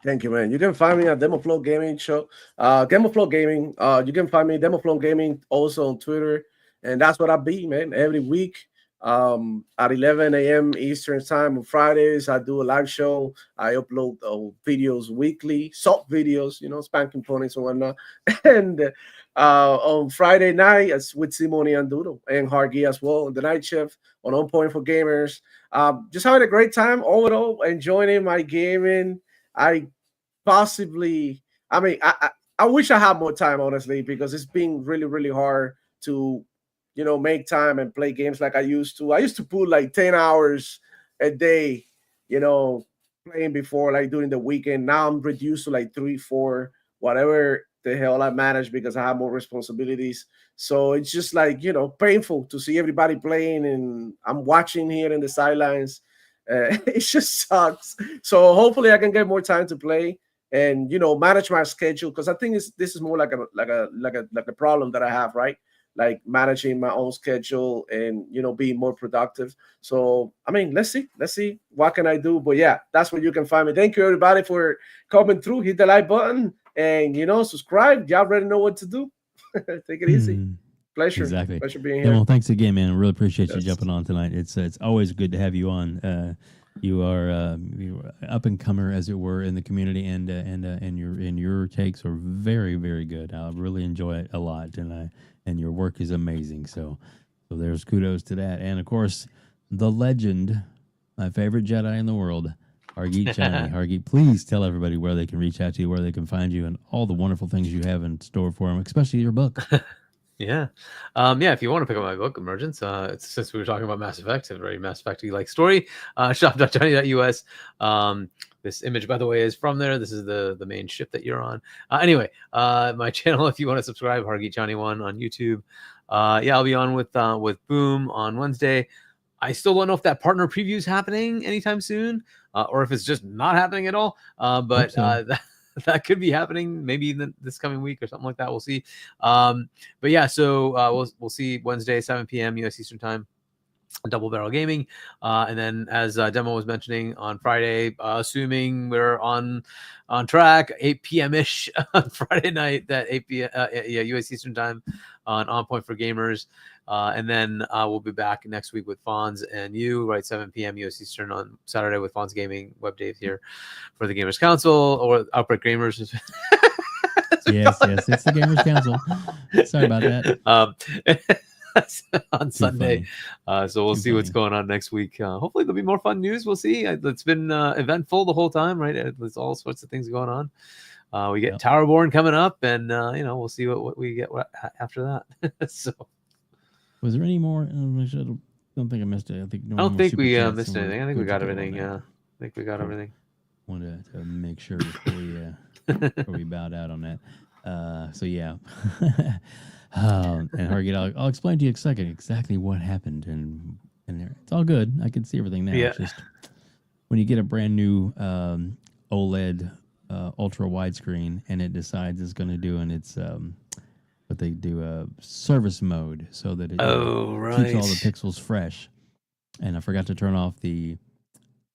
Thank you, man. You can find me at Demoflow Gaming Show. Demoflow Gaming. You can find me Demoflow Gaming also on Twitter. And that's what I be, man. Every week at 11 a.m. Eastern time on Fridays, I do a live show. I upload videos weekly, short videos, span components and whatnot. And on Friday night, it's with Simone and Duro and Hargeet as well. The night shift on Point for Gamers. Just having a great time overall, enjoying my gaming. I wish I had more time, honestly, because it's been really, really hard to, make time and play games like I used to. I used to put like 10 hours a day, playing before, like during the weekend. Now I'm reduced to like 3-4 whatever the hell I manage because I have more responsibilities. So it's just like, painful to see everybody playing and I'm watching here in the sidelines. It just sucks. So hopefully I can get more time to play and manage my schedule, because I think this is more like a problem that I have, right? Like managing my own schedule and being more productive. So I mean, let's see what can I do. But yeah, that's where you can find me. Thank you everybody for coming through. Hit the like button and subscribe. Y'all already know what to do. Take it easy. Pleasure. Exactly. Pleasure being Yeah, here. well, thanks again, man. I really appreciate you jumping on tonight. It's always good to have you on. You are up and comer, as it were, in the community, and your takes are very, very good. I really enjoy it a lot, and your work is amazing. So there's kudos to that, and of course, the legend, my favorite Jedi in the world, Hargeet Chani. Hargeet, please tell everybody where they can reach out to you, where they can find you, and all the wonderful things you have in store for them, especially your book. Yeah. If you want to pick up my book, Emergence, since we were talking about Mass Effect, a very Mass Effect-y like story, shop.johnny.us. This image, by the way, is from there. This is the main ship that you're on. Anyway, my channel, if you want to subscribe, Hargeet Chani 1 on YouTube. I'll be on with Boom on Wednesday. I still don't know if that partner preview is happening anytime soon, or if it's just not happening at all. But that could be happening maybe this coming week or something like that. We'll see. But yeah, so we'll see Wednesday, 7 p.m. US Eastern Time, Double Barrel Gaming. And then as Demo was mentioning on Friday, assuming we're on track, 8 p.m.-ish on Friday night, that 8 p.m. US Eastern Time on Point for Gamers. And then we'll be back next week with Fonz and you, right, 7 p.m. US Eastern on Saturday with Fonz Gaming, WEBDAVE here for the Gamers Council, or Outbreak Gamers. Yes, it's the Gamers Council. Sorry about that. On Sunday. So we'll see what's going on next week. Hopefully there'll be more fun news. We'll see. It's been eventful the whole time, right? There's all sorts of things going on. We get Towerborn coming up, and we'll see what we get after that. So was there any more? I don't think I missed it. I don't think we missed anything. I think we got everything. I think we got everything. Wanted to make sure before we bowed out on that. So yeah. And Hargeet, I'll explain to you in a second exactly what happened, and there it's all good. I can see everything now. Yeah. It's just when you get a brand new OLED ultra widescreen, and it decides it's going to do, and it's what they do, service mode, so that it keeps all the pixels fresh. And I forgot to turn off the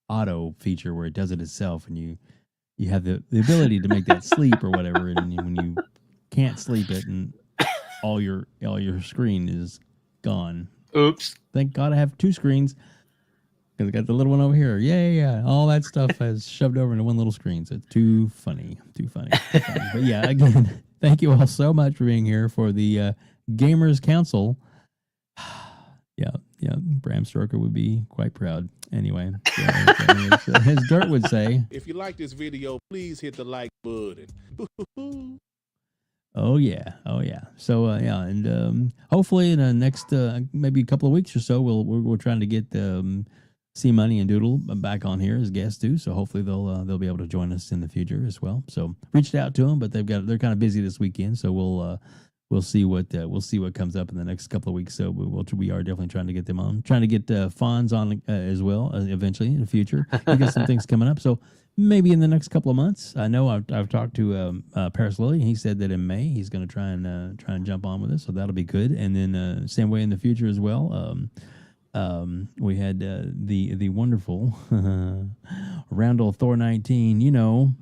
auto feature where it does it itself, and you have the ability to make that sleep or whatever, and when you can't sleep it, and all your screen is gone. Oops. Thank God I have two screens, because I got the little one over here. Yeah. All that stuff has shoved over into one little screen. So it's too funny. But yeah, again, thank you all so much for being here for the Gamers Council. Yeah, Bram Stoker would be quite proud. Anyway, as Dirt would say, if you like this video, please hit the like button. Oh yeah. So and hopefully in the next maybe a couple of weeks or so, we're trying to get C Money and Doodle back on here as guests too. So hopefully they'll be able to join us in the future as well. So reached out to them, but they're kind of busy this weekend. So we'll see what comes up in the next couple of weeks. So we are definitely trying to get them on, trying to get Fonz on as well eventually in the future. We got some things coming up. So maybe in the next couple of months. I know I've talked to Paris Lilly. He said that in May he's going to try and jump on with us, so that'll be good. And then same way in the future as well. We had the wonderful Randall Thor 19.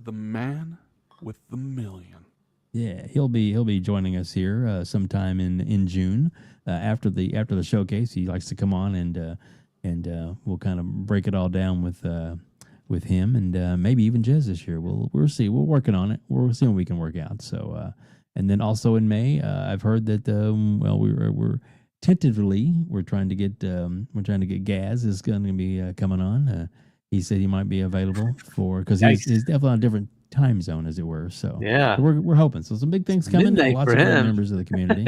The man with the million. Yeah, he'll be joining us here sometime in June after the showcase. He likes to come on and we'll kind of break it all down with him and maybe even Jez this year. We'll see. We're working on it. We'll see what we can work out. So and then also in May, I've heard that we're tentatively we're trying to get Gaz is going to be coming on. He said he might be available because he's definitely on a different time zone, as it were. So yeah, we're hoping. So some big things coming. Midnight Lots for of great him. members of the community.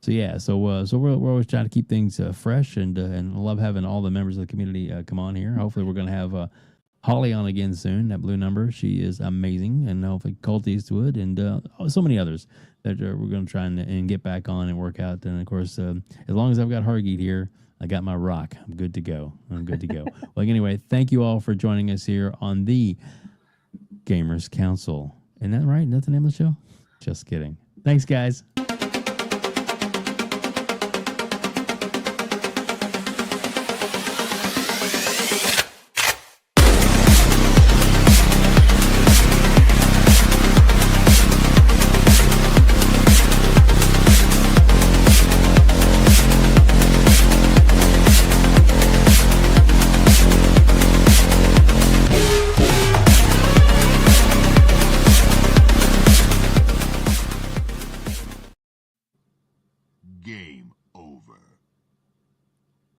So we're always trying to keep things fresh and love having all the members of the community come on here. Hopefully we're going to have Holly on again soon. That blue number, she is amazing, and hopefully Colt Eastwood and so many others that we're going to try and get back on and work out. And of course, as long as I've got Hargeet here, I got my rock. I'm good to go. Well, anyway, thank you all for joining us here on the Gamers Council. Isn't that right? Isn't that the name of the show? Just kidding. Thanks, guys.